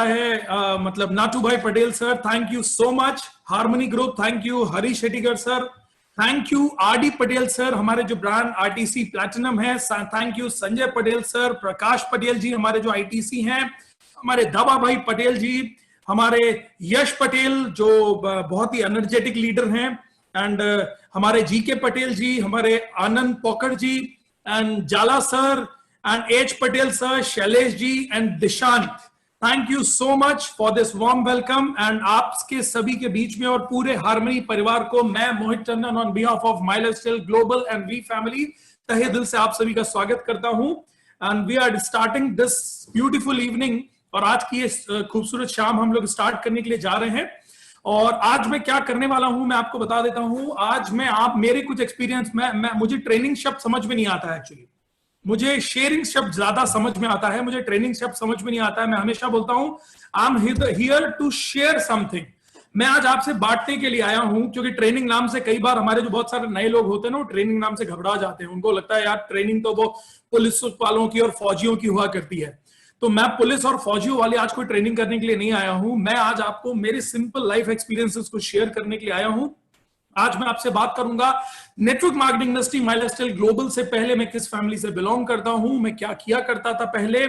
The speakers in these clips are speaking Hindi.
है मतलब नाटू भाई Patel sir, thank you so much. Harmony group, thank you. Harish Shettikar sir, thank you. RD Patel sir, हमारे जो ब्रांड आरटीसी प्लैटिनम है, thank you. Sanjay Patel sir, Prakash Patel ji हमारे जो आईटीसी हैं, हमारे दावा भाई पटेल जी, हमारे यश पटेल जो बहुत ही एनर्जेटिक लीडर हैं, एंड हमारे जीके पटेल जी, हमारे Anand Pokar ji, and Jala sir, and H Patel sir, Shailesh ji, and Dishant, thank you so much for this warm welcome. And आपके सभी के बीच में और पूरे हार्मनी परिवार को मैं Mohit Tandon on behalf of my lifestyle global and we family तहे दिल से आप सभी का स्वागत करता हूं। And we are starting this beautiful evening, और आज की ये खूबसूरत शाम हम लोग स्टार्ट करने के लिए जा रहे हैं। और आज मैं क्या करने वाला हूं मैं आपको बता देता हूं। आज मैं मेरे कुछ एक्सपीरियंस मुझे ट्रेनिंग शब्द समझ में नहीं आता है एक्चुअली, मुझे शेयरिंग शब्द ज्यादा समझ में आता है, मुझे ट्रेनिंग शब्द समझ में नहीं आता है। मैं हमेशा बोलता हूं I am here to share something. मैं आज आपसे बांटने के लिए आया हूं, क्योंकि ट्रेनिंग नाम से कई बार हमारे जो बहुत सारे नए लोग होते हैं ना, वो ट्रेनिंग नाम से घबरा जाते हैं। उनको लगता है यार ट्रेनिंग तो वो पुलिस वालों की और फौजियों की हुआ करती है। तो मैं पुलिस और फौजियों वाली आज कोई ट्रेनिंग करने के लिए नहीं आया हूं। मैं आज आपको मेरे सिंपल लाइफ एक्सपीरियंसेस को शेयर करने के लिए आया हूं। आज मैं आपसे बात करूंगा network marketing industry my lifestyle global से पहले मैं किस फैमिली से बिलोंग करता हूं, मैं क्या किया करता था पहले,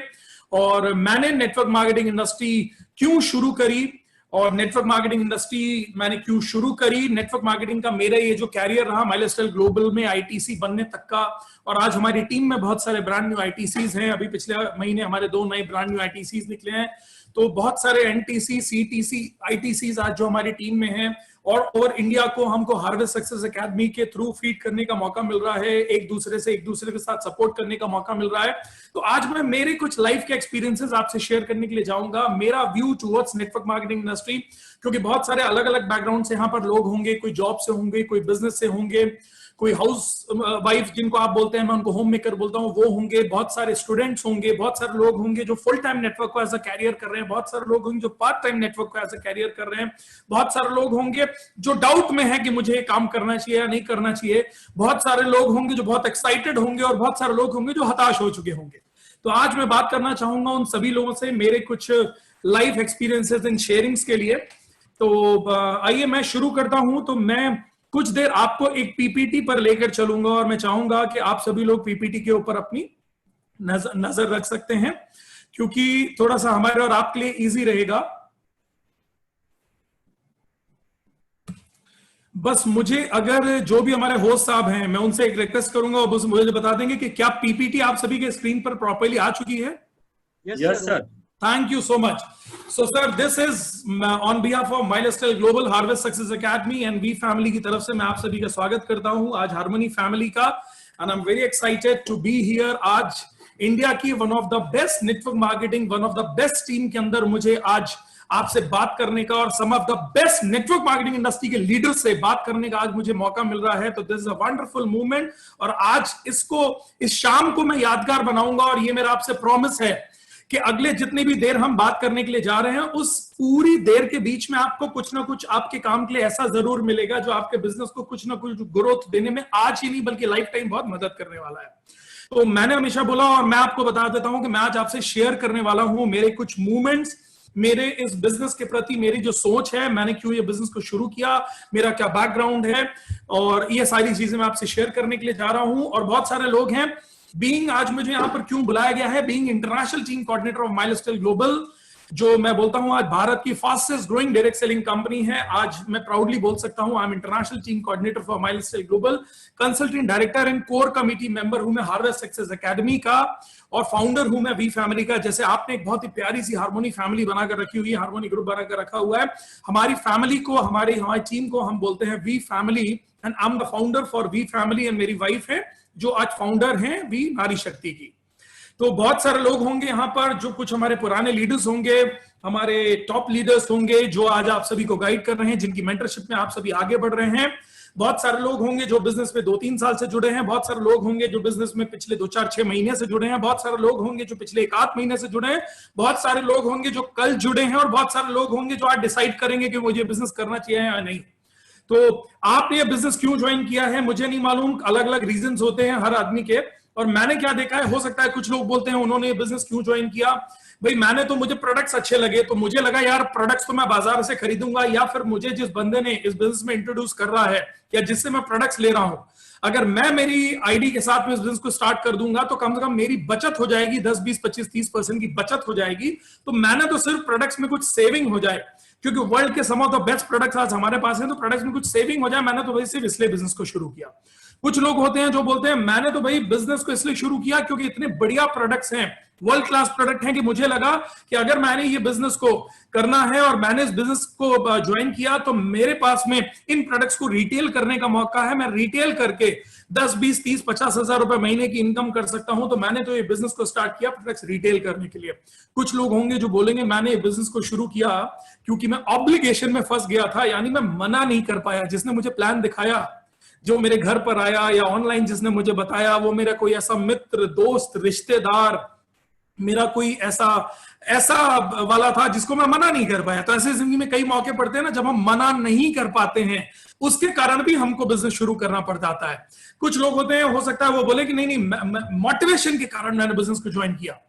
और मैंने नेटवर्क मार्केटिंग इंडस्ट्री क्यों शुरू करी, और नेटवर्क मार्केटिंग इंडस्ट्री मैंने क्यों शुरू करी। नेटवर्क मार्केटिंग का मेरा ये जो कैरियर रहा माय लाइफस्टाइल ग्लोबल में आईटीसी बनने तक का, और आज हमारी टीम में बहुत सारे ब्रांड न्यू आईटीसीज हैं। अभी पिछले महीने हमारे 2 नए ब्रांड न्यू आईटीसीज निकले हैं, तो बहुत सारे एनटीसी, सीटीसी, आईटीसीज आज जो हमारी टीम में हैं। और ओवर इंडिया को हमको हार्वेस्ट सक्सेस एकेडमी के थ्रू फीड करने का मौका मिल रहा है, एक दूसरे के साथ सपोर्ट करने का मौका मिल रहा है। तो आज मैं मेरे कुछ लाइफ के एक्सपीरियंसेस आपसे शेयर करने के लिए जाऊंगा, मेरा view towards network marketing industry, क्योंकि बहुत सारे अलग अलग बैकग्राउंड से यहाँ पर लोग होंगे, कोई जॉब से होंगे, कोई बिजनेस से होंगे, कोई हाउस वाइफ जिनको आप बोलते हैं, मैं उनको होम मेकर बोलता हूँ, वो होंगे, बहुत सारे स्टूडेंट्स होंगे, बहुत सारे लोग होंगे जो फुल टाइम नेटवर्क को एज अ कैरियर कर रहे हैं, बहुत सारे लोग होंगे जो पार्ट टाइम नेटवर्क को एज अ कैरियर कर रहे हैं, बहुत सारे लोग होंगे जो डाउट में है कि मुझे ये काम करना चाहिए या नहीं करना चाहिए, बहुत सारे लोग होंगे जो बहुत एक्साइटेड होंगे, और बहुत सारे लोग होंगे जो हताश हो चुके होंगे। तो आज मैं बात करना चाहूंगा उन सभी लोगों से मेरे कुछ लाइफ एक्सपीरियंसेस इन शेयरिंग्स के लिए। तो आइए मैं शुरू करता हूं। तो मैं कुछ देर आपको एक पीपीटी पर लेकर चलूंगा, और मैं चाहूंगा कि आप सभी लोग पीपीटी के ऊपर अपनी नजर रख सकते हैं, क्योंकि थोड़ा सा हमारे और आपके लिए इजी रहेगा। बस मुझे अगर जो भी हमारे होस्ट साहब हैं, मैं उनसे एक रिक्वेस्ट करूंगा, और बस मुझे बता देंगे कि क्या पीपीटी आप सभी के स्क्रीन पर प्रॉपर्ली आ चुकी है। Yes sir, thank you so much. So sir, this is on behalf of My Lifestyle Global Harvest Success Academy and We Family की तरफ से मैं आप सभी का स्वागत करता हूं आज हार्मनी फैमिली का, and I'm very excited to be here। आज इंडिया की one of the best network marketing, one of the best team के अंदर मुझे आज आपसे बात करने का, और some of the best network marketing industry के लीडर से बात करने का आज मुझे मौका मिल रहा है। तो this is a wonderful movement, और आज इस शाम को मैं यादगार बनाऊंगा, और ये मेरा आपसे प्रॉमिस है कि अगले जितनी भी देर हम बात करने के लिए जा रहे हैं, उस पूरी देर के बीच में आपको कुछ ना कुछ आपके काम के लिए ऐसा जरूर मिलेगा जो आपके बिजनेस को कुछ ना कुछ ग्रोथ देने में आज ही नहीं बल्कि लाइफ टाइम बहुत मदद करने वाला है। तो मैंने हमेशा बोला, और मैं आपको बता देता हूं कि मैं आज आपसे शेयर करने वाला हूं मेरे कुछ मूवमेंट्स, मेरे इस बिजनेस के प्रति मेरी जो सोच है, मैंने क्यों ये बिजनेस को शुरू किया, मेरा क्या बैकग्राउंड है, और ये सारी चीजें मैं आपसे शेयर करने के लिए जा रहा हूं। और बहुत सारे लोग हैं, बीइंग आज मुझे यहां पर क्यों बुलाया गया है, being international team coordinator of my lifestyle global, जो मैं बोलता हूं आज भारत की fastest growing direct selling company है। आज मैं प्राउडली बोल सकता हूं I M international team coordinator for my lifestyle global, consultant director and core committee member हूं मैं हार्वेस्ट सक्सेस एकेडमी का, और फाउंडर हूं मैं वी फैमिली का। जैसे आपने एक बहुत ही प्यारी सी हार्मोनी फैमिली बनाकर रखी हुई है, हार्मोनी ग्रुप बनाकर रखा हुआ है, हमारी फैमिली को, हमारी टीम को हम बोलते हैं we family, and I am the founder for we family, and मेरी वाइफ है जो आज फाउंडर हैं वी नारी शक्ति की। तो बहुत सारे लोग होंगे यहाँ पर, जो कुछ हमारे पुराने लीडर्स होंगे, हमारे टॉप लीडर्स होंगे जो आज आप सभी को गाइड कर रहे हैं, जिनकी मेंटरशिप में आप सभी आगे बढ़ रहे हैं। बहुत सारे लोग होंगे जो बिजनेस में 2-3 साल से जुड़े हैं, बहुत सारे लोग होंगे जो बिजनेस में पिछले 2-4-6 महीने से जुड़े हैं, बहुत सारे लोग होंगे जो पिछले 1-8 महीने से जुड़े हैं, बहुत सारे लोग होंगे जो कल जुड़े हैं, और बहुत सारे लोग होंगे जो आज डिसाइड करेंगे कि मुझे बिजनेस करना चाहिए या नहीं। तो आपने ये बिजनेस क्यों ज्वाइन किया है मुझे नहीं मालूम, अलग अलग रीजन होते हैं हर आदमी के, और मैंने क्या देखा है, हो सकता है कुछ लोग बोलते हैं उन्होंने ये बिजनेस क्यों ज्वाइन किया, भाई मैंने तो, मुझे प्रोडक्ट्स अच्छे लगे तो मुझे लगा यार प्रोडक्ट्स तो मैं बाजार से खरीदूंगा, या फिर मुझे जिस बंदे ने इस बिजनेस में इंट्रोड्यूस कर रहा है या जिससे मैं प्रोडक्ट्स ले रहा हूं, अगर मैं मेरी आईडी के साथ में इस बिजनेस को स्टार्ट कर दूंगा तो कम से कम मेरी बचत हो जाएगी 10, 20, 25, 30% की बचत हो जाएगी। तो मैंने तो सिर्फ प्रोडक्ट्स में कुछ सेविंग हो जाए, क्योंकि वर्ल्ड के सम ऑफ द बेस्ट प्रोडक्ट्स आज हमारे पास हैं, तो प्रोडक्ट्स में कुछ सेविंग हो जाए, मैंने तो भाई सिर्फ इसलिए बिजनेस को शुरू किया। कुछ लोग होते हैं जो बोलते हैं मैंने तो भाई बिजनेस को इसलिए शुरू किया क्योंकि इतने बढ़िया प्रोडक्ट्स हैं, वर्ल्ड क्लास प्रोडक्ट हैं, कि मुझे लगा कि अगर मैंने ये बिजनेस को करना है और मैंने इस बिजनेस को ज्वाइन किया तो मेरे पास में इन प्रोडक्ट्स को रिटेल करने का मौका है, मैं रिटेल करके 10, 20, 30, 50 हजार रुपए महीने की इनकम कर सकता हूं। तो मैंने तो ये बिजनेस को स्टार्ट किया प्रोडक्ट्स रिटेल करने के लिए। कुछ लोग होंगे जो बोलेंगे मैंने ये बिजनेस को शुरू किया क्योंकि मैं ऑब्लिगेशन में फंस गया था, यानी मैं मना नहीं कर पाया। जिसने मुझे प्लान दिखाया, जो मेरे घर पर आया या ऑनलाइन जिसने मुझे बताया, वो मेरा कोई ऐसा मित्र, दोस्त, रिश्तेदार, मेरा कोई ऐसा वाला था जिसको मैं मना नहीं कर पाया। तो ऐसे जिंदगी में कई मौके पड़ते हैं ना जब हम मना नहीं कर पाते हैं, उसके कारण भी हमको बिजनेस शुरू करना पड़ जाता है। कुछ लोग होते हैं, हो सकता है वो बोले कि नहीं मोटिवेशन के कारण मैंने बिजनेस को ज्वाइन किया।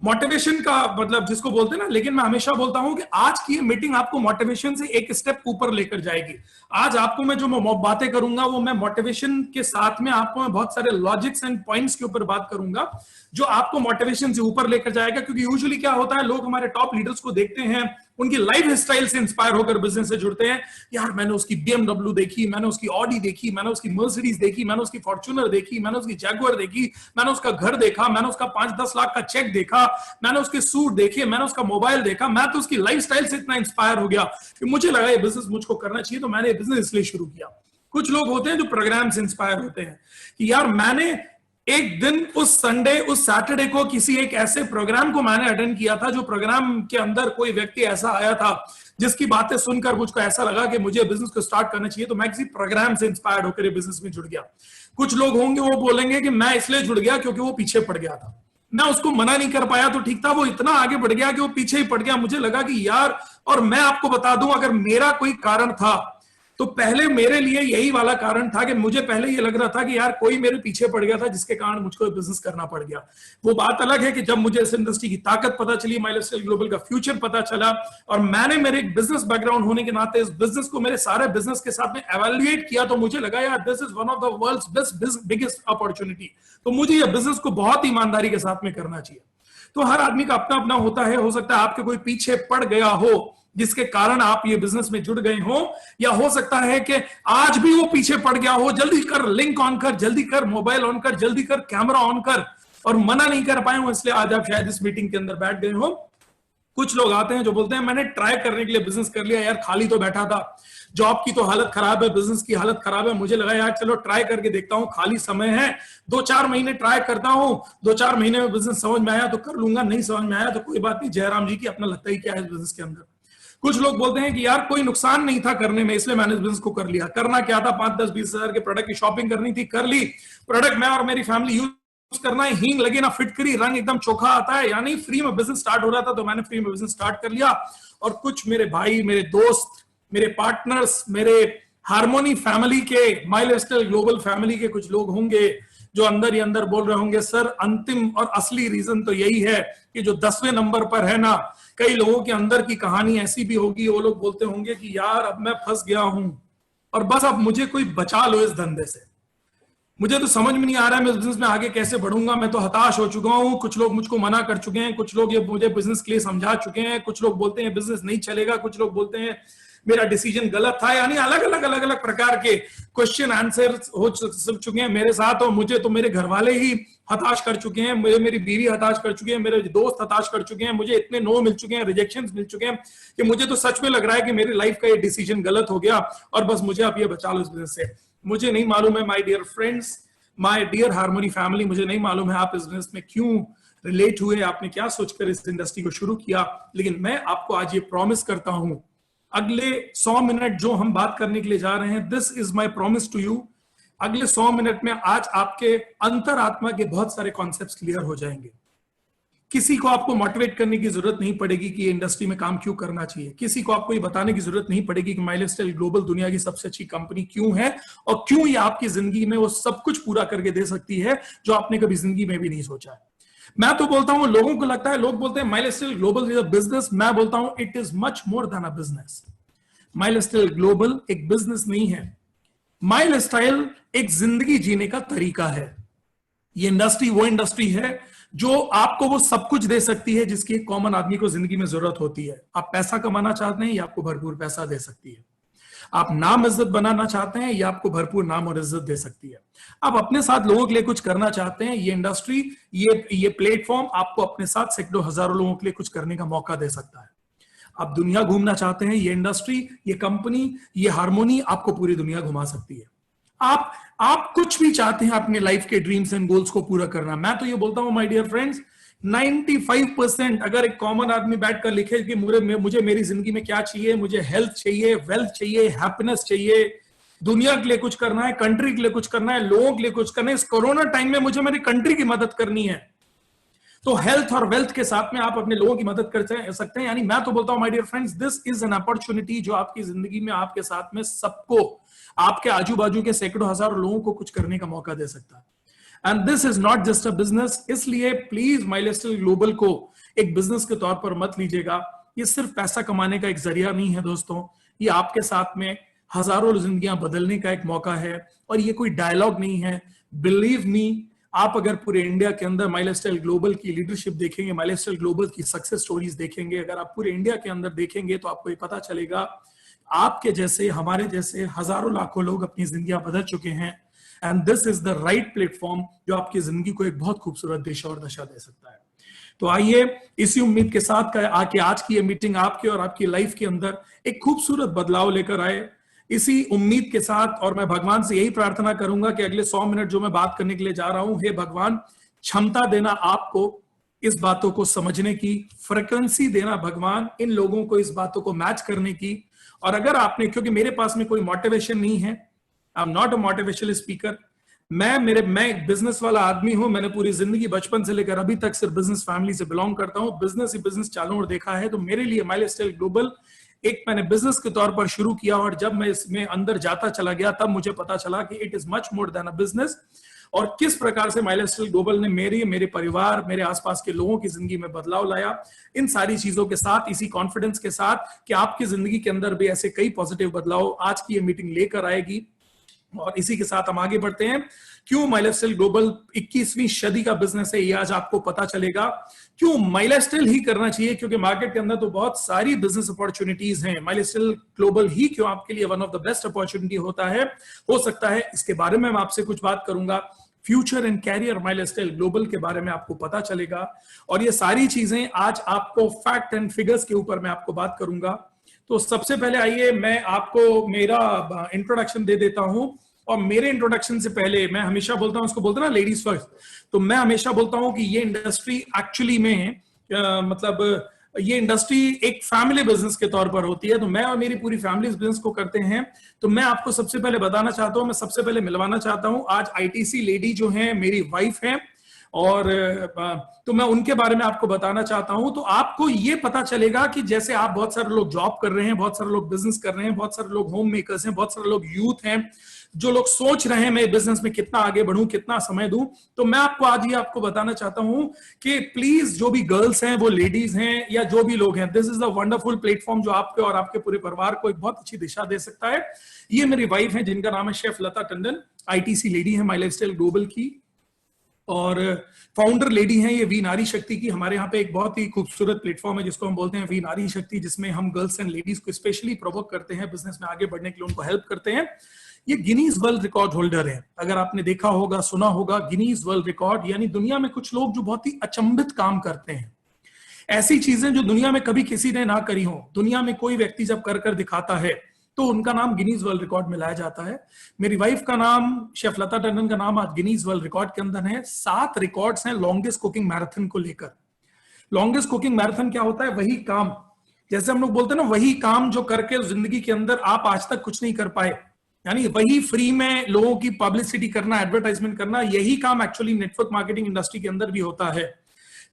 मोटिवेशन का मतलब जिसको बोलते हैं ना, लेकिन मैं हमेशा बोलता हूं कि आज की मीटिंग आपको मोटिवेशन से एक स्टेप ऊपर लेकर जाएगी। आज आपको मैं जो बातें करूंगा वो मैं मोटिवेशन के साथ में आपको मैं बहुत सारे लॉजिक्स एंड पॉइंट्स के ऊपर बात करूंगा जो आपको मोटिवेशन से ऊपर लेकर जाएगा। क्योंकि यूजुअली क्या होता है, लोग हमारे टॉप लीडर्स को देखते हैं, उनकी लाइफ स्टाइल से इंस्पायर होकर बिजनेस से जुड़ते हैं। यार मैंने उसकी BMW देखी, मैंने उसकी ऑडी देखी, मैंने उसकी मर्सिडीज देखी, मैंने उसकी फॉर्च्यूनर देखी, मैंने उसकी जैगुआर देखी, मैंने उसका घर देखा, मैंने उसका 5-10 लाख का चेक देखा, मैंने उसके सूट देखे, मैंने उसका मोबाइल देखा। मैं तो उसकी लाइफ स्टाइल से इतना इंस्पायर हो गया कि मुझे लगा ये बिजनेस मुझको करना चाहिए, तो मैंने ये बिजनेस इसलिए शुरू किया। कुछ लोग होते हैं जो प्रोग्राम से इंस्पायर होते हैं कि यार मैंने एक दिन उस संडे, उस सैटरडे को किसी एक ऐसे प्रोग्राम को मैंने अटेंड किया था, जो प्रोग्राम के अंदर कोई व्यक्ति ऐसा आया था जिसकी बातें सुनकर मुझको ऐसा लगा कि मुझे बिजनेस को स्टार्ट करना चाहिए, तो मैं किसी प्रोग्राम से इंस्पायर्ड होकर बिजनेस में जुड़ गया। कुछ लोग होंगे वो बोलेंगे कि मैं इसलिए जुड़ गया क्योंकि वो पीछे पड़ गया था, मैं उसको मना नहीं कर पाया तो ठीक था, वो इतना आगे बढ़ गया कि वो पीछे ही पड़ गया। मुझे लगा कि यार, और मैं आपको बता दूं, अगर मेरा कोई कारण था तो पहले मेरे लिए यही वाला कारण था कि मुझे पहले ये लग रहा था कि यार कोई मेरे पीछे पड़ गया था जिसके कारण मुझको बिजनेस करना पड़ गया। वो बात अलग है कि जब मुझे इस इंडस्ट्री की ताकत पता चली, माई लाइफस्टाइल ग्लोबल का फ्यूचर पता चला, और मैंने मेरे एक बिजनेस बैकग्राउंड होने के नाते इस बिजनेस को मेरे सारे बिजनेस के साथ में एवेल्युएट किया, तो मुझे लगा यार this is one of the world's best biggest opportunity, तो मुझे यह बिजनेस को बहुत ईमानदारी के साथ में करना चाहिए। तो हर आदमी का अपना अपना होता है। हो सकता है आपके कोई पीछे पड़ गया हो जिसके कारण आप ये बिजनेस में जुड़ गए हो, या हो सकता है कि आज भी वो पीछे पड़ गया हो। जल्दी कर, लिंक ऑन कर, जल्दी कर, मोबाइल ऑन कर, जल्दी कर, कैमरा ऑन कर, और मना नहीं कर पाए हो, इसलिए आज आप शायद इस मीटिंग के अंदर बैठ गए हो। कुछ लोग आते हैं जो बोलते हैं मैंने ट्राई करने के लिए बिजनेस कर लिया, यार खाली तो बैठा था, जॉब की तो हालत खराब है, बिजनेस की हालत खराब है, मुझे लगा यार चलो ट्राई करके देखता हूं, खाली समय है, 2-4 महीने ट्राई करता हूं, 2-4 महीने में बिजनेस समझ में आया तो कर लूंगा, नहीं समझ में आया तो कोई बात नहीं, जयराम जी की अपना लगता ही क्या है इस बिजनेस के अंदर। कुछ लोग बोलते हैं कि यार कोई नुकसान नहीं था करने में, इसलिए मैंने इस बिजनेस को कर लिया। करना क्या था, 5, 10, 20 हजार के प्रोडक्ट की शॉपिंग करनी थी, कर ली। प्रोडक्ट मैं और मेरी फैमिली यूज करना है, हींग लगे ना फिटकरी, रंग एकदम चोखा आता है, यानी फ्री में बिजनेस स्टार्ट हो रहा था तो मैंने फ्री में बिजनेस स्टार्ट कर लिया। और कुछ मेरे भाई, मेरे दोस्त, मेरे पार्टनर्स, मेरे हार्मोनी फैमिली के, माई लाइफस्टाइल ग्लोबल फैमिली के कुछ लोग होंगे जो अंदर ही अंदर बोल रहे होंगे सर अंतिम और असली रीजन तो यही है कि जो 10वें नंबर पर है ना, कई लोगों के अंदर की कहानी ऐसी भी होगी, वो लोग बोलते होंगे कि यार अब मैं फंस गया हूं और बस अब मुझे कोई बचा लो इस धंधे से, मुझे तो समझ में नहीं आ रहा है मैं इस बिजनेस में आगे कैसे बढ़ूंगा, मैं तो हताश हो चुका हूं। कुछ लोग मुझको मना कर चुके हैं, कुछ लोग ये मुझे बिजनेस के लिए समझा चुके हैं, कुछ लोग बोलते हैं बिजनेस नहीं चलेगा, कुछ लोग बोलते हैं मेरा डिसीजन गलत था। यानी अलग अलग प्रकार के क्वेश्चन आंसर हो चुके हैं मेरे साथ, और मुझे तो मेरे घर वाले ही हताश कर चुके हैं, मेरी बीवी हताश कर चुके हैं, मेरे दोस्त हताश कर चुके हैं, मुझे इतने नो मिल चुके हैं, रिजेक्शंस मिल चुके हैं कि मुझे तो सच में लग रहा है कि मेरी लाइफ का ये डिसीजन गलत हो गया और बस मुझे आप ये बचा लो इस बिजनेस से। मुझे नहीं मालूम है my dear friends, my dear harmony family, मुझे नहीं मालूम है आप इस बिजनेस में क्यों रिलेट हुए, आपने क्या सोचकर इस इंडस्ट्री को शुरू किया, लेकिन मैं आपको आज ये प्रॉमिस करता हूं अगले 100 मिनट जो हम बात करने के लिए जा रहे हैं, this is my promise to you, अगले 100 मिनट में आज आपके अंतरात्मा के बहुत सारे कॉन्सेप्ट्स क्लियर हो जाएंगे। किसी को आपको मोटिवेट करने की जरूरत नहीं पड़ेगी कि ये इंडस्ट्री में काम क्यों करना चाहिए, किसी को आपको ये बताने की जरूरत नहीं पड़ेगी कि माय लाइफस्टाइल ग्लोबल दुनिया की सबसे अच्छी कंपनी क्यों है और क्यों ये आपकी जिंदगी में वो सब कुछ पूरा करके दे सकती है जो आपने कभी जिंदगी में भी नहीं सोचा है। मैं तो बोलता हूं, लोगों को लगता है, लोग बोलते हैं my lifestyle global is a business, मैं बोलता हूं it is much more than a business. My lifestyle global एक बिजनेस नहीं है, माई लाइफस्टाइल एक जिंदगी जीने का तरीका है। ये इंडस्ट्री वो इंडस्ट्री है जो आपको वो सब कुछ दे सकती है जिसकी एक कॉमन आदमी को जिंदगी में जरूरत होती है। आप पैसा कमाना चाहते हैं, ये आपको भरपूर पैसा दे सकती है। आप नाम इज्जत बनाना चाहते हैं, ये आपको भरपूर नाम और इज्जत दे सकती है। आप अपने साथ लोगों के लिए कुछ करना चाहते हैं, ये इंडस्ट्री, ये प्लेटफॉर्म आपको अपने साथ सैकड़ों हजारों लोगों के लिए कुछ करने का मौका दे सकता है। आप दुनिया घूमना चाहते हैं, ये इंडस्ट्री, ये कंपनी, ये हार्मोनी आपको पूरी दुनिया घुमा सकती है। आप कुछ भी चाहते हैं अपने लाइफ के ड्रीम्स एंड गोल्स को पूरा करना, मैं तो ये बोलता हूं माय डियर फ्रेंड्स, 95% अगर एक कॉमन आदमी बैठकर लिखे कि मुझे मेरी जिंदगी में क्या चाहिए, मुझे हेल्थ चाहिए, वेल्थ चाहिए, हैप्पीनेस चाहिए, दुनिया के लिए कुछ करना है, कंट्री के लिए कुछ करना है, लोगों के लिए कुछ करना है, इस कोरोना टाइम में मुझे मेरी कंट्री की मदद करनी है, तो हेल्थ और वेल्थ के साथ में आप अपने लोगों की मदद कर सकते हैं। यानी मैं तो बोलता हूं my dear friends, this is an opportunity जो आपकी जिंदगी में आपके साथ में सबको, आपके आजू बाजू के सैकड़ों हजारों लोगों को कुछ करने का मौका दे सकता है। And this is not just a business, इसलिए प्लीज माई लाइफस्टाइल ग्लोबल को एक बिजनेस के तौर पर मत लीजिएगा। ये सिर्फ पैसा कमाने का एक जरिया नहीं है दोस्तों, ये आपके साथ में हजारों जिंदगियां बदलने का एक मौका है। और ये कोई डायलॉग नहीं है, बिलीव मी, आप अगर पूरे इंडिया के अंदर माई लाइफस्टाइल ग्लोबल की लीडरशिप देखेंगे, माई लाइफस्टाइल ग्लोबल की सक्सेस स्टोरीज देखेंगे, अगर आप पूरे इंडिया के अंदर देखेंगे तो आपको ये पता चलेगा आपके जैसे, हमारे जैसे हजारों लाखों लोग अपनी जिंदगियां बदल चुके हैं। And this is the right platform जो आपकी जिंदगी को एक बहुत खूबसूरत दिशा और दशा दे सकता है। तो आइए इसी उम्मीद के साथ आके आज की ये मीटिंग आपके और आपकी लाइफ के अंदर एक खूबसूरत बदलाव लेकर आए, इसी उम्मीद के साथ। और मैं भगवान से यही प्रार्थना करूंगा कि अगले 100 मिनट जो मैं बात करने के लिए जा रहा हूं, हे भगवान क्षमता देना आपको इस बातों को समझने की, फ्रिक्वेंसी देना भगवान इन लोगों को इस बातों को मैच करने की। और अगर आपने, क्योंकि मेरे पास में कोई मोटिवेशन नहीं है, I am not a motivational speaker, मैं एक बिजनेस वाला आदमी हूं, मैंने पूरी जिंदगी बचपन से लेकर अभी तक सिर्फ बिजनेस फैमिली से बिलोंग करता हूं, बिजनेस ही बिजनेस चालू और देखा है। तो मेरे लिए माई लाइफस्टाइल ग्लोबल एक मैंने बिजनेस के तौर पर शुरू किया, और जब मैं इसमें अंदर जाता चला गया तब मुझे पता चला कि it is much more than a business, और किस प्रकार से माई लाइफस्टाइल ग्लोबल ने मेरे परिवार, मेरे आसपास के लोगों की जिंदगी में बदलाव लाया। इन सारी चीजों के साथ, इसी कॉन्फिडेंस के साथ कि आपकी जिंदगी के अंदर भी ऐसे कई पॉजिटिव बदलाव आज की ये मीटिंग लेकर आएगी। और इसी के साथ हम आगे बढ़ते हैं। क्यों माई लाइफस्टाइल ग्लोबल 21वीं सदी का बिजनेस है, ये आज आपको पता चलेगा। क्यों माई लाइफस्टाइल ही करना चाहिए, क्योंकि मार्केट के अंदर तो बहुत सारी बिजनेस अपॉर्चुनिटीज हैं, माई लाइफस्टाइल ग्लोबल ही क्यों आपके लिए one of the best opportunity हो सकता है, इसके बारे में मैं आपसे कुछ बात करूंगा। Future and career Mi lifestyle Global के बारे में आपको पता चलेगा। और ये सारी चीजें आज आपको फैक्ट एंड फिगर्स के ऊपर मैं आपको बात करूंगा। तो सबसे पहले आइए मैं आपको मेरा इंट्रोडक्शन दे देता हूं। और मेरे इंट्रोडक्शन से पहले मैं हमेशा बोलता हूं, उसको बोलते हैं ना लेडीज फर्स्ट, तो मैं हमेशा बोलता हूं कि ये इंडस्ट्री एक्चुअली में मतलब ये इंडस्ट्री एक फैमिली बिजनेस के तौर पर होती है। तो मैं और मेरी पूरी फैमिली इस बिजनेस को करते हैं। तो मैं आपको सबसे पहले बताना चाहता हूं, मैं सबसे पहले मिलवाना चाहता हूं, आज आईटीसी लेडी जो है मेरी वाइफ है, और तो मैं उनके बारे में आपको बताना चाहता हूं। तो आपको ये पता चलेगा कि जैसे आप, बहुत सारे लोग जॉब कर रहे हैं, बहुत सारे लोग बिजनेस कर रहे हैं, बहुत सारे लोग होम मेकर्स हैं, बहुत सारे लोग यूथ हैं, जो लोग सोच रहे हैं मैं बिजनेस में कितना आगे बढ़ूं, कितना समय दूं। तो मैं आपको आज ये आपको बताना चाहता हूं कि प्लीज जो भी गर्ल्स हैं, वो लेडीज हैं या जो भी लोग हैं, this is a wonderful platform जो आपके और आपके पूरे परिवार को एक बहुत अच्छी दिशा दे सकता है। ये मेरी वाइफ है जिनका नाम है शेफ लता टंडन, आईटीसी लेडी है माई लाइफस्टाइल ग्लोबल की, और फाउंडर लेडी हैं ये वी नारी शक्ति की। हमारे यहाँ पे एक बहुत ही खूबसूरत प्लेटफॉर्म है जिसको हम बोलते हैं वी नारी शक्ति, जिसमें हम गर्ल्स एंड लेडीज को स्पेशली प्रोवोक करते हैं, बिजनेस में आगे बढ़ने के लिए उनको हेल्प करते हैं। ये गिनीज वर्ल्ड रिकॉर्ड होल्डर है, अगर आपने देखा होगा, सुना होगा, गिनीज वर्ल्ड रिकॉर्ड, यानी दुनिया में कुछ लोग जो बहुत ही अचंभित काम करते हैं, ऐसी चीजें जो दुनिया में कभी किसी ने ना करी हो, दुनिया में कोई व्यक्ति जब कर दिखाता है तो उनका नाम गिनीज वर्ल्ड रिकॉर्ड में लाया जाता है। मेरी वाइफ का नाम, शेफ लता टंडन का नाम आज गिनीज वर्ल्ड रिकॉर्ड के अंदर है। 7 रिकॉर्ड्स हैं लॉन्गेस्ट कुकिंग मैराथन को लेकर। लॉन्गेस्ट कुकिंग मैराथन क्या होता है? वही काम, जैसे हम लोग बोलते हैं ना, वही काम जो करके जिंदगी के अंदर आप आज तक कुछ नहीं कर पाए, यानी वही फ्री में लोगों की पब्लिसिटी करना, एडवर्टाइजमेंट करना, यही काम एक्चुअली नेटवर्क मार्केटिंग इंडस्ट्री के अंदर भी होता है।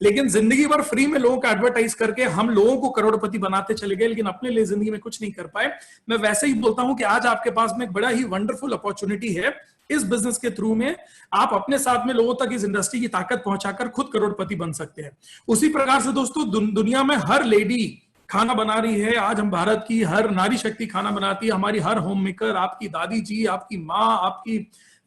लेकिन जिंदगी भर फ्री में लोगों का एडवर्टाइज करके हम लोगों को करोड़पति बनाते चले गए, लेकिन अपने लिए जिंदगी में कुछ नहीं कर पाए। मैं वैसे ही बोलता हूं कि आज आपके पास में एक बड़ा ही वंडरफुल अपॉर्चुनिटी है। इस बिजनेस के थ्रू में आप अपने साथ में लोगों तक इस इंडस्ट्री की ताकत पहुंचाकर खुद करोड़पति बन सकते हैं। उसी प्रकार से दोस्तों दुनिया में हर लेडी खाना बना रही है। आज हम भारत की हर नारी शक्ति खाना बनाती है। हमारी हर होम मेकर, आपकी दादी जी, आपकी माँ, आपकी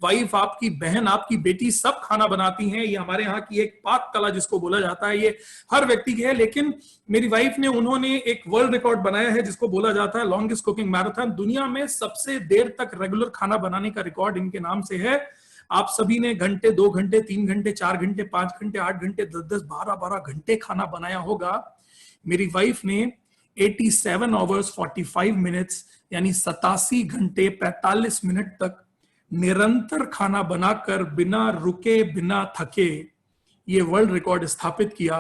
वाइफ, आपकी बहन, आपकी बेटी, सब खाना बनाती हैं। ये हमारे यहाँ की एक पाक कला जिसको बोला जाता है, ये हर व्यक्ति की है। लेकिन मेरी वाइफ ने, उन्होंने एक वर्ल्ड रिकॉर्ड बनाया है जिसको बोला जाता है लॉन्गेस्ट कुकिंग मैराथन। दुनिया में सबसे देर तक रेगुलर खाना बनाने का रिकॉर्ड इनके नाम से है। आप सभी ने घंटे, 2 घंटे, 3 घंटे, 4 घंटे, 5 घंटे, 8 घंटे, 10-10, 12-12 घंटे खाना बनाया होगा। मेरी वाइफ ने 87 आवर्स 45 मिनट्स यानी 87 घंटे 45 मिनट तक निरंतर खाना बनाकर बिना रुके, बिना थके ये वर्ल्ड रिकॉर्ड स्थापित किया।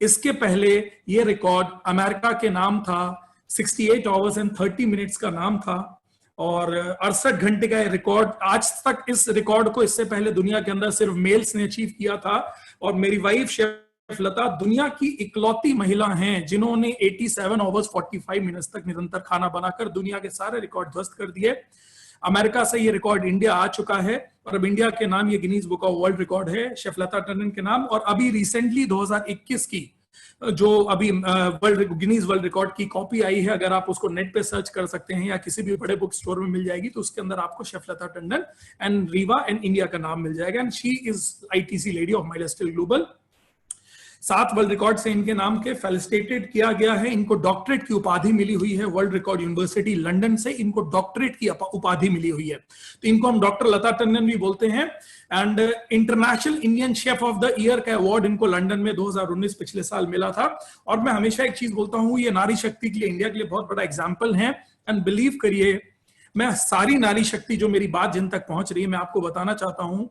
इसके पहले ये रिकॉर्ड अमेरिका के नाम था, 68 आवर्स एंड 30 मिनट्स का नाम था, और 68 घंटे का रिकॉर्ड। आज तक इस रिकॉर्ड को इससे पहले दुनिया के अंदर सिर्फ मेल्स ने अचीव किया था। और मेरी वाइफ शेफ लता दुनिया की इकलौती महिला हैं जिन्होंने 87 आवर्स 45 मिनट्स तक निरंतर खाना बनाकर दुनिया के सारे रिकॉर्ड ध्वस्त कर दिए। अमेरिका से ये रिकॉर्ड इंडिया आ चुका है और अब इंडिया के नाम ये Guinness book of world record है, शेफ लता टंडन के नाम। और अभी रिसेंटली 2021 की जो अभी गिनीज वर्ल्ड रिकॉर्ड की कॉपी आई है, अगर आप उसको नेट पे सर्च कर सकते हैं या किसी भी बड़े बुक स्टोर में मिल जाएगी, तो उसके अंदर आपको chef Lata Tandon and Rewa and India का नाम मिल जाएगा। And she is ITC lady of mild steel global. 7 world record से इनके नाम के फेलिसिटेटेड किया गया है। इनको डॉक्टरेट की उपाधि मिली हुई है वर्ल्ड रिकॉर्ड यूनिवर्सिटी लंदन से। इनको डॉक्टरेट की उपाधि मिली हुई है, तो इनको हम डॉक्टर लता टंडन भी बोलते हैं। And international Indian chef of the year का अवार्ड इनको लंदन में 2019 पिछले साल मिला था। और मैं हमेशा एक चीज बोलता हूं, ये नारी शक्ति के लिए, इंडिया के लिए बहुत बड़ा एग्जाम्पल है। एंड बिलीव करिए, मैं सारी नारी शक्ति जो मेरी बात जिन तक पहुंच रही है, मैं आपको बताना चाहता हूं,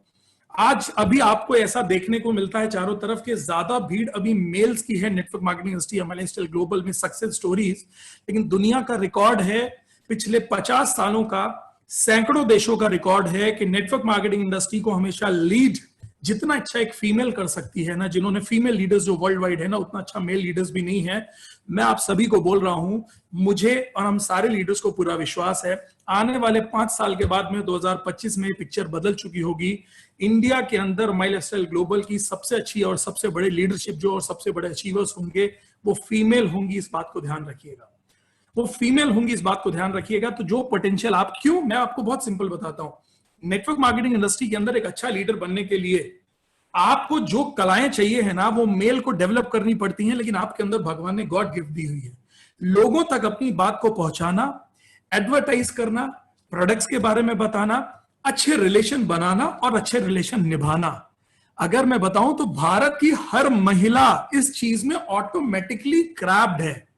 आज अभी आपको ऐसा देखने को मिलता है चारों तरफ कि ज्यादा भीड़ अभी मेल्स की है network marketing industry mild steel global में सक्सेस स्टोरीज। लेकिन दुनिया का रिकॉर्ड है पिछले 50 सालों का, सैकड़ों देशों का रिकॉर्ड है कि नेटवर्क मार्केटिंग इंडस्ट्री को हमेशा लीड जितना अच्छा एक फीमेल कर सकती है ना, जिन्होंने फीमेल लीडर्स जो वर्ल्ड वाइड है ना, उतना अच्छा मेल लीडर्स भी नहीं है। मैं आप सभी को बोल रहा हूं, मुझे और हम सारे लीडर्स को पूरा विश्वास है, आने वाले 5 साल के बाद में 2025 में पिक्चर बदल चुकी होगी। इंडिया के अंदर माइल्ड स्टाइल ग्लोबल की सबसे अच्छी और सबसे बड़े लीडरशिप जो और सबसे बड़े अचीवर्स होंगे वो फीमेल होंगी। इस बात को ध्यान रखिएगा, वो फीमेल होंगी, इस बात को ध्यान रखिएगा। तो जो पोटेंशियल आप, क्यों, मैं आपको बहुत सिंपल बताता हूं, नेटवर्क मार्केटिंग इंडस्ट्री के अंदर एक अच्छा लीडर बनने के लिए आपको जो कलाएं चाहिए है ना, वो मेल को डेवलप करनी पड़ती हैं, लेकिन आपके अंदर भगवान ने गॉड गिफ्ट दी हुई है। लोगों तक अपनी बात को पहुंचाना, एडवर्टाइज करना, प्रोडक्ट्स के बारे में बताना, अच्छे रिलेशन बनाना और अच्छे रिलेशन निभाना। अगर मैं बताऊं तो भारत की हर महिला इस चीज में ऑटोमेटिकली क्रैप्ड है।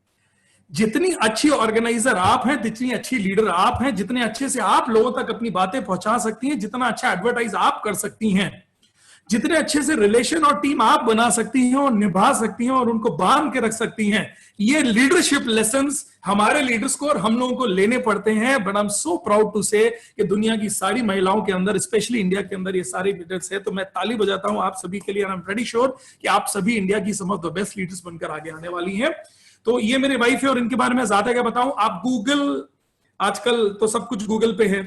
जितनी अच्छी ऑर्गेनाइजर आप हैं, जितनी अच्छी लीडर आप हैं, जितने अच्छे से आप लोगों तक अपनी बातें पहुंचा सकती हैं, जितना अच्छा एडवर्टाइज आप कर सकती हैं, जितने अच्छे से रिलेशन और टीम आप बना सकती हैं और निभा सकती हैं और उनको बांध के रख सकती हैं, ये लीडरशिप लेसन्स हमारे लीडर्स को और हम लोगों को लेने पड़ते हैं। But I am so proud to say कि दुनिया की सारी महिलाओं के अंदर, स्पेशली इंडिया के अंदर, ये सारे लीडर्स हैं। तो मैं ताली बजाता हूं आप सभी के लिए। आई एम वेरी श्योर कि आप सभी इंडिया की सम ऑफ द बेस्ट लीडर्स बनकर आगे आने वाली हैं। तो ये मेरे वाइफ है और इनके बारे में ज्यादा क्या बताऊं। आप गूगल, आजकल तो सब कुछ गूगल पे है,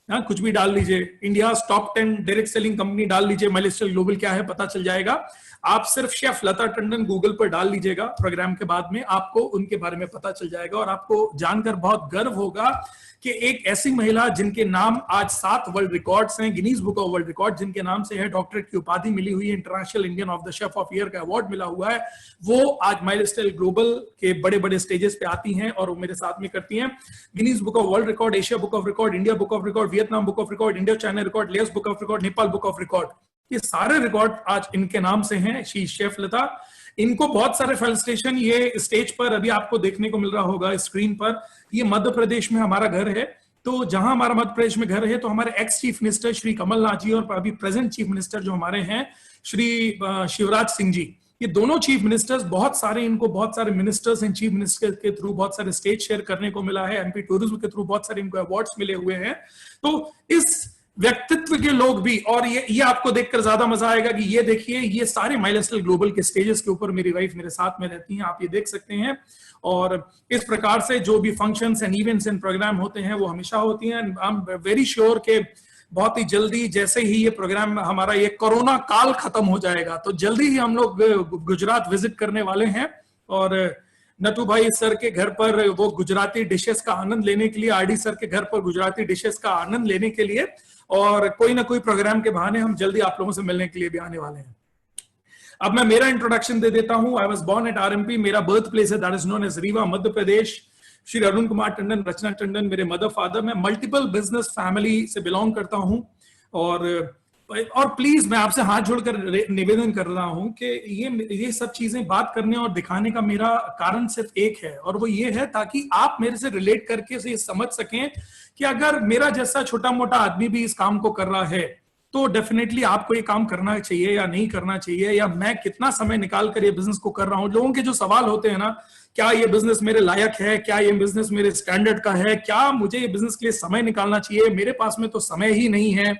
हाँ, कुछ भी डाल लीजिए, India top 10 direct selling company डाल लीजिए, माइल्ड स्टील ग्लोबल क्या है पता चल जाएगा। आप सिर्फ शेफ लता टंडन गूगल पर डाल लीजिएगा, प्रोग्राम के बाद में आपको उनके बारे में पता चल जाएगा। और आपको जानकर बहुत गर्व होगा कि एक ऐसी महिला जिनके नाम आज 7 वर्ल्ड रिकॉर्ड्स हैं, Guinness book of world record, जिनके नाम से है, डॉक्टरेट की उपाधि मिली हुई है, international Indian of the chef of year का अवार्ड मिला हुआ है, वो आज माइल्ड स्टील ग्लोबल के बड़े बड़े स्टेजेस पे आती हैं और वो मेरे साथ में करती हैं। Guinness book of world record, Asia book of record, India book of record, Vietnam book of record, India China record, less book of record, Nepal book of record, ये सारे रिकॉर्ड आज इनके नाम से हैं। शी शेफ लता, इनको बहुत सारे फेलिसिटेशन ये स्टेज पर अभी आपको देखने को मिल रहा होगा स्क्रीन पर। ये मध्य प्रदेश में हमारा घर है, तो जहां हमारा मध्य प्रदेश में घर है, तो हमारे ex chief minister Shri Kamal Nath ji और अभी प्रेजेंट चीफ मिनिस्टर जो हमारे हैं श्री शिवराज सिंह जी, ये दोनों चीफ मिनिस्टर्स, बहुत सारे इनको बहुत सारे मिनिस्टर्स एंड चीफ मिनिस्टर के थ्रू बहुत सारे स्टेज शेयर करने को मिला है। एमपी टूरिज्म के थ्रू बहुत सारे इनको अवार्ड्स मिले हुए हैं। तो इस व्यक्तित्व के लोग भी, और ये आपको देखकर ज्यादा मजा आएगा कि ये देखिए, ये सारे माइलस्टाइल ग्लोबल के स्टेजेस के ऊपर मेरी वाइफ मेरे साथ में रहती हैं, आप ये देख सकते हैं। और इस प्रकार से जो भी functions and events and program होते हैं वो हमेशा होती हैं। आई एम वेरी श्योर के बहुत ही जल्दी, जैसे ही ये प्रोग्राम हमारा ये कोरोना काल खत्म हो जाएगा, तो जल्दी ही हम लोग गुजरात विजिट करने वाले हैं। और नटू भाई सर के घर पर वो गुजराती डिशेस का आनंद लेने के लिए, आरडी सर के घर पर गुजराती डिशेस का आनंद लेने के लिए, और कोई ना कोई प्रोग्राम के बहाने हम जल्दी आप लोगों से मिलने के लिए भी आने वाले हैं। अब मैं मेरा इंट्रोडक्शन दे देता हूं। I was born at RMP, मेरा बर्थ प्लेस है, that is known as Rewa, Madhya Pradesh. Shri Arun Kumar Tandon, Rachna Tandon मेरे मदर फादर। मैं मल्टीपल बिजनेस फैमिली से बिलोंग करता हूं। और प्लीज मैं आपसे हाथ जोड़कर निवेदन कर रहा हूं कि ये सब चीजें बात करने और दिखाने का मेरा कारण सिर्फ एक है, और वो ये है ताकि आप मेरे से रिलेट करके से समझ सकें कि अगर मेरा जैसा छोटा मोटा आदमी भी इस काम को कर रहा है तो डेफिनेटली आपको ये काम करना चाहिए या नहीं करना चाहिए, या मैं कितना समय निकाल कर ये बिजनेस को कर रहा हूं। लोगों के जो सवाल होते हैं ना, क्या ये बिजनेस मेरे लायक है, क्या ये बिजनेस मेरे स्टैंडर्ड का है, क्या मुझे ये बिजनेस के लिए समय निकालना चाहिए, मेरे पास में तो समय ही नहीं है।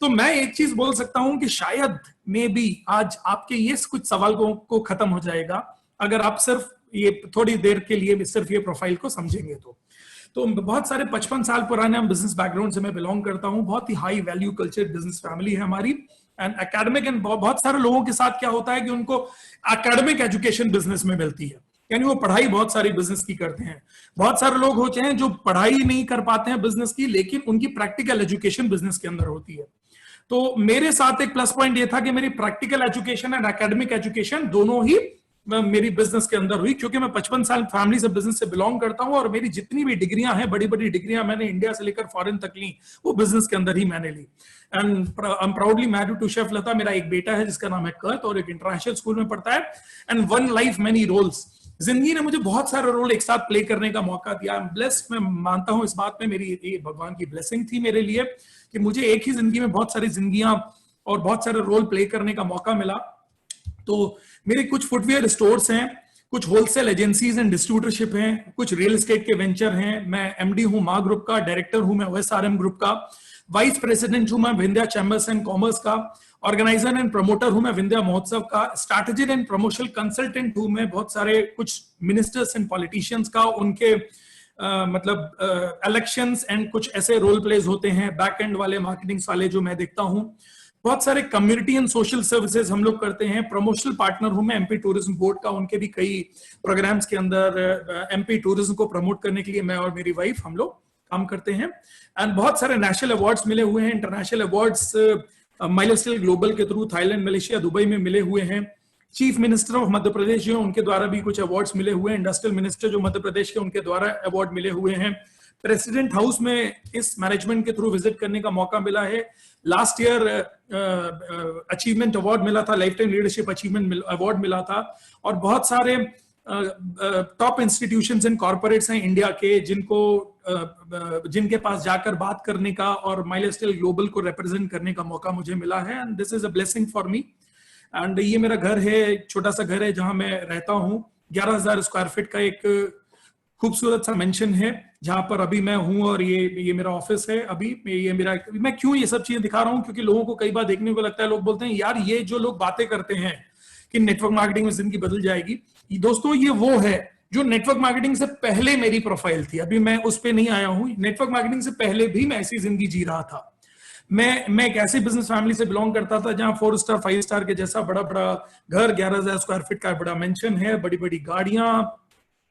तो मैं एक चीज बोल सकता हूं कि शायद में भी आज आपके ये कुछ सवाल को खत्म हो जाएगा अगर आप सिर्फ ये थोड़ी देर के लिए भी सिर्फ ये प्रोफाइल को समझेंगे। तो बहुत सारे 55 साल पुराने हम बिजनेस बैकग्राउंड से मैं बिलोंग करता हूं। बहुत ही high value culture business family है हमारी, एंड एकेडमिक, एंड बहुत सारे लोगों के साथ क्या होता है कि उनको एकेडमिक एजुकेशन बिजनेस में मिलती है, यानी वो पढ़ाई बहुत सारी बिजनेस की करते हैं। बहुत सारे लोग होते हैं जो पढ़ाई नहीं कर पाते हैं बिजनेस की, लेकिन उनकी प्रैक्टिकल एजुकेशन बिजनेस के अंदर होती है। तो मेरे साथ एक प्लस पॉइंट ये था कि मेरी practical education and academic education दोनों ही मेरी बिजनेस के अंदर हुई, क्योंकि मैं 55 साल फैमिली से बिजनेस से बिलोंग करता हूं, और मेरी जितनी भी डिग्रियां हैं, बड़ी बड़ी डिग्रियां मैंने इंडिया से लेकर फॉरेन तक ली, वो बिजनेस के अंदर ही मैंने ली। And I am proudly married to chef Lata. मेरा एक बेटा है जिसका नाम है कर्त, और एक इंटरनेशनल स्कूल में पढ़ता है। And one life many roles, जिंदगी ने मुझे बहुत सारे रोल एक साथ प्ले करने का मौका दिया। आई एम ब्लेस्ड, मैं मानता हूं इस बात में मेरी ये भगवान की ब्लेसिंग थी मेरे लिए कि मुझे एक ही जिंदगी में बहुत सारी जिंदगियां और बहुत सारे रोल प्ले करने का मौका मिला। तो मेरे कुछ फुटवेयर स्टोर्स हैं, कुछ होलसेल एजेंसीज एंड डिस्ट्रीब्यूटरशिप हैं, कुछ रियल एस्टेट के वेंचर हैं। मैं एमडी हूं मां ग्रुप का, डायरेक्टर हूं मैं ओएसआरएम ग्रुप का, वाइस प्रेसिडेंट हूं मैं विंध्या चैम्बर्स एंड कॉमर्स का, ऑर्गेनाइजर एंड प्रमोटर हूं मैं विंध्या महोत्सव का, स्ट्रैटेजी एंड प्रमोशनल कंसल्टेंट हूं मैं बहुत सारे कुछ मिनिस्टर्स एंड पॉलिटिशियंस का, उनके इलेक्शंस एंड कुछ ऐसे रोल प्लेज होते हैं बैक एंड वाले, मार्केटिंग वाले, जो मैं देखता हूं। बहुत सारे कम्युनिटी एंड सोशल सर्विसेज हम लोग करते हैं। प्रमोशनल पार्टनर हूं मैं एमपी टूरिज्म बोर्ड का, उनके भी कई प्रोग्राम्स के अंदर एमपी टूरिज्म को प्रमोट करने के लिए मैं और मेरी वाइफ हम लोग काम करते हैं। एंड बहुत सारे नेशनल अवार्ड्स मिले हुए हैं, इंटरनेशनल अवार्ड्स माइलस्टाइल ग्लोबल के थ्रू थाईलैंड, मलेशिया, दुबई में मिले हुए हैं। चीफ मिनिस्टर ऑफ मध्य प्रदेश जो उनके द्वारा भी कुछ अवार्ड्स मिले हुए हैं। इंडस्ट्रियल मिनिस्टर जो मध्य प्रदेश के, उनके द्वारा अवार्ड मिले हुए हैं। प्रेसिडेंट हाउस में इस मैनेजमेंट के थ्रू विजिट करने का मौका मिला है। लास्ट ईयर अचीवमेंट अवार्ड मिला था, life time leadership achievement award मिला था। और बहुत सारे टॉप इंस्टीट्यूशंस एंड कॉर्पोरेट्स हैं इंडिया के, जिनके पास जाकर बात करने का और माइलस्टाइल ग्लोबल को रिप्रेजेंट करने का मौका मुझे मिला है। And this is a blessing for me. And ये मेरा घर है, छोटा सा घर है जहां मैं रहता हूँ। 11,000 स्क्वायर फीट का एक खूबसूरत सा मेंशन है जहां पर अभी मैं हूं, और ये मेरा ऑफिस है। अभी ये मेरा, मैं क्यों ये सब चीजें दिखा रहा हूं, क्योंकि लोगों को कई बार देखने को लगता है, लोग बोलते हैं यार ये जो लोग बातें करते हैं कि नेटवर्क मार्केटिंग में जिंदगी बदल जाएगी, दोस्तों ये वो है जो नेटवर्क मार्केटिंग से पहले मेरी प्रोफाइल थी। अभी मैं उस पर नहीं आया हूं। नेटवर्क मार्केटिंग से पहले भी मैं ऐसी जिंदगी जी रहा था। मैं एक ऐसी बिजनेस फैमिली से बिलोंग करता था जहां 4 स्टार 5 स्टार के जैसा बड़ा बड़ा घर, 11,000 स्क्वायर फीट का बड़ा मेंशन है, बड़ी बड़ी गाड़ियां,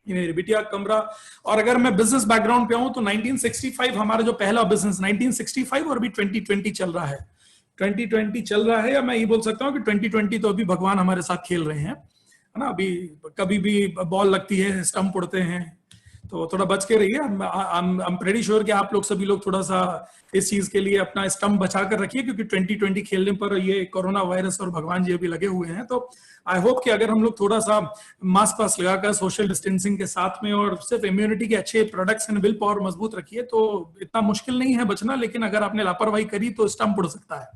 मेरी बिटिया कमरा। और अगर मैं बिजनेस बैकग्राउंड पे आऊं तो 1965 हमारा जो पहला बिजनेस 1965, और अभी 2020 चल रहा है। 2020 चल रहा है, या मैं ये बोल सकता हूं कि 2020 तो अभी भगवान हमारे साथ खेल रहे हैं, है ना। अभी कभी भी बॉल लगती है, स्टंप उड़ते हैं, तो थोड़ा बच के रहिए। आई एम प्रेटी श्योर कि आप लोग सभी लोग थोड़ा सा इस चीज के लिए अपना स्टंप बचा कर रखिए, क्योंकि 2020 खेलने पर ये कोरोना वायरस और भगवान जी अभी लगे हुए हैं। तो आई होप कि अगर हम लोग थोड़ा सा मास्क वास्क लगाकर सोशल डिस्टेंसिंग के साथ में और सिर्फ इम्यूनिटी के अच्छे प्रोडक्ट्स एंड विल पावर मजबूत रखिए तो इतना मुश्किल नहीं है बचना। लेकिन अगर आपने लापरवाही करी तो स्टंप उड़ सकता है,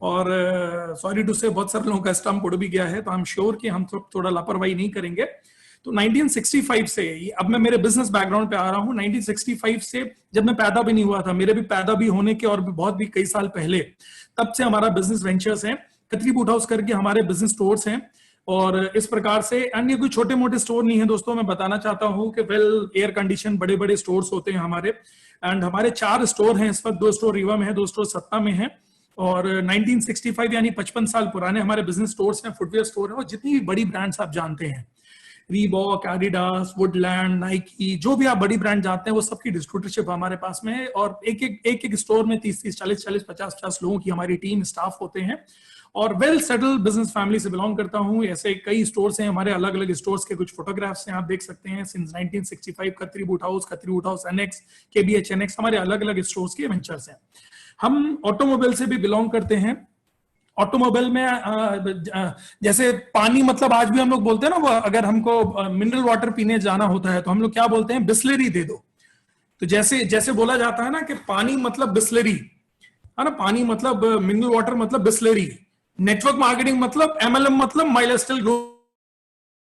और सॉरी टू से बहुत सारे लोगों का स्टंप उड़ भी गया है। तो आई एम श्योर कि हम थोड़ा लापरवाही नहीं करेंगे। तो 1965 से, अब मैं मेरे बिजनेस बैकग्राउंड पे आ रहा हूँ, 1965 से, जब मैं पैदा भी नहीं हुआ था, मेरे भी पैदा भी होने के और भी बहुत भी कई साल पहले, तब से हमारा बिजनेस वेंचर्स है। खत्री बूट हाउस करके हमारे बिजनेस स्टोर्स हैं, और इस प्रकार से अन्य कोई छोटे मोटे स्टोर नहीं है दोस्तों। मैं बताना चाहता हूं कि वेल एयर कंडीशन बड़े बड़े स्टोर्स होते हैं हमारे, एंड हमारे 4 स्टोर हैं इस वक्त, 2 स्टोर रीवा में है, 2 स्टोर सत्ता में है, और 1965 यानी 55 साल पुराने हमारे बिजनेस स्टोर्स हैं, फुटवेयर स्टोर है, और जितनी भी बड़ी ब्रांड्स आप जानते हैं, रीबॉक, एडिडास, वुडलैंड, नाइकी, जो भी आप बड़ी ब्रांड जानते हैं, वो सबकी डिस्ट्रीब्यूटरशिप हमारे पास में है, और एक स्टोर में 30-30, 40-40, 50-50 लोगों की हमारी टीम स्टाफ होते हैं, और वेल सेटल्ड बिजनेस फैमिली से बिलोंग करता हूं। ऐसे कई स्टोर्स हैं हमारे, अलग अलग स्टोर्स के कुछ फोटोग्राफ्स हैं, आप देख सकते हैं, since 1965 Khatri boot house NX, KBH NX, हमारे अलग अलग स्टोर्स के वेंचर्स हैं। हम ऑटोमोबाइल से भी बिलोंग करते हैं। ऑटोमोबाइल में जैसे पानी, मतलब आज भी हम लोग बोलते हैं ना, वो अगर हमको मिनरल वाटर पीने जाना होता है तो हम लोग क्या बोलते हैं, बिस्लरी दे दो। तो जैसे जैसे बोला जाता है ना कि पानी मतलब बिस्लरी है ना, पानी मतलब मिनरल वाटर मतलब बिस्लरी, नेटवर्क मार्केटिंग मतलब एमएलएम मतलब माइलस्टाइल ग्रुप,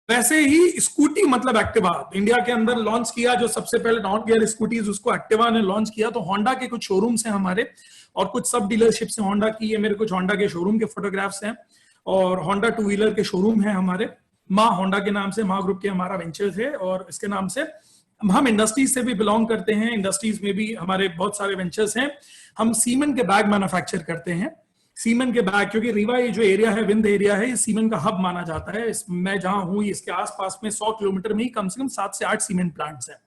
वैसे ही स्कूटी मतलब एक्टिवा इंडिया के अंदर लॉन्च किया, जो सबसे पहले नॉन गियर स्कूटीज उसको एक्टिवा ने लॉन्च किया। तो होंडा के कुछ शोरूम्स हैं हमारे, और कुछ सब डीलरशिप्स हैं होंडा की, ये मेरे कुछ होंडा के शोरूम के फोटोग्राफ्स हैं, और होंडा 2 व्हीलर के शोरूम है हमारे, माँ होंडा के नाम से, माँ ग्रुप के हमारा वेंचर्स है, और इसके नाम से हम इंडस्ट्रीज से भी बिलोंग करते हैं। इंडस्ट्रीज में भी हमारे बहुत सारे वेंचर्स हैं। हम सीमेंट के बैग मैन्युफैक्चर करते हैं, सीमेंट के बैग, क्योंकि रीवा ये जो एरिया है, विंध्य एरिया है, ये सीमेंट का हब माना जाता है। मैं जहां हूं इसके आसपास में 100 किलोमीटर में ही कम से कम 7 से 8 सीमेंट प्लांट्स हैं।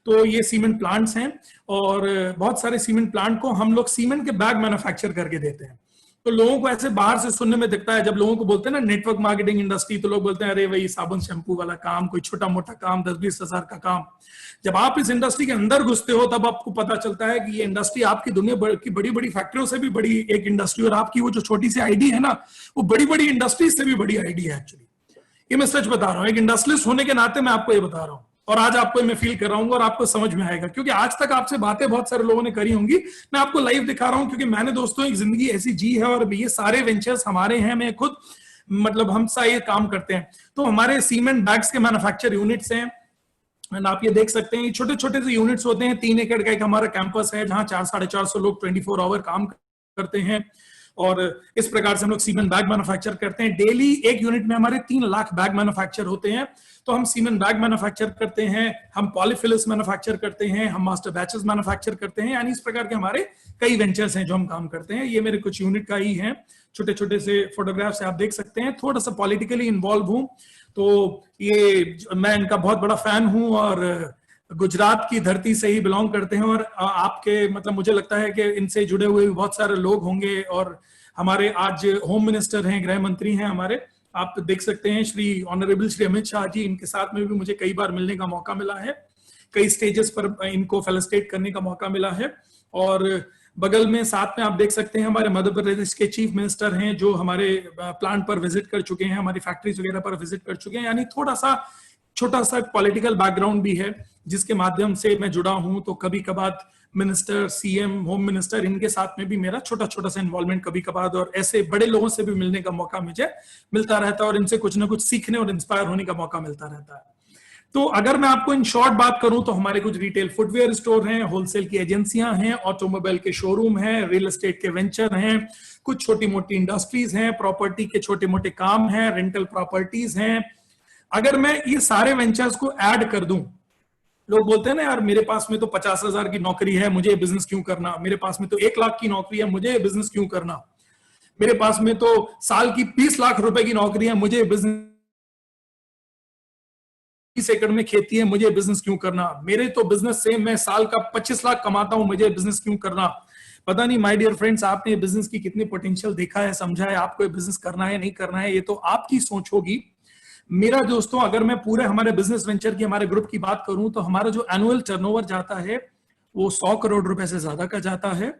तो ये सीमेंट प्लांट्स हैं, और बहुत सारे सीमेंट प्लांट को हम लोग सीमेंट के बैग मैन्युफैक्चर करके देते हैं। तो लोगों को ऐसे बाहर से सुनने में दिखता है, जब लोगों को बोलते हैं ना नेटवर्क मार्केटिंग इंडस्ट्री, तो लोग बोलते हैं अरे भाई साबुन शैम्पू वाला काम, कोई छोटा मोटा काम, 10-20 हजार का काम। जब आप इस इंडस्ट्री के अंदर घुसते हो तब आपको पता चलता है कि ये इंडस्ट्री आपकी दुनिया की बड़ी बड़ी फैक्ट्रियों से भी बड़ी एक इंडस्ट्री, और आपकी वो जो छोटी सी आईडी है ना, वो बड़ी बड़ी इंडस्ट्रीज से भी बड़ी आईडी है एक्चुअली। ये मैं सच बता रहा हूँ, एक इंडस्ट्रियलिस्ट होने के नाते मैं आपको ये बता रहा हूँ, और आज आपको मैं फील कर रहा हूँ, और आपको समझ में आएगा, क्योंकि आज तक आपसे बातें बहुत सारे लोगों ने करी होंगी, मैं आपको लाइव दिखा रहा हूँ, क्योंकि मैंने दोस्तों एक जिंदगी ऐसी जी है, और ये सारे वेंचर्स हमारे हैं, मैं खुद मतलब हम सा ये काम करते हैं। तो हमारे सीमेंट बैग्स के मैन्युफैक्चर यूनिट्स हैं, एंड आप ये देख सकते हैं, छोटे छोटे से यूनिट्स होते हैं। 3 एकड़ का एक हमारा कैंपस है, जहां 400-450 लोग 24 आवर काम करते हैं, और इस प्रकार से हम लोग सीमेंट बैग मैन्युफैक्चर करते हैं। डेली एक यूनिट में हमारे 3 लाख बैग मैन्युफैक्चर होते हैं। तो हम सीमेंट बैग मैन्युफैक्चर करते हैं, हम पॉलीफिल्स मैन्युफैक्चर करते हैं, हम मास्टर बैचेस मैन्युफैक्चर करते हैं, यानी इस प्रकार के हमारे कई वेंचर्स हैं जो हम काम करते हैं। ये मेरे कुछ यूनिट का ही है, छोटे छोटे से फोटोग्राफ्स आप देख सकते हैं। थोड़ा सा पॉलिटिकली इन्वॉल्व हूं, तो ये मैं इनका बहुत बड़ा फैन हूं, और गुजरात की धरती से ही बिलोंग करते हैं, और आपके मतलब मुझे लगता है कि इनसे जुड़े हुए भी बहुत सारे लोग होंगे। और हमारे आज होम मिनिस्टर हैं, गृह मंत्री हैं हमारे, आप देख सकते हैं, श्री ऑनरेबल श्री अमित शाह जी, इनके साथ में भी मुझे कई बार मिलने का मौका मिला है, कई स्टेजेस पर इनको फेलिसिटेट करने का मौका मिला है। और बगल में साथ में आप देख सकते हैं हमारे मध्य प्रदेश के चीफ मिनिस्टर हैं, जो हमारे प्लांट पर विजिट कर चुके हैं, हमारी फैक्ट्रीज वगैरह पर विजिट कर चुके हैं, यानी थोड़ा सा छोटा सा पॉलिटिकल बैकग्राउंड भी है, जिसके माध्यम से मैं जुड़ा हूं। तो कभी कभार मिनिस्टर, सीएम, होम मिनिस्टर, इनके साथ में भी मेरा छोटा छोटा सा इन्वॉल्वमेंट कभी कभार, और ऐसे बड़े लोगों से भी मिलने का मौका मुझे मिलता रहता है, और इनसे कुछ ना कुछ सीखने और इंस्पायर होने का मौका मिलता रहता है। तो अगर मैं आपको इन शॉर्ट बात करूं, तो हमारे कुछ रिटेल फुटवेयर स्टोर हैं, होलसेल की एजेंसियां हैं, ऑटोमोबाइल के शोरूम हैं, रियल एस्टेट के वेंचर हैं, कुछ छोटी मोटी इंडस्ट्रीज हैं, प्रॉपर्टी के छोटे मोटे काम हैं, रेंटल प्रॉपर्टीज हैं। अगर मैं ये सारे वेंचर्स को ऐड कर दूं, लोग बोलते हैं ना यार मेरे पास में तो 50,000 की नौकरी है, मुझे बिजनेस क्यों करना, मेरे पास में तो 1 लाख की नौकरी है, मुझे बिजनेस क्यों करना, मेरे पास में तो साल की 20 लाख रुपए की नौकरी है, मुझे बिजनेस, 20 एकड़ में खेती है, मुझे बिजनेस क्यों करना, मेरे तो बिजनेस से मैं साल का 25 लाख कमाता हूं, मुझे बिजनेस क्यों करना। पता नहीं माय डियर फ्रेंड्स, आपने बिजनेस की कितनी पोटेंशियल देखा है, समझा है, आपको बिजनेस करना है नहीं करना है, ये तो आपकी सोच होगी। मेरा दोस्तों, अगर मैं पूरे हमारे बिजनेस वेंचर की, हमारे ग्रुप की बात करूं, तो हमारा जो एनुअल टर्नओवर जाता है वो 100 करोड़ रुपए से ज्यादा का जाता है।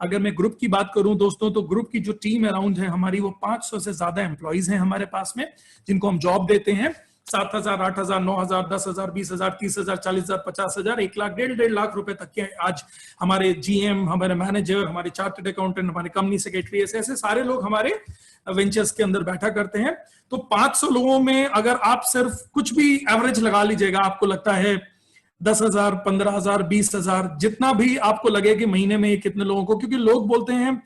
अगर मैं ग्रुप की बात करूं दोस्तों, तो ग्रुप की जो टीम अराउंड है हमारी, वो 500 से ज्यादा एम्प्लॉइज हैं हमारे पास में, जिनको हम जॉब देते हैं। 7,000, 8,000, 9,000, 10,000, 20,000, 30,000, 40,000, 50,000, 1 लाख, 1.5 लाख रुपए तक के आज हमारे जीएम, हमारे मैनेजर, हमारे चार्टर्ड अकाउंटेंट, हमारे कंपनी सेक्रेटरी, ऐसे सारे लोग हमारे वेंचर्स के अंदर बैठा करते हैं। तो 500 लोगों में अगर आप सिर्फ कुछ भी एवरेज लगा लीजिएगा, आपको लगता है 10,000, 15,000, 20,000, जितना भी आपको लगे कि महीने में कितने लोगों को, क्योंकि लोग बोलते हैं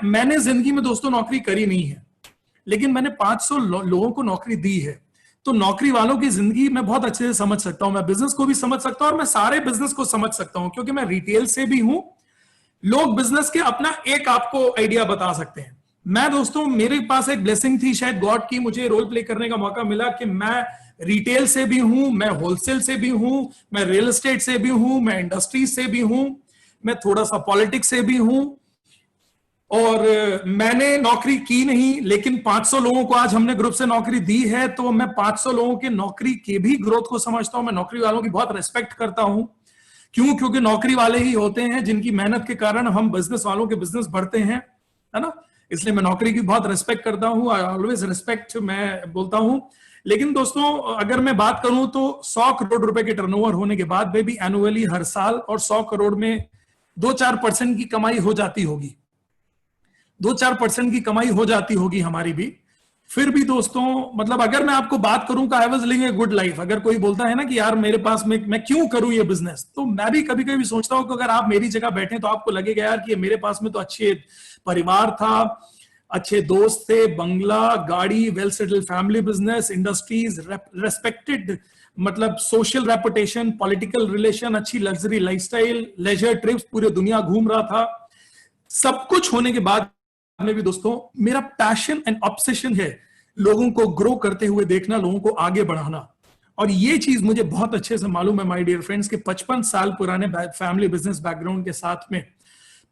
मैंने जिंदगी में दोस्तों नौकरी करी नहीं है, लेकिन मैंने 500 लोगों को नौकरी दी है। तो नौकरी वालों की जिंदगी मैं बहुत अच्छे से समझ सकता हूं, मैं बिजनेस को भी समझ सकता हूं और मैं सारे बिजनेस को समझ सकता हूं, क्योंकि मैं रिटेल से भी हूं। लोग बिजनेस के अपना एक आपको आइडिया बता सकते हैं। मैं दोस्तों, मेरे पास एक ब्लेसिंग थी शायद गॉड की, मुझे रोल प्ले करने का मौका मिला कि मैं रिटेल से भी हूं, मैं होलसेल से भी हूं, मैं रियल एस्टेट से भी हूं, मैं इंडस्ट्री से भी हूं, मैं थोड़ा सा पॉलिटिक्स से भी हूं, और मैंने नौकरी की नहीं, लेकिन 500 लोगों को आज हमने ग्रुप से नौकरी दी है, तो मैं 500 लोगों के नौकरी के भी ग्रोथ को समझता हूं। मैं नौकरी वालों की बहुत रिस्पेक्ट करता हूं। क्यों? क्योंकि नौकरी वाले ही होते हैं जिनकी मेहनत के कारण हम बिजनेस वालों के बिजनेस बढ़ते हैं, है ना। इसलिए मैं नौकरी की बहुत रिस्पेक्ट करता हूं, आई ऑलवेज रिस्पेक्ट, मैं बोलता हूं। लेकिन दोस्तों, अगर मैं बात करूं तो 100 करोड़ रुपए के टर्नओवर होने के बाद में भी एनुअली हर साल, और 100 करोड़ में 2-4% की कमाई हो जाती होगी, 2-4% की कमाई हो जाती होगी हमारी भी। फिर भी दोस्तों, मतलब अगर मैं आपको बात करूं कि I was living a good life, अगर कोई बोलता है ना कि यार मेरे पास में मैं क्यों करूं ये बिजनेस, तो मैं भी कभी कभी सोचता हूं कि अगर आप मेरी जगह बैठे तो आपको लगेगा यार कि मेरे पास में तो अच्छे परिवार था, अच्छे दोस्त थे, बंगला, गाड़ी, well settled family, business, industries, respected मतलब सोशल रेपुटेशन, पॉलिटिकल रिलेशन, अच्छी लग्जरी लाइफस्टाइल, लेजर ट्रिप्स, पूरी दुनिया घूम रहा था। सब कुछ होने के बाद में भी दोस्तों, मेरा पैशन एंड ऑब्सेशन है लोगों को ग्रो करते हुए देखना, लोगों को आगे बढ़ाना। और ये चीज मुझे बहुत अच्छे से मालूम है माय डियर फ्रेंड्स कि 55 साल पुराने फैमिली बिजनेस बैकग्राउंड के साथ में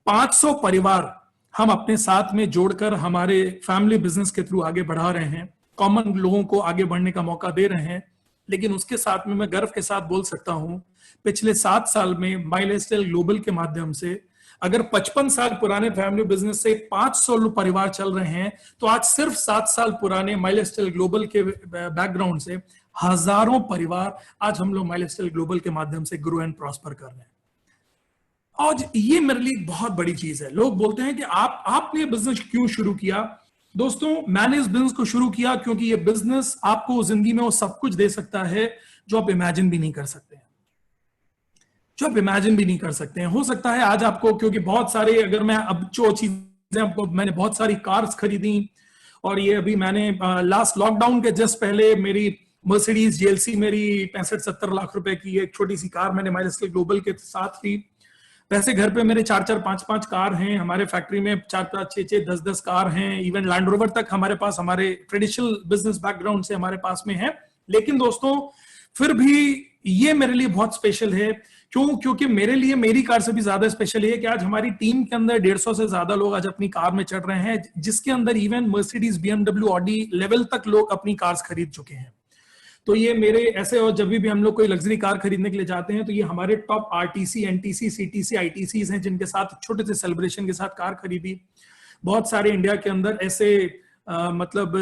500 परिवार हम अपने साथ में जोड़कर हमारे फैमिली बिजनेस के थ्रू आगे बढ़ा रहे हैं, कॉमन लोगों को आगे बढ़ने का मौका दे रहे हैं। लेकिन उसके साथ में मैं गर्व के साथ बोल सकता हूं, पिछले 7 साल में माई लाइफस्टाइल ग्लोबल के माध्यम से अगर 55 साल पुराने फैमिली बिजनेस से 500 परिवार चल रहे हैं, तो आज सिर्फ 7 साल पुराने माई लाइफस्टाइल ग्लोबल के बैकग्राउंड से हजारों परिवार आज हम लोग माई लाइफस्टाइल ग्लोबल के माध्यम से ग्रो एंड प्रॉस्पर कर रहे हैं। आज ये मेरे लिए बहुत बड़ी चीज है। लोग बोलते हैं कि आपने बिजनेस क्यों शुरू किया? दोस्तों, मैंने इस बिजनेस को शुरू किया क्योंकि ये बिजनेस आपको जिंदगी में वो सब कुछ दे सकता है जो आप इमेजिन भी नहीं कर सकते हैं, जो आप इमेजिन भी नहीं कर सकते हैं। हो सकता है आज आपको, क्योंकि बहुत सारे, अगर मैं अब जो चीजें आपको, मैंने बहुत सारी कार्स खरीदी, और ये अभी मैंने लास्ट लॉकडाउन के जस्ट पहले मेरी मर्सिडीज GLC मेरी 65-70 लाख रुपए की एक छोटी सी कार मैंने माई लाइफस्टाइल ग्लोबल के साथ ली। वैसे घर पे मेरे 4-4, 5-5 कार हैं, हमारे फैक्ट्री में 4-4, 6-6, 10-10 कार हैं, इवन लैंड रोवर तक हमारे पास, हमारे ट्रेडिशनल बिजनेस बैकग्राउंड से हमारे पास में है। लेकिन दोस्तों, फिर भी ये मेरे लिए बहुत स्पेशल है। क्यों? क्योंकि मेरे लिए मेरी कार से भी ज्यादा स्पेशल है कि आज हमारी टीम के अंदर 150 से ज्यादा लोग आज अपनी कार में चढ़ रहे हैं, जिसके अंदर even Mercedes, BMW, Audi level तक लोग अपनी कार्स खरीद चुके हैं। तो ये मेरे ऐसे, और जब भी हम लोग कोई लग्जरी कार खरीदने के लिए जाते हैं तो ये हमारे top RTC, NTC, CTC, ITCs हैं जिनके साथ छोटे से सेलिब्रेशन के साथ कार खरीदी। बहुत सारे इंडिया के अंदर ऐसे मतलब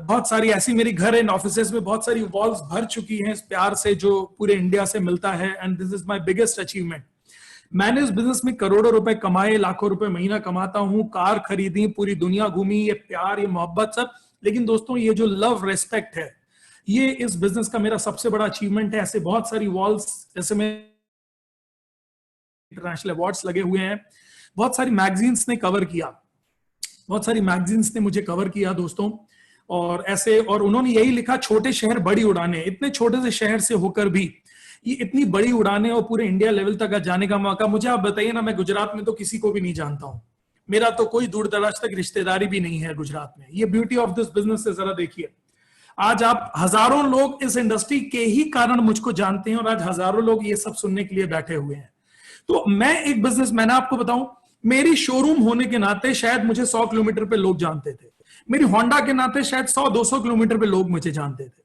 बहुत सारी ऐसी मेरी घर एंड ऑफिसेस में बहुत सारी वॉल्स भर चुकी हैं इस प्यार से जो पूरे इंडिया से मिलता है। And this is my biggest achievement. मैंने इस बिजनेस में करोड़ों रुपए कमाए, लाखों रुपए महीना कमाता हूं, कार खरीदी, पूरी दुनिया घूमी, ये प्यार, ये मोहब्बत सब। लेकिन दोस्तों, ये जो लव, रेस्पेक्ट है, ये इस बिजनेस का मेरा सबसे बड़ा अचीवमेंट है। ऐसे बहुत सारी वॉल्स, जैसे में इंटरनेशनल अवार्ड्स लगे हुए हैं, बहुत सारी मैगजीन्स ने कवर किया, बहुत सारी मैगजीन्स ने मुझे कवर किया दोस्तों। और ऐसे, और उन्होंने यही लिखा, छोटे शहर बड़ी उड़ाने। इतने छोटे से शहर से होकर भी ये इतनी बड़ी उड़ाने और पूरे इंडिया लेवल तक जाने का मौका। मुझे आप बताइए ना, मैं गुजरात में तो किसी को भी नहीं जानता हूं, मेरा तो कोई दूर दराज तक रिश्तेदारी भी नहीं है गुजरात में। ये ब्यूटी ऑफ दिस बिजनेस है, जरा देखिए। आज आप हजारों लोग इस इंडस्ट्री के ही कारण मुझको जानते हैं, और आज हजारों लोग ये सब सुनने के लिए बैठे हुए हैं। तो मैं एक बिजनेस, मैंने आपको बताऊं, मेरी शोरूम होने के नाते शायद मुझे 100 किलोमीटर पे लोग जानते थे, मेरी होंडा के नाते शायद 100-200 किलोमीटर पे लोग मुझे जानते थे,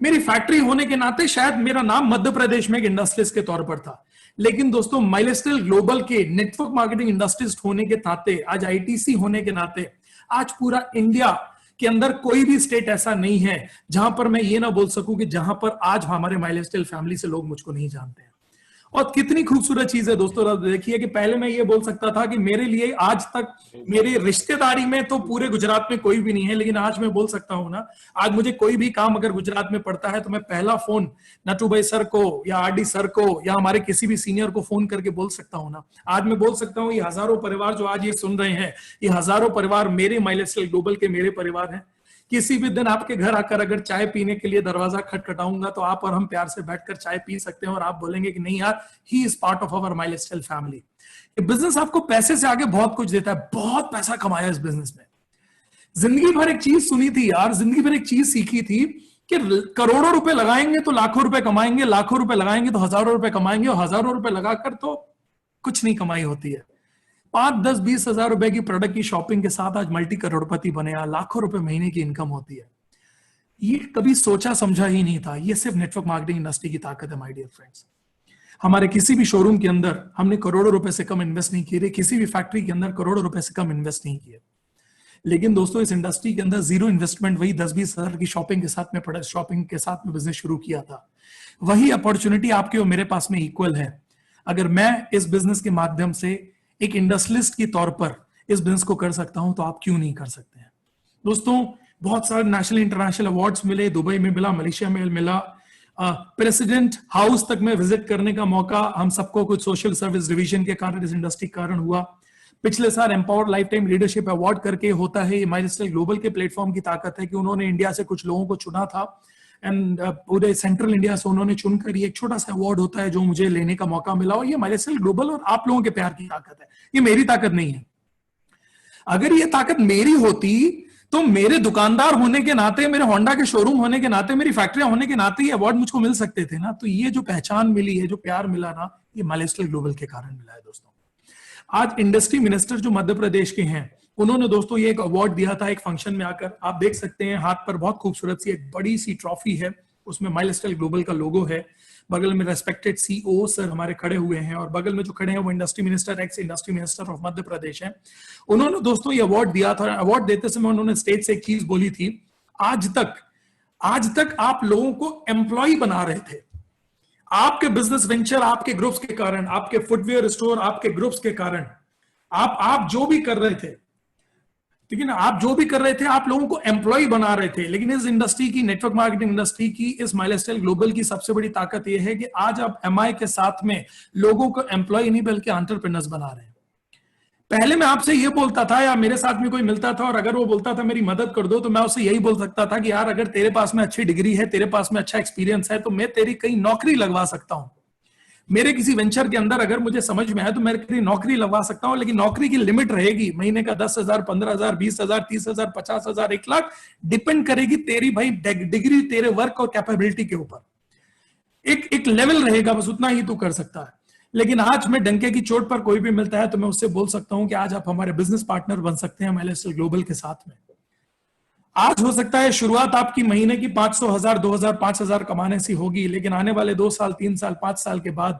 मेरी फैक्ट्री होने के नाते शायद मेरा नाम मध्य प्रदेश में एक इंडस्ट्रिस्ट के तौर पर था। लेकिन दोस्तों, माई लाइफस्टाइल ग्लोबल के नेटवर्क मार्केटिंग इंडस्ट्रिस्ट होने के नाते, आज ITC होने के नाते, आज पूरा इंडिया के अंदर कोई भी स्टेट ऐसा नहीं है जहां पर मैं ये ना बोल सकूं कि जहां पर आज हमारे माइलस्टाइल फैमिली से लोग मुझको नहीं जानते हैं। और कितनी खूबसूरत चीज है दोस्तों, देखिए कि पहले मैं ये बोल सकता था कि मेरे लिए आज तक मेरे रिश्तेदारी में तो पूरे गुजरात में कोई भी नहीं है, लेकिन आज मैं बोल सकता हूं ना, आज मुझे कोई भी काम अगर गुजरात में पड़ता है तो मैं पहला फोन नटू भाई सर को या आरडी सर को या हमारे किसी भी सीनियर को फोन करके बोल सकता हूं ना। आज मैं बोल सकता हूं ये हजारों परिवार जो आज ये सुन रहे हैं, ये हजारों परिवार मेरे माइलस्टाइल ग्लोबल के मेरे परिवार हैं। किसी भी दिन आपके घर आकर अगर चाय पीने के लिए दरवाजा खटखटाऊंगा तो आप और हम प्यार से बैठकर चाय पी सकते हैं और आप बोलेंगे कि नहीं यार, he is part of our my lifestyle family. ये बिजनेस आपको पैसे से आगे बहुत कुछ देता है, बहुत पैसा कमाया इस बिजनेस में। जिंदगी भर एक चीज सुनी थी यार, जिंदगी भर एक चीज सीखी थी कि करोड़ों रुपए लगाएंगे तो लाखों रुपए कमाएंगे, लाखों रुपए लगाएंगे तो हजारों रुपए कमाएंगे, और हजारों रुपए लगाकर तो कुछ नहीं कमाई होती है। 5, 10, 20 हजार रुपए की प्रोडक्ट की शॉपिंग के साथ आज मल्टी करोड़पति बने, लाखों रुपए महीने की इनकम होती है। ये कभी सोचा समझा ही नहीं था। ये सिर्फ नेटवर्क मार्केटिंग इंडस्ट्री की ताकत है माय डियर फ्रेंड्स। हमारे किसी भी शोरूम के अंदर हमने करोड़ों रुपए से कम इन्वेस्ट नहीं किए, किसी भी फैक्ट्री के अंदर करोड़ों रुपए से कम इन्वेस्ट नहीं किए। लेकिन दोस्तों इस इंडस्ट्री के अंदर जीरो इन्वेस्टमेंट, वही 10-20 हजार की शॉपिंग के साथ में बिजनेस शुरू किया था। वही अपॉर्चुनिटी आपके और मेरे पास में इक्वल है। अगर मैं इस बिजनेस के माध्यम से एक इंडस्ट्रियलिस्ट के तौर पर इस बिजनेस को कर सकता हूं तो आप क्यों नहीं कर सकते हैं दोस्तों। बहुत सारे नेशनल इंटरनेशनल अवार्ड्स मिले, दुबई में मिला, मलेशिया में मिला, प्रेसिडेंट हाउस तक में विजिट करने का मौका हम सबको कुछ सोशल सर्विस डिवीजन के कारण, इस इंडस्ट्री के कारण हुआ। पिछले साल empower life time leadership award करके होता है, ये माइलस्टाइल ग्लोबल के प्लेटफॉर्म की ताकत है कि उन्होंने इंडिया से कुछ लोगों को चुना था एंड पूरे सेंट्रल इंडिया से उन्होंने चुनकर ये एक छोटा सा अवार्ड होता है जो मुझे लेने का मौका मिला। और ये माइलस्टाइल ग्लोबल और आप लोगों के प्यार की ताकत है, ये मेरी ताकत नहीं है। अगर ये ताकत मेरी होती तो मेरे दुकानदार होने के नाते, मेरे होंडा के शोरूम होने के नाते, मेरी फैक्ट्रियां होने के नाते ये अवार्ड मुझको मिल सकते थे ना। तो ये जो पहचान मिली है, जो प्यार मिला ना, ये माइलस्टाइल ग्लोबल के कारण मिला है दोस्तों। आज इंडस्ट्री मिनिस्टर जो मध्य प्रदेश के हैं, उन्होंने दोस्तों ये एक अवार्ड दिया था एक फंक्शन में आकर। आप देख सकते हैं हाथ पर बहुत खूबसूरत सी एक बड़ी सी ट्रॉफी है, उसमें माइलस्टाइल ग्लोबल का लोगो है। बगल में रेस्पेक्टेड सीईओ सर हमारे खड़े हुए हैं और बगल में जो खड़े हैं वो industry minister, ex industry minister of Madhya Pradesh हैं। उन्होंने दोस्तों ये अवार्ड दिया था। अवार्ड देते समय उन्होंने स्टेज से एक चीज बोली थी, आज तक आप लोगों को एम्प्लॉय बना रहे थे। आपके बिजनेस वेंचर, आपके ग्रुप्स के कारण, आपके फुटवेयर स्टोर, आपके ग्रुप्स के कारण, आप जो भी कर रहे थे, ठीक है ना, आप जो भी कर रहे थे, आप लोगों को एम्प्लॉय बना रहे थे। लेकिन इस इंडस्ट्री की, नेटवर्क मार्केटिंग इंडस्ट्री की, इस माइलस्टाइल ग्लोबल की सबसे बड़ी ताकत यह है कि आज आप एमआई के साथ में लोगों को एम्प्लॉय नहीं बल्कि एंटरप्रेन्योर्स बना रहे हैं। पहले मैं आपसे ये बोलता था या मेरे साथ में कोई मिलता था और अगर वो बोलता था मेरी मदद कर दो, तो मैं उससे यही बोल सकता था कि यार अगर तेरे पास में अच्छी डिग्री है, तेरे पास में अच्छा एक्सपीरियंस है, तो मैं तेरी कहीं नौकरी लगवा सकता हूं। मेरे किसी वेंचर के अंदर अगर मुझे समझ में आए तो मैं तेरी नौकरी लगवा सकता हूं, लेकिन नौकरी की लिमिट रहेगी महीने का 10,000, 15,000, 20,000, 30,000, 50,000, 1 लाख, डिपेंड करेगी तेरी भाई डिग्री, तेरे वर्क और कैपेबिलिटी के ऊपर। एक लेवल रहेगा, बस उतना ही तू कर सकता है। लेकिन आज मैं डंके की चोट पर कोई भी मिलता है तो मैं उससे बोल सकता हूं कि आज आप हमारे बिजनेस पार्टनर बन सकते हैं माइलस्टाइल ग्लोबल के साथ में। आज हो सकता है शुरुआत आपकी महीने की 500, 1000, 2000, 5000 कमाने से होगी, लेकिन आने वाले 2 साल, 3 साल, 5 साल के बाद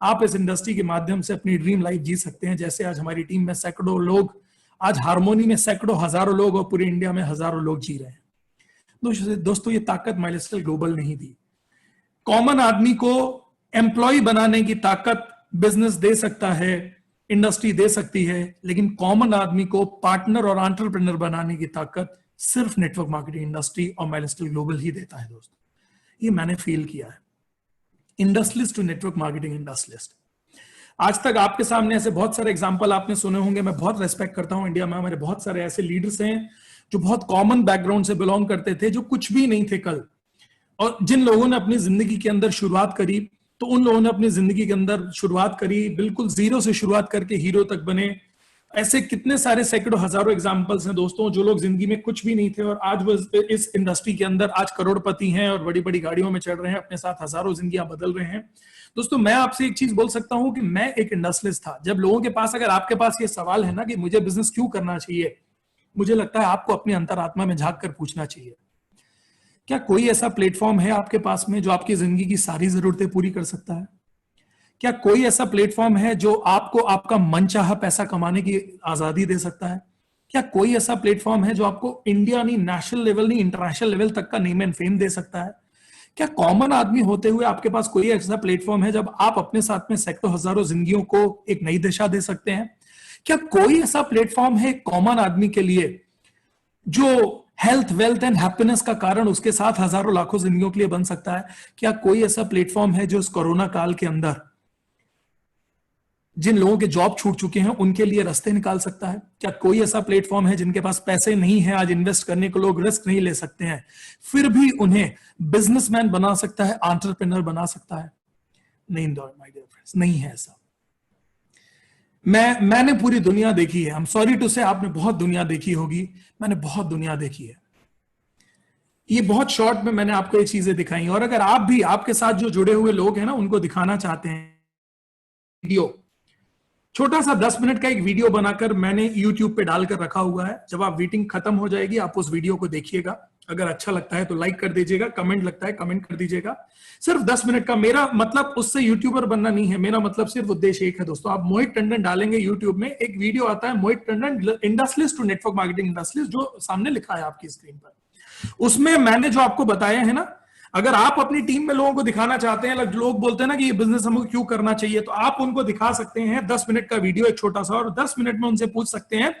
आप इस इंडस्ट्री के माध्यम से अपनी ड्रीम लाइफ जी सकते हैं। जैसे आज हमारी टीम में सैकड़ों लोग, आज हार्मोनी में सैकड़ों, हजारों लोग और पूरे इंडिया में हजारों लोग जी रहे हैं। दोस्तों ये ताकत माइलस्टाइल ग्लोबल नहीं दी। कॉमन आदमी को एम्प्लॉय बनाने की ताकत बिजनेस दे सकता है, इंडस्ट्री दे सकती है, लेकिन कॉमन आदमी को पार्टनर और एंटरप्रेन्योर बनाने की ताकत सिर्फ नेटवर्क मार्केटिंग इंडस्ट्री और माइलस्टाइल ग्लोबल ही देता है दोस्तों। ये मैंने फील किया है। Industrialist to network marketing industrialist. आज तक आपके सामने ऐसे बहुत सारे एग्जांपल आपने सुने होंगे। मैं बहुत रेस्पेक्ट करता हूं, इंडिया में हमारे बहुत सारे ऐसे लीडर्स हैं जो बहुत कॉमन बैकग्राउंड से बिलोंग करते थे, जो कुछ भी नहीं थे कल, और जिन लोगों ने अपनी जिंदगी के अंदर शुरुआत करी, तो उन लोगों ने अपनी जिंदगी के अंदर शुरुआत करी, बिल्कुल जीरो से शुरुआत करके हीरो तक बने। ऐसे कितने सारे सैकड़ों, हजारों एग्जांपल्स हैं दोस्तों, जो लोग जिंदगी में कुछ भी नहीं थे और आज वो इस इंडस्ट्री के अंदर आज करोड़पति हैं और बड़ी बड़ी गाड़ियों में चढ़ रहे हैं, अपने साथ हजारों जिंदगियां बदल रहे हैं। दोस्तों मैं आपसे एक चीज बोल सकता हूं कि मैं एक इंडस्ट्रियलिस्ट था। जब लोगों के पास, अगर आपके पास ये सवाल है ना कि मुझे बिजनेस क्यों करना चाहिए, मुझे लगता है आपको अपनी अंतरात्मा में झांक कर पूछना चाहिए, क्या कोई ऐसा प्लेटफॉर्म है आपके पास में जो आपकी जिंदगी की सारी जरूरतें पूरी कर सकता है? क्या कोई ऐसा प्लेटफॉर्म है जो आपको आपका मनचाहा पैसा कमाने की आजादी दे सकता है? क्या कोई ऐसा प्लेटफॉर्म है जो आपको इंडिया नहीं, नेशनल लेवल नहीं, इंटरनेशनल लेवल तक का नेम एंड फेम दे सकता है? क्या कॉमन आदमी होते हुए आपके पास कोई ऐसा प्लेटफॉर्म है जब आप अपने साथ में सैकड़ों हजारों जिंदगियों को एक नई दिशा दे सकते हैं? क्या कोई ऐसा प्लेटफॉर्म है कॉमन आदमी के लिए जो हेल्थ, वेल्थ एंड हैप्पीनेस का कारण उसके साथ हजारों लाखों जिंदगियों के लिए बन सकता है? क्या कोई ऐसा प्लेटफॉर्म है जो इस कोरोना काल के अंदर जिन लोगों के जॉब छूट चुके हैं उनके लिए रास्ते निकाल सकता है? क्या कोई ऐसा प्लेटफॉर्म है जिनके पास पैसे नहीं है आज इन्वेस्ट करने को, लोग रिस्क नहीं ले सकते हैं, फिर भी उन्हें बिजनेसमैन बना सकता है, एंटरप्रेन्योर बना सकता है? नहीं माय डियर फ्रेंड्स, नहीं है ऐसा। मैंने पूरी दुनिया देखी है। आई एम सॉरी टू से, आपने बहुत दुनिया देखी होगी, मैंने बहुत दुनिया देखी है। ये बहुत शॉर्ट में मैंने आपको ये चीजें दिखाई, और अगर आप भी, आपके साथ जो जुड़े हुए लोग हैं ना, उनको दिखाना चाहते हैं वीडियो, छोटा सा 10 मिनट का एक वीडियो बनाकर मैंने YouTube पे डालकर रखा हुआ है। जब आप मीटिंग खत्म हो जाएगी आप उस वीडियो को देखिएगा, अगर अच्छा लगता है तो लाइक कर दीजिएगा, कमेंट लगता है कमेंट कर दीजिएगा। सिर्फ 10 मिनट का। मेरा मतलब उससे यूट्यूबर बनना नहीं है, मेरा मतलब सिर्फ उद्देश्य एक है दोस्तों। आप मोहित टंडन डालेंगे YouTube में, एक वीडियो आता है Mohit Tandon industrialist to network marketing industrialist, जो सामने लिखा है आपकी स्क्रीन पर। उसमें मैंने जो आपको बताया है ना, अगर आप अपनी टीम में लोगों को दिखाना चाहते हैं, लोग बोलते हैं ना कि ये बिजनेस हमको क्यों करना चाहिए, तो आप उनको दिखा सकते हैं 10 मिनट का वीडियो, एक छोटा सा, और 10 मिनट में उनसे पूछ सकते हैं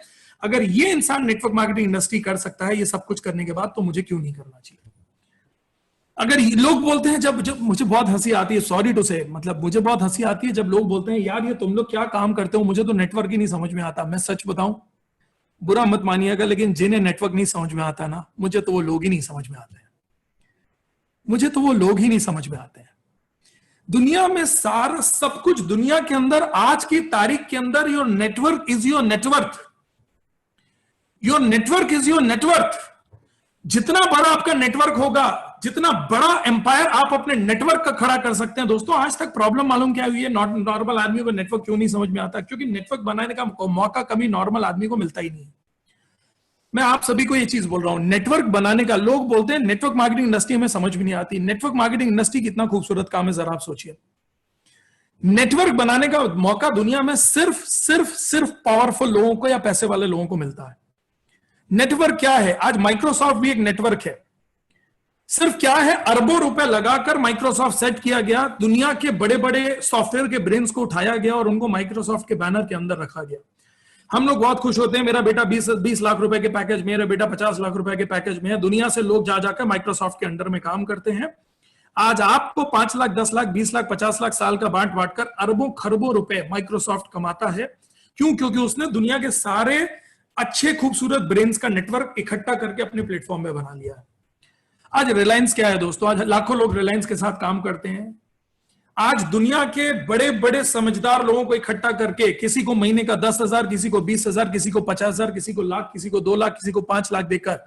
अगर ये इंसान नेटवर्क मार्केटिंग इंडस्ट्री कर सकता है ये सब कुछ करने के बाद, तो मुझे क्यों नहीं करना चाहिए? अगर लोग बोलते हैं, जब मुझे बहुत हंसी आती है, सॉरी टू से, मतलब मुझे बहुत हंसी आती है जब लोग बोलते हैं यार ये तुम लोग क्या काम करते हो, मुझे तो नेटवर्क ही नहीं समझ में आता। मैं सच बताऊं, बुरा मत मानिएगा, लेकिन जिन्हें नेटवर्क नहीं समझ में आता ना, मुझे तो वो लोग ही नहीं समझ में आते हैं। मुझे तो वो लोग ही नहीं समझ में आते हैं। दुनिया में सारा सब कुछ, दुनिया के अंदर आज की तारीख के अंदर, your network is your net worth. Your network is your net worth. जितना बड़ा आपका नेटवर्क होगा, जितना बड़ा एम्पायर आप अपने नेटवर्क का खड़ा कर सकते हैं। दोस्तों, आज तक प्रॉब्लम मालूम क्या हुई है, नॉर्मल आदमी को नेटवर्क क्यों नहीं समझ में आता? क्योंकि नेटवर्क बनाने का मौका कभी नॉर्मल आदमी को मिलता ही नहीं है। मैं आप सभी को ये चीज बोल रहा हूं, नेटवर्क बनाने का, लोग बोलते हैं नेटवर्क मार्केटिंग इंडस्ट्री हमें समझ में नहीं आती। नेटवर्क मार्केटिंग इंडस्ट्री कितना खूबसूरत काम है, जरा आप सोचिए। नेटवर्क बनाने का मौका दुनिया में सिर्फ पावरफुल लोगों को या पैसे वाले लोगों को मिलता है। नेटवर्क क्या है? आज माइक्रोसॉफ्ट भी एक नेटवर्क है। सिर्फ क्या है, अरबों रुपए लगाकर माइक्रोसॉफ्ट सेट किया गया, दुनिया के बड़े बड़े सॉफ्टवेयर के ब्रेन्स को उठाया गया और उनको माइक्रोसॉफ्ट के बैनर के अंदर रखा गया। हम लोग बहुत खुश होते हैं, मेरा बेटा 20 लाख रुपए के पैकेज, मेरा बेटा 50 लाख रुपए के पैकेज में है। दुनिया से लोग जा जाकर माइक्रोसॉफ्ट के अंडर में काम करते हैं। आज आपको 5 लाख, 10 लाख, 20 लाख, 50 लाख साल का बांट बांटकर अरबों खरबों रुपए माइक्रोसॉफ्ट कमाता है। क्यों? क्योंकि उसने दुनिया के सारे अच्छे खूबसूरत ब्रेन्स का नेटवर्क इकट्ठा करके अपने प्लेटफॉर्म में बना लिया है। आज रिलायंस क्या है दोस्तों? आज लाखों लोग रिलायंस के साथ काम करते हैं। आज दुनिया के बड़े बड़े समझदार लोगों को इकट्ठा करके, किसी को महीने का 10,000, किसी को 20,000, किसी को 50,000, किसी को लाख, किसी को 2 लाख, किसी को 5 लाख देकर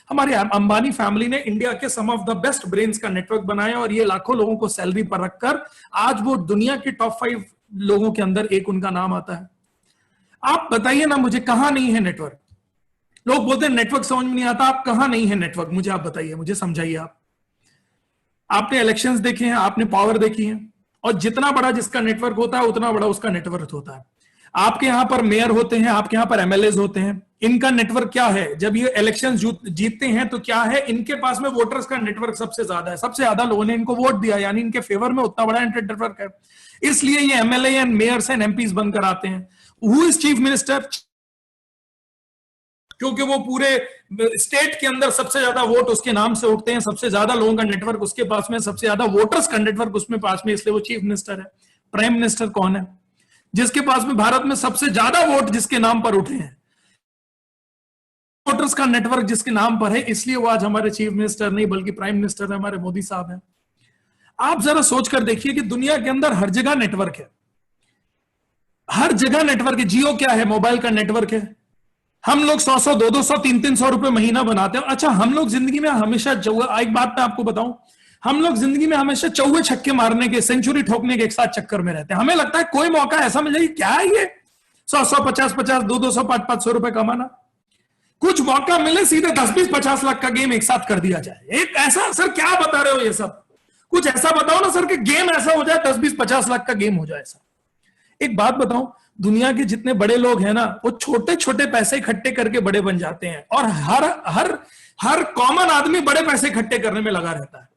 हमारे अंबानी फैमिली ने इंडिया के सम ऑफ द बेस्ट ब्रेन्स का नेटवर्क बनाया, और ये लाखों लोगों को सैलरी पर रखकर आज वो दुनिया के टॉप 5 लोगों के अंदर एक उनका नाम आता है। आप बताइए ना मुझे, कहां नहीं है नेटवर्क? लोग बोलते हैं नेटवर्क समझ में नहीं आता। आप कहां नहीं है नेटवर्क? मुझे आप बताइए, मुझे समझाइए। आपने इलेक्शंस देखे हैं, आपने पावर देखी है, और जितना बड़ा जिसका नेटवर्क होता है उतना बड़ा उसका नेटवर्क होता है। आपके यहां पर मेयर होते हैं, आपके यहां पर एमएलए होते हैं, इनका नेटवर्क क्या है? जब ये इलेक्शन जीतते हैं तो क्या है, इनके पास में वोटर्स का नेटवर्क सबसे ज्यादा है, सबसे ज्यादा लोगों ने इनको वोट दिया, यानी इनके फेवर में उतना बड़ा नेटवर्क है। इसलिए ये MLA and mayors and MPs बनकर आते हैं। Who is chief minister? क्योंकि वो पूरे स्टेट के अंदर सबसे ज्यादा वोट उसके नाम से उठते हैं, सबसे ज्यादा लोगों का नेटवर्क उसके पास में, सबसे ज्यादा वोटर्स का नेटवर्क उसमें पास में, इसलिए वो चीफ मिनिस्टर है। प्राइम मिनिस्टर कौन है? जिसके पास में भारत में सबसे ज्यादा वोट जिसके नाम पर उठे हैं, वोटर्स का नेटवर्क जिसके नाम पर है, इसलिए वो आज हमारे चीफ मिनिस्टर नहीं बल्कि प्राइम मिनिस्टर है, हमारे मोदी साहब हैं। आप जरा सोचकर देखिए कि दुनिया के अंदर हर जगह नेटवर्क है, हर जगह नेटवर्क है। जियो क्या है? मोबाइल का नेटवर्क है। हम लोग 100-100, 200, 300 रुपए महीना बनाते हैं। अच्छा, हम लोग जिंदगी में हमेशा, एक बात मैं आपको बताऊं, हम लोग जिंदगी में हमेशा चौवे छक्के मारने के, सेंचुरी ठोकने के एक साथ चक्कर में रहते हैं। हमें लगता है कोई मौका ऐसा मिल जाए, क्या है ये 100-100, 50-50, 200-200, 500-500 रुपए कमाना। कुछ मौका मिले सीधे 10-20, 50 लाख का गेम एक साथ कर दिया जाए। एक ऐसा, सर क्या बता रहे हो ये सब? कुछ ऐसा बताओ ना सर कि गेम ऐसा हो जाए, 10-20, 50 लाख का गेम हो जाए। ऐसा एक बात बताऊं, दुनिया के जितने बड़े लोग हैं ना, वो छोटे छोटे पैसे इकट्ठे करके बड़े बन जाते हैं, और हर हर हर कॉमन आदमी बड़े पैसे इकट्ठे करने में लगा रहता है।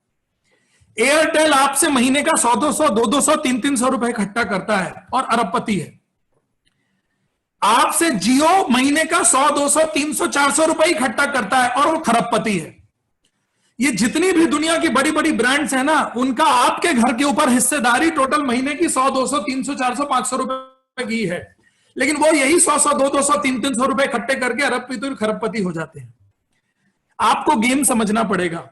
एयरटेल आपसे महीने का 100-200, 200, 300 रुपए इकट्ठा करता है और अरबपति है। आपसे जियो महीने का 100, 200, 300, 400 रुपए इकट्ठा करता है और वो खरबपति है। ये जितनी भी दुनिया की बड़ी बड़ी ब्रांड्स है ना, उनका आपके घर के ऊपर हिस्सेदारी टोटल महीने की 100, 200, 300, 400, 500 रुपए की है, लेकिन वो यही 100, 200, 300 रुपए इकट्ठे करके अरबपति और खरबपति हो जाते हैं। आपको गेम समझना पड़ेगा,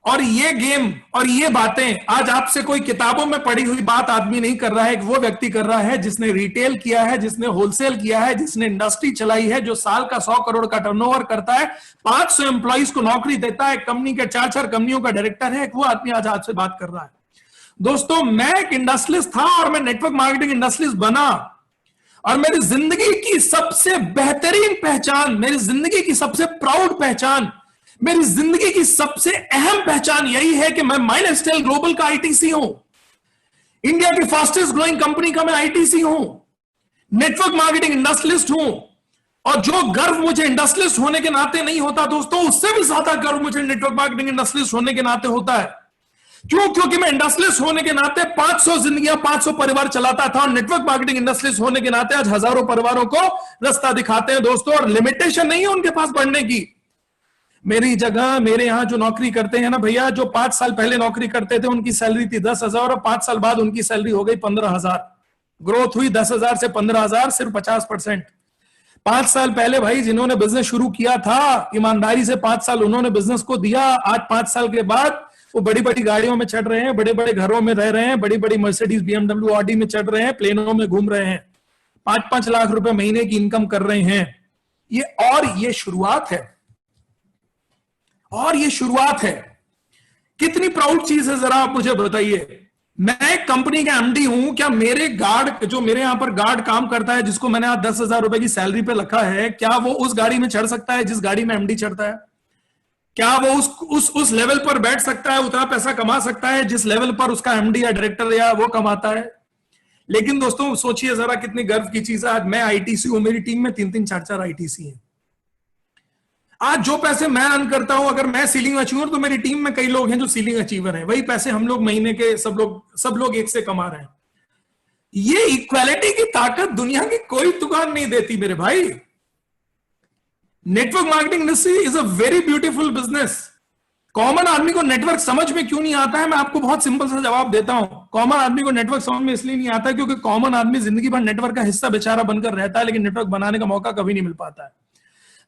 और ये गेम और ये बातें आज आपसे कोई किताबों में पढ़ी हुई बात आदमी नहीं कर रहा है। वो व्यक्ति कर रहा है जिसने रिटेल किया है, जिसने होलसेल किया है, जिसने इंडस्ट्री चलाई है, जो साल का 100 करोड़ का टर्नओवर करता है, 500 एम्प्लॉइज को नौकरी देता है, कंपनी के 4-4 कंपनियों का डायरेक्टर है, वो आदमी आज आपसे बात कर रहा है। दोस्तों, मैं एक इंडस्ट्रियलिस्ट था और मैं नेटवर्क मार्केटिंग इंडस्ट्रियलिस्ट बना, और मेरी जिंदगी की सबसे बेहतरीन पहचान, मेरी जिंदगी की सबसे प्राउड पहचान, मेरी जिंदगी की सबसे अहम पहचान यही है कि मैं माइलस्टाइल ग्लोबल का आईटीसी हूं, इंडिया की फास्टेस्ट ग्रोइंग कंपनी का मैं आईटीसी हूं, नेटवर्क मार्केटिंग इंडस्ट्रियलिस्ट हूं। और जो गर्व मुझे इंडस्ट्रियलिस्ट होने के नाते नहीं होता दोस्तों, उससे भी ज्यादा गर्व मुझे नेटवर्क मार्केटिंग इंडस्ट्रियलिस्ट होने के नाते होता है। क्यों? क्योंकि मैं इंडस्ट्रियलिस्ट होने के नाते 500 जिंदगियां, 500 परिवार चलाता था, और नेटवर्क मार्केटिंग इंडस्ट्रियलिस्ट होने के नाते आज हजारों परिवारों को रास्ता दिखाते हैं दोस्तों, और लिमिटेशन नहीं है उनके पास बढ़ने की। मेरी जगह, मेरे यहां जो नौकरी करते हैं ना भैया, जो 5 साल पहले नौकरी करते थे उनकी सैलरी थी 10,000, और 5 साल बाद उनकी सैलरी हो गई 15,000। ग्रोथ हुई 10,000 से 15,000, सिर्फ 50%। 5 साल पहले भाई जिन्होंने बिजनेस शुरू किया था, ईमानदारी से 5 साल उन्होंने बिजनेस को दिया, आज 5 साल के बाद वो बड़ी बड़ी गाड़ियों में चढ़ रहे हैं, बड़े बड़े घरों में रह रहे हैं, बड़ी बड़ी मर्सिडीज, BMW, ऑडी में चढ़ रहे हैं, प्लेनों में घूम रहे हैं, 5-5 लाख रुपए महीने की इनकम कर रहे हैं। ये शुरुआत है, और ये शुरुआत है। कितनी प्राउड चीज है, जरा आप मुझे बताइए। मैं एक कंपनी का एमडी हूं, क्या मेरे गार्ड, जो मेरे यहां पर गार्ड काम करता है, जिसको मैंने आज 10,000 रुपए की सैलरी पे रखा है, क्या वो उस गाड़ी में चढ़ सकता है जिस गाड़ी में एमडी चढ़ता है? क्या वो उस लेवल पर बैठ सकता है, उतना पैसा कमा सकता है जिस लेवल पर उसका एमडी या डायरेक्टर या वो कमाता है? लेकिन दोस्तों सोचिए जरा, कितनी गर्व की चीज है। आज मैं आईटीसी हूं, मेरी टीम में 3-3, 4-4 आईटीसी हैं। आज जो पैसे मैं अर्न करता हूं, अगर मैं सीलिंग अचीवर, तो मेरी टीम में कई लोग हैं जो सीलिंग अचीवर हैं। वही पैसे हम लोग महीने के सब लोग एक से कमा रहे हैं। ये इक्वालिटी की ताकत दुनिया की कोई दुकान नहीं देती मेरे भाई। Network marketing industry is a very beautiful business. Common आदमी को नेटवर्क समझ में क्यों नहीं आता है, मैं आपको बहुत सिंपल सा जवाब देता हूं। कॉमन आदमी को नेटवर्क समझ में इसलिए नहीं आता है क्योंकि कॉमन आदमी जिंदगी भर नेटवर्क का हिस्सा बेचारा बनकर रहता है, लेकिन नेटवर्क बनाने का मौका कभी नहीं मिल पाता है।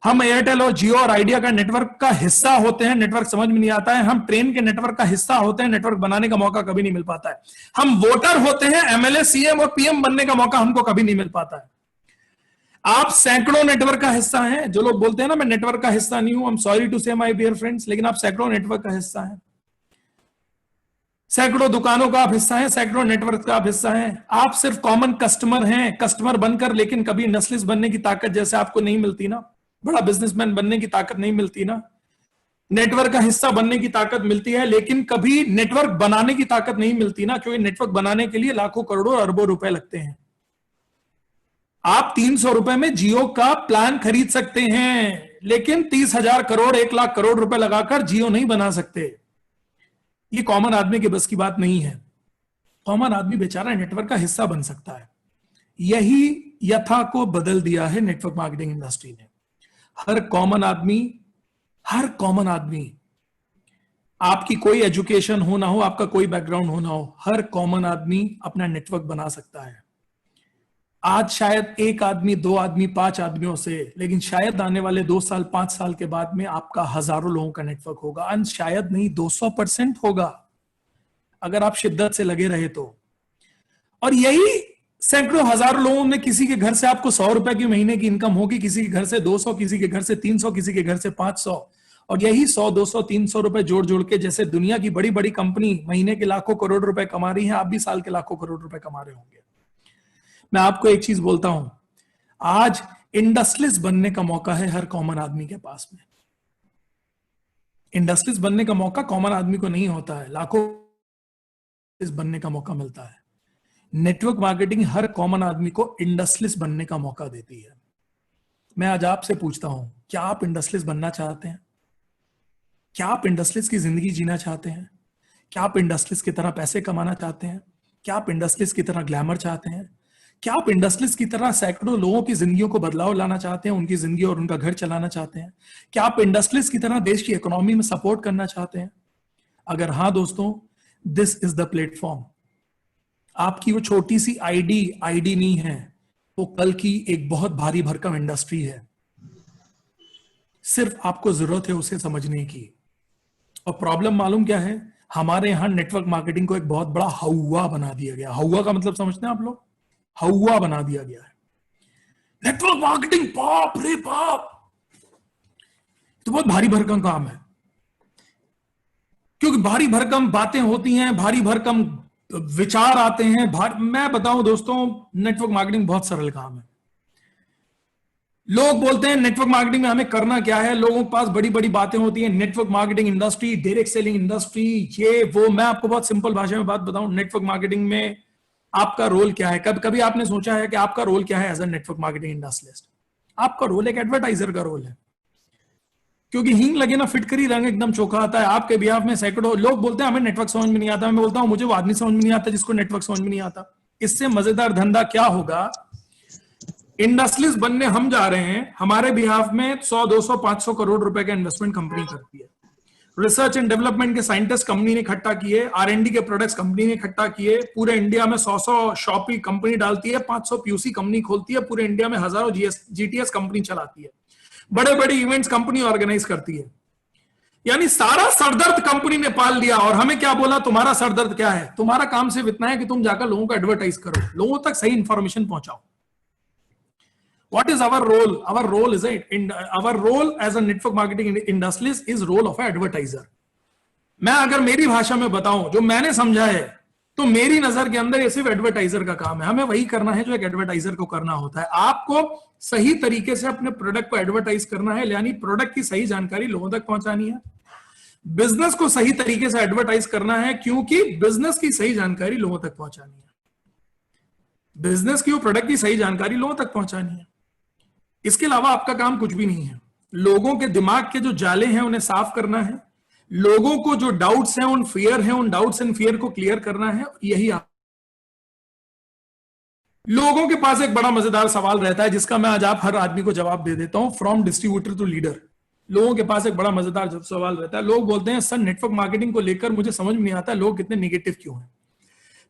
हम एयरटेल और जियो और आइडिया का नेटवर्क का हिस्सा होते हैं, नेटवर्क समझ में नहीं आता है। हम ट्रेन के नेटवर्क का हिस्सा होते हैं, नेटवर्क बनाने का मौका कभी नहीं मिल पाता है। हम वोटर होते हैं, एमएलए, सीएम और पीएम बनने का मौका हमको कभी नहीं मिल पाता है। आप सैकड़ों नेटवर्क का हिस्सा हैं। जो लोग बोलते हैं ना मैं नेटवर्क का हिस्सा नहीं हूं, आई एम सॉरी टू से माय डियर फ्रेंड्स, लेकिन आप सैकड़ों नेटवर्क का हिस्सा हैं। सैकड़ों दुकानों का आप हिस्सा हैं, सैकड़ों नेटवर्क का आप हिस्सा हैं। आप सिर्फ कॉमन कस्टमर हैं, कस्टमर बनकर, लेकिन कभी इंडस्ट्रियलिस्ट बनने की ताकत जैसे आपको नहीं मिलती ना, बड़ा बिजनेसमैन बनने की ताकत नहीं मिलती ना, नेटवर्क का हिस्सा बनने की ताकत मिलती है, लेकिन कभी नेटवर्क बनाने की ताकत नहीं मिलती ना, क्योंकि नेटवर्क बनाने के लिए लाखों, करोड़ों, अरबों रुपए लगते हैं। आप 300 रुपए में जियो का प्लान खरीद सकते हैं, लेकिन 30,000 करोड़, 1 लाख करोड़ रुपए लगाकर जियो नहीं बना सकते। ये कॉमन आदमी के बस की बात नहीं है। कॉमन आदमी बेचारा नेटवर्क का हिस्सा बन सकता है। यही यथा को बदल दिया है नेटवर्क मार्केटिंग इंडस्ट्री ने। हर कॉमन आदमी, आपकी कोई एजुकेशन हो ना हो, आपका कोई बैकग्राउंड हो ना हो, हर कॉमन आदमी अपना नेटवर्क बना सकता है। आज शायद 1 आदमी, 2 आदमी, 5 आदमियों से, लेकिन शायद आने वाले 2 साल, 5 साल के बाद में आपका हजारों लोगों का नेटवर्क होगा। शायद नहीं, 200% होगा, अगर आप शिद्दत से लगे रहे तो। और यही सैकड़ों, हजारों लोगों में किसी के घर से आपको 100 रुपए की महीने की इनकम होगी, किसी के घर से 200, किसी के घर से 300, किसी के घर से 500। और यही 100, 200, 300 रुपए जोड़ जोड़ के, जैसे दुनिया की बड़ी बड़ी कंपनी महीने के लाखों करोड़ रुपए कमा रही है, आप भी साल के लाखों करोड़ रुपए कमा रहे होंगे। मैं आपको एक चीज बोलता हूं, आज इंडस्ट्रियलिस्ट बनने का मौका है हर कॉमन आदमी के पास में। इंडस्ट्रियलिस्ट बनने का मौका कॉमन आदमी को नहीं होता है, लाखों बनने का मौका मिलता है। नेटवर्क मार्केटिंग हर कॉमन आदमी को इंडस्ट्रियलिस्ट बनने का मौका देती है। मैं आज आपसे पूछता हूं, क्या आप इंडस्ट्रियलिस्ट बनना चाहते हैं? क्या आप इंडस्ट्रियलिस्ट की जिंदगी जीना चाहते हैं? क्या आप इंडस्ट्रियलिस्ट की तरह पैसे कमाना चाहते हैं? क्या आप इंडस्ट्रियलिस्ट की तरह ग्लैमर चाहते हैं? क्या आप इंडस्ट्रियलिस्ट की तरह सैकड़ों लोगों की जिंदगियों को बदलाव लाना चाहते हैं, उनकी जिंदगी और उनका घर चलाना चाहते हैं? क्या आप इंडस्ट्रियलिस्ट की तरह देश की इकोनॉमी में सपोर्ट करना चाहते हैं? अगर हाँ दोस्तों, दिस इज द प्लेटफॉर्म। आपकी वो छोटी सी आईडी नहीं है, वो कल की एक बहुत भारी भरकम इंडस्ट्री है। सिर्फ आपको जरूरत है उसे समझने की। और प्रॉब्लम मालूम क्या है? हमारे यहां नेटवर्क मार्केटिंग को एक बहुत बड़ा हौवा बना दिया गया। हौवा का मतलब समझते हैं आप लोग? हौवा बना दिया गया है। नेटवर्क मार्केटिंग, बाप रे बाप, तो बहुत भारी भरकम काम है, क्योंकि भारी भरकम बातें होती हैं, भारी भरकम विचार आते हैं। मैं बताऊं दोस्तों, नेटवर्क मार्केटिंग बहुत सरल काम है। लोग बोलते हैं नेटवर्क मार्केटिंग में हमें करना क्या है, लोगों के पास बड़ी बड़ी बातें होती हैं, network marketing industry, direct selling industry, ये वो। मैं आपको बहुत सिंपल भाषा में बात बताऊं, नेटवर्क मार्केटिंग में आपका रोल क्या है? कभी आपने सोचा है कि आपका रोल क्या है as a network marketing industrialist? आपका रोल एक एडवर्टाइजर का रोल है, क्योंकि हींग लगे ना फिटकरी रंग एकदम चोखा आता है। आपके बिहाफ में सैकड़ों लोग बोलते हैं हमें नेटवर्क समझ में नहीं आता। मैं बोलता हूं मुझे वो आदमी समझ में नहीं आता जिसको नेटवर्क समझ में नहीं आता। इससे मजेदार धंधा क्या होगा? इंडस्ट्रियलिस्ट बनने हम जा रहे हैं, हमारे बिहाफ में 100, 200, 500 करोड़ रुपए का इन्वेस्टमेंट कंपनी करती है। रिसर्च एंड डेवलपमेंट के साइंटिस्ट कंपनी ने इकट्ठा किए, R&D के प्रोडक्ट्स कंपनी ने इकट्ठा किए, पूरे इंडिया में 100 शॉपी कंपनी डालती है, 500 PUC कंपनी खोलती है, पूरे इंडिया में हजारों GTS कंपनी चलाती है, बड़े बड़े इवेंट्स कंपनी ऑर्गेनाइज करती है। यानी सारा सरदर्द कंपनी ने पाल लिया। और हमें क्या बोला? तुम्हारा सरदर्द क्या है? तुम्हारा काम सिर्फ इतना है कि तुम जाकर लोगों को एडवर्टाइज करो, लोगों तक सही information पहुंचाओ। What is our role? Our role is our role as a network marketing industrialist is role of an advertiser. मैं अगर मेरी भाषा में बताऊं, जो मैंने समझा है, तो मेरी नजर के अंदर ये सिर्फ एडवर्टाइजर का काम है। हमें वही करना है जो एक एडवर्टाइजर को करना होता है। आपको सही तरीके से अपने प्रोडक्ट को एडवर्टाइज करना है, यानी प्रोडक्ट की सही जानकारी लोगों तक पहुंचानी है। बिजनेस को सही तरीके से एडवर्टाइज करना है, क्योंकि बिजनेस की सही जानकारी लोगों तक पहुंचानी है। बिजनेस की, प्रोडक्ट की सही जानकारी लोगों तक पहुंचानी है। इसके अलावा आपका काम कुछ भी नहीं है। लोगों के दिमाग के जो जाले हैं उन्हें साफ करना है, लोगों को जो डाउट्स हैं, उन फियर हैं, उन डाउट्स एंड फियर को क्लियर करना है। यही आप लोगों के पास एक बड़ा मजेदार सवाल रहता है, जिसका मैं आज आप हर आदमी को जवाब दे देता हूं, फ्रॉम डिस्ट्रीब्यूटर टू लीडर। लोगों के पास एक बड़ा मजेदार सवाल रहता है। लोग बोलते हैं सर नेटवर्क मार्केटिंग को लेकर मुझे समझ में नहीं आता, लोग कितने निगेटिव क्यों हैं?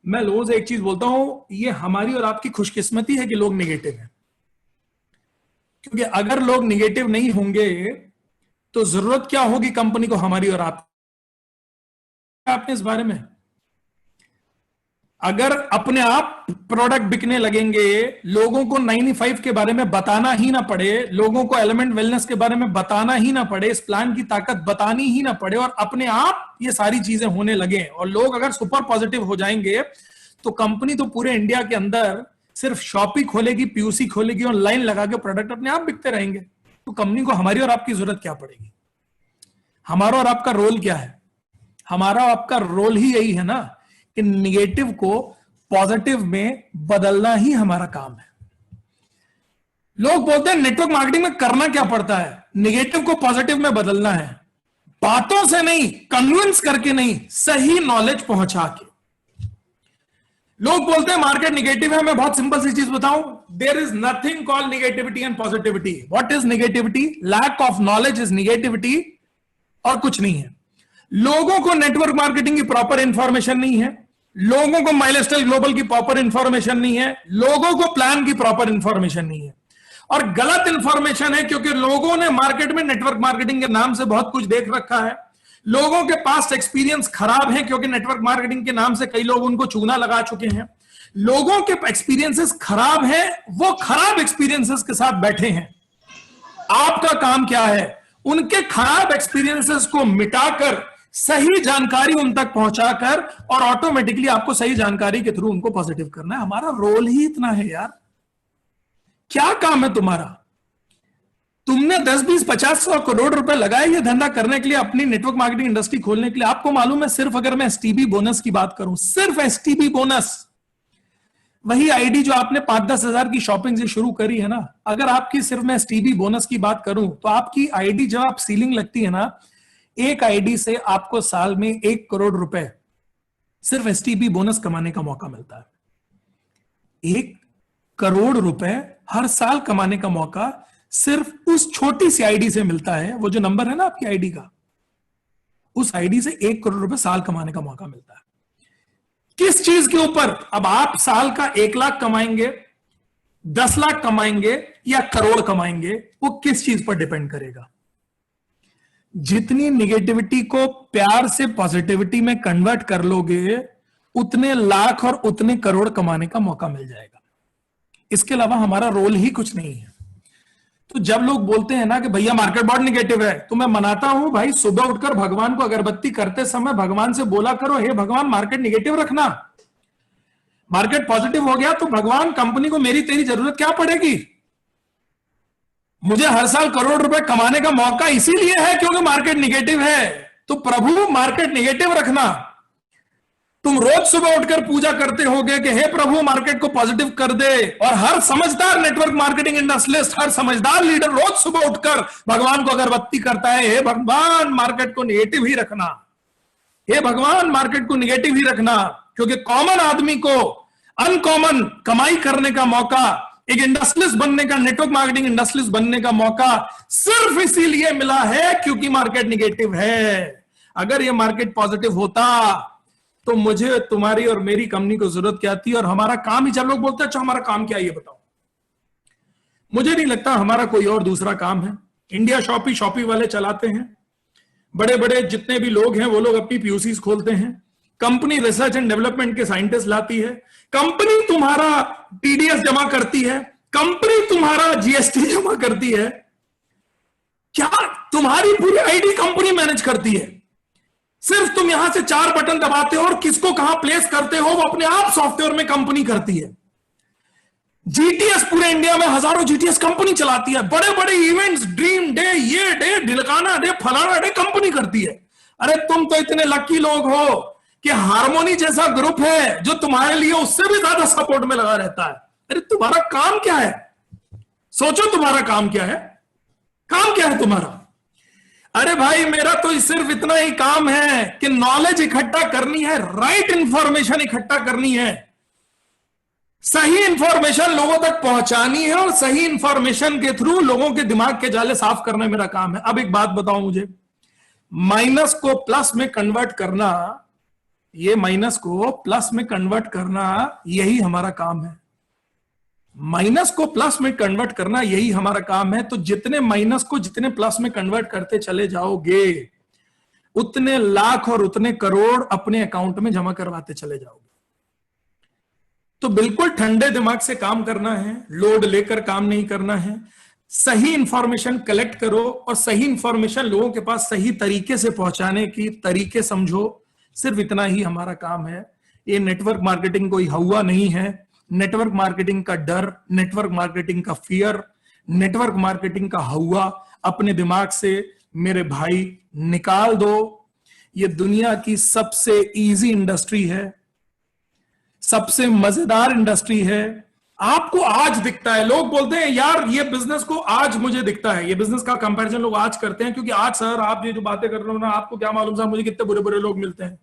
मैं लोगों से एक चीज बोलता हूं, ये हमारी और आपकी खुशकिस्मती है कि लोग निगेटिव हैं, क्योंकि अगर लोग निगेटिव नहीं होंगे तो जरूरत क्या होगी कंपनी को, हमारी और आपने इस बारे में? अगर अपने आप प्रोडक्ट बिकने लगेंगे, लोगों को 95 के बारे में बताना ही ना पड़े, लोगों को एलिमेंट वेलनेस के बारे में बताना ही ना पड़े, इस प्लान की ताकत बतानी ही ना पड़े, और अपने आप ये सारी चीजें होने लगे, और लोग अगर सुपर पॉजिटिव हो जाएंगे, तो कंपनी तो पूरे इंडिया के अंदर सिर्फ शॉपी खोलेगी, PUC खोलेगी, ऑनलाइन लगा के प्रोडक्ट अपने आप बिकते रहेंगे। तो कंपनी को हमारी और आपकी जरूरत क्या पड़ेगी? हमारा और आपका रोल क्या है? हमारा आपका रोल ही यही है ना, कि निगेटिव को पॉजिटिव में बदलना ही हमारा काम है। लोग बोलते हैं नेटवर्क मार्केटिंग में करना क्या पड़ता है? निगेटिव को पॉजिटिव में बदलना है, बातों से नहीं, कन्विंस करके नहीं, सही नॉलेज पहुंचा के। लोग बोलते हैं मार्केट निगेटिव है। मैं बहुत सिंपल सी चीज बताऊं, there is nothing called negativity and positivity. What is negativity? Lack of knowledge is negativity, और कुछ नहीं है। लोगों को नेटवर्क मार्केटिंग की प्रॉपर इंफॉर्मेशन नहीं है, लोगों को माइलस्टाइल ग्लोबल की प्रॉपर इंफॉर्मेशन नहीं है, लोगों को प्लान की प्रॉपर इंफॉर्मेशन नहीं है, और गलत इंफॉर्मेशन है, क्योंकि लोगों ने मार्केट में नेटवर्क मार्केटिंग के नाम से बहुत कुछ देख रखा है। लोगों के पास एक्सपीरियंस खराब है, क्योंकि नेटवर्क मार्केटिंग के नाम से कई लोग उनको चूना लगा चुके हैं। लोगों के एक्सपीरियंसेस खराब है, वो खराब एक्सपीरियंसेस के साथ बैठे हैं। आपका काम क्या है? उनके खराब एक्सपीरियंसेस को मिटाकर सही जानकारी उन तक पहुंचाकर, और ऑटोमेटिकली आपको सही जानकारी के थ्रू उनको पॉजिटिव करना है। हमारा रोल ही इतना है यार। क्या काम है तुम्हारा? तुमने 10, 20, 50, 100 करोड़ रुपए लगाए ये धंधा करने के लिए, अपनी नेटवर्क मार्केटिंग इंडस्ट्री खोलने के लिए। आपको मालूम है, सिर्फ अगर मैं STB बोनस की बात करूं, सिर्फ STB बोनस वही आईडी जो आपने 5-10 हजार की शॉपिंग से शुरू करी है ना, अगर आपकी सिर्फ मैं एसटीबी बोनस की बात करूं तो आपकी आईडी जब आप सीलिंग लगती है ना, एक आईडी से आपको साल में 1 करोड़ रुपए सिर्फ एसटीबी बोनस कमाने का मौका मिलता है। 1 करोड़ रुपए हर साल कमाने का मौका सिर्फ उस छोटी सी आईडी से मिलता है। वो जो नंबर है ना आपकी आईडी का, उस आईडी से 1 करोड़ रुपए साल कमाने का मौका मिलता है। किस चीज के ऊपर? अब आप साल का 1 लाख कमाएंगे, 10 लाख कमाएंगे या करोड़ कमाएंगे, वो किस चीज पर डिपेंड करेगा? जितनी निगेटिविटी को प्यार से पॉजिटिविटी में कन्वर्ट कर लोगे, उतने लाख और उतने करोड़ कमाने का मौका मिल जाएगा। इसके अलावा हमारा रोल ही कुछ नहीं है। तो जब लोग बोलते हैं ना कि भैया मार्केट बहुत निगेटिव है, तो मैं मनाता हूं भाई, सुबह उठकर भगवान को अगरबत्ती करते समय भगवान से बोला करो, हे भगवान मार्केट निगेटिव रखना। मार्केट पॉजिटिव हो गया तो भगवान कंपनी को मेरी तेरी जरूरत क्या पड़ेगी? मुझे हर साल करोड़ रुपए कमाने का मौका इसीलिए है क्योंकि मार्केट निगेटिव है। तो प्रभु मार्केट निगेटिव रखना। तुम रोज सुबह उठकर पूजा करते होगे कि हे प्रभु मार्केट को पॉजिटिव कर दे, और हर समझदार नेटवर्क मार्केटिंग इंडस्ट्रियलिस्ट, हर समझदार लीडर रोज सुबह उठकर भगवान को अगरबत्ती करता है, हे भगवान मार्केट को निगेटिव ही रखना, हे भगवान मार्केट को निगेटिव ही रखना। क्योंकि कॉमन आदमी को अनकॉमन कमाई करने का मौका, एक इंडस्ट्रियलिस्ट बनने का, नेटवर्क मार्केटिंग इंडस्ट्रियलिस्ट बनने का मौका सिर्फ इसीलिए मिला है क्योंकि मार्केट निगेटिव है। अगर ये मार्केट पॉजिटिव होता तो मुझे, तुम्हारी और मेरी कंपनी को जरूरत क्या थी? और हमारा काम ही, जब लोग बोलते हैं अच्छा हमारा काम क्या है ये बताओ, मुझे नहीं लगता हमारा कोई और दूसरा काम है। इंडिया शॉपी वाले चलाते हैं, बड़े बड़े जितने भी लोग हैं वो लोग अपनी पीयूसीज खोलते हैं, कंपनी रिसर्च एंड डेवलपमेंट के साइंटिस्ट लाती है, कंपनी तुम्हारा टीडीएस जमा करती है, कंपनी तुम्हारा जीएसटी जमा करती है। क्या तुम्हारी पूरी आईडी कंपनी मैनेज करती है? सिर्फ तुम यहां से 4 बटन दबाते हो और किसको कहां प्लेस करते हो वो अपने आप सॉफ्टवेयर में कंपनी करती है। जीटीएस पूरे इंडिया में हजारों जीटीएस कंपनी चलाती है। बड़े बड़े इवेंट्स, ड्रीम डे, ये डे, ढिलकाना डे, फलाना डे कंपनी करती है। अरे तुम तो इतने लकी लोग हो कि हार्मोनी जैसा ग्रुप है जो तुम्हारे लिए उससे भी ज्यादा सपोर्ट में लगा रहता है। अरे तुम्हारा काम क्या है? सोचो तुम्हारा काम क्या है? काम क्या है तुम्हारा? अरे भाई मेरा तो सिर्फ इतना ही काम है कि नॉलेज इकट्ठा करनी है, राइट इंफॉर्मेशन इकट्ठा करनी है, सही इंफॉर्मेशन लोगों तक पहुंचानी है और सही इंफॉर्मेशन के थ्रू लोगों के दिमाग के जाले साफ करना मेरा काम है। अब एक बात बताओ मुझे, माइनस को प्लस में कन्वर्ट करना, ये माइनस को प्लस में कन्वर्ट करना यही हमारा काम है। माइनस को प्लस में कन्वर्ट करना यही हमारा काम है। तो जितने माइनस को जितने प्लस में कन्वर्ट करते चले जाओगे, उतने लाख और उतने करोड़ अपने अकाउंट में जमा करवाते चले जाओगे। तो बिल्कुल ठंडे दिमाग से काम करना है, लोड लेकर काम नहीं करना है। सही इंफॉर्मेशन कलेक्ट करो और सही इंफॉर्मेशन लोगों के पास सही तरीके से पहुंचाने की तरीके समझो। सिर्फ इतना ही हमारा काम है। ये नेटवर्क मार्केटिंग कोई हवा नहीं है। नेटवर्क मार्केटिंग का डर, नेटवर्क मार्केटिंग का फियर, नेटवर्क मार्केटिंग का हवा अपने दिमाग से मेरे भाई निकाल दो। ये दुनिया की सबसे इजी इंडस्ट्री है, सबसे मजेदार इंडस्ट्री है। आपको आज दिखता है, लोग बोलते हैं यार ये बिजनेस को आज मुझे दिखता है, ये बिजनेस का कंपैरिजन लोग आज करते हैं क्योंकि आज सर आप ये जो बातें कर रहे हो ना, आपको क्या मालूम साहब मुझे कितने बुरे बुरे लोग मिलते हैं,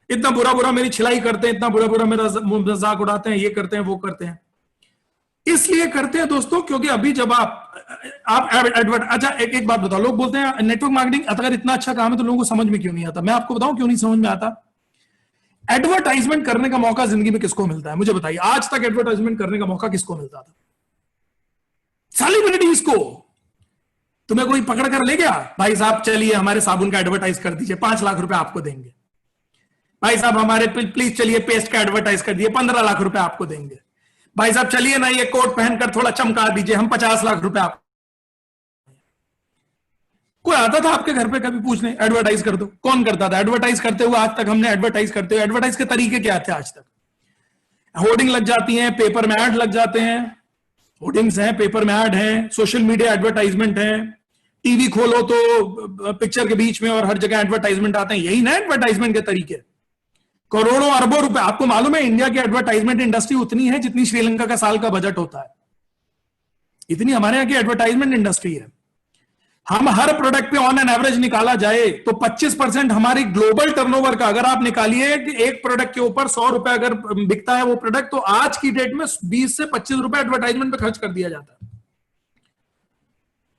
इतना बुरा बुरा मेरी छिलाई करते हैं, इतना बुरा बुरा मेरा मजाक उड़ाते हैं, ये करते हैं वो करते हैं। इसलिए करते हैं दोस्तों क्योंकि अभी जब आप एडवर्ट, अच्छा एक बात बताओ, लोग बोलते हैं नेटवर्क मार्केटिंग अगर इतना अच्छा काम है तो लोगों को समझ में क्यों नहीं आता? मैं आपको बताऊं क्यों नहीं समझ में आता। एडवर्टाइजमेंट करने का मौका जिंदगी में किसको मिलता है? मुझे बताइए, आज तक एडवर्टाइजमेंट करने का मौका किसको मिलता था? सेलिब्रिटीज को। तुम्हें कोई पकड़ कर ले गया, भाई साहब चलिए हमारे साबुन का एडवर्टाइज कर दीजिए, 5 लाख रुपए आपको देंगे। भाई साहब हमारे प्लीज चलिए पेस्ट का एडवर्टाइज कर दिए, 15 लाख रुपए आपको देंगे। भाई साहब चलिए ना ये कोट पहनकर थोड़ा चमका दीजिए, हम 50 लाख रुपए आप। कोई आता था आपके घर पे कभी पूछने एडवर्टाइज कर दो? कौन करता था? एडवर्टाइज करते हुए आज तक हमने एडवर्टाइज करते हुए, एडवर्टाइज के तरीके क्या थे आज तक? होर्डिंग लग जाती है, पेपर में ऐड लग जाते हैं, होर्डिंग्स हैं, पेपर में ऐड है, सोशल मीडिया एडवर्टाइजमेंट है, टीवी खोलो तो पिक्चर के बीच में और हर जगह एडवर्टाइजमेंट आते हैं। यही ना एडवर्टाइजमेंट के तरीके। करोड़ों अरबों रुपए। आपको मालूम है इंडिया की एडवर्टाइजमेंट इंडस्ट्री उतनी है जितनी श्रीलंका का साल का बजट होता है, इतनी हमारे यहाँ की एडवर्टाइजमेंट इंडस्ट्री है। हम हर प्रोडक्ट पे ऑन एन एवरेज निकाला जाए तो 25% हमारी ग्लोबल टर्नओवर का अगर आप निकालिए कि एक प्रोडक्ट के ऊपर 100 रुपए अगर बिकता है वो प्रोडक्ट, तो आज की डेट में 20 से 25 रुपए एडवर्टाइजमेंट पे खर्च कर दिया जाता है।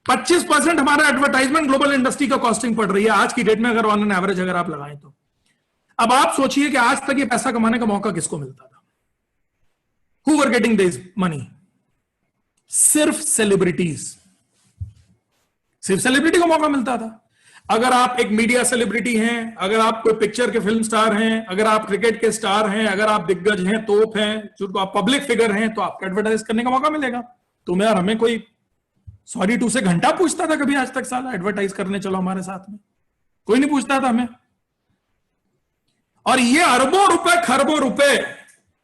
25% हमारा एडवर्टाइजमेंट ग्लोबल इंडस्ट्री का कॉस्टिंग पड़ रही है आज की डेट में, अगर ऑन एन एवरेज अगर आप लगाएं तो। अब आप सोचिए कि आज तक ये पैसा कमाने का मौका किसको मिलता था? Who were getting this money? सिर्फ सेलिब्रिटीज, सिर्फ सेलिब्रिटी को मौका मिलता था। अगर आप एक मीडिया सेलिब्रिटी हैं, अगर आप कोई पिक्चर के फिल्म स्टार हैं, अगर आप क्रिकेट के स्टार हैं, अगर आप दिग्गज हैं, तोप हैं, जो आप पब्लिक फिगर हैं, तो आपको एडवर्टाइज करने का मौका मिलेगा। तुम्हें और हमें कोई सॉरी टू से घंटा पूछता था कभी आज तक साला एडवर्टाइज करने चलो हमारे साथ में? कोई नहीं पूछता था हमें। और ये अरबों रुपए खरबों रुपए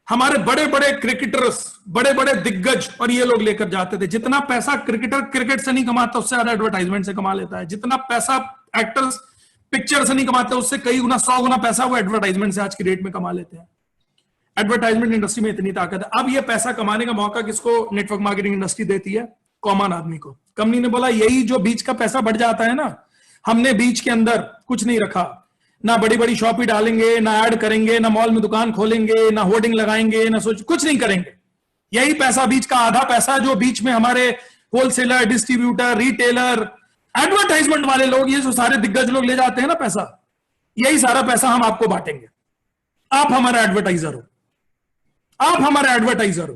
हमारे बड़े बड़े क्रिकेटर्स, बड़े बड़े दिग्गज और ये लोग लेकर जाते थे। जितना पैसा क्रिकेटर क्रिकेट से नहीं कमाता उससे ज्यादा एडवर्टाइजमेंट से कमा लेता है। जितना पैसा एक्टर्स पिक्चर से नहीं कमाते उससे कई गुना 100 गुना पैसा वो एडवर्टाइजमेंट से आज की डेट में कमा लेते हैं। एडवर्टाइजमेंट इंडस्ट्री में इतनी ताकत है। अब ये पैसा कमाने का मौका किसको नेटवर्क मार्केटिंग इंडस्ट्री देती है? कॉमन आदमी को। कंपनी ने बोला यही जो बीच का पैसा बढ़ जाता है ना, हमने बीच के अंदर कुछ नहीं रखा, ना बड़ी बड़ी शॉप ही डालेंगे, ना ऐड करेंगे, ना मॉल में दुकान खोलेंगे, ना होर्डिंग लगाएंगे, ना कुछ नहीं करेंगे। यही पैसा बीच का आधा पैसा जो बीच में हमारे होलसेलर, डिस्ट्रीब्यूटर, रिटेलर, एडवर्टाइजमेंट वाले लोग, ये जो सारे दिग्गज लोग ले जाते हैं ना पैसा, यही सारा पैसा हम आपको बांटेंगे। आप हमारा एडवर्टाइजर हो, आप हमारा एडवर्टाइजर हो।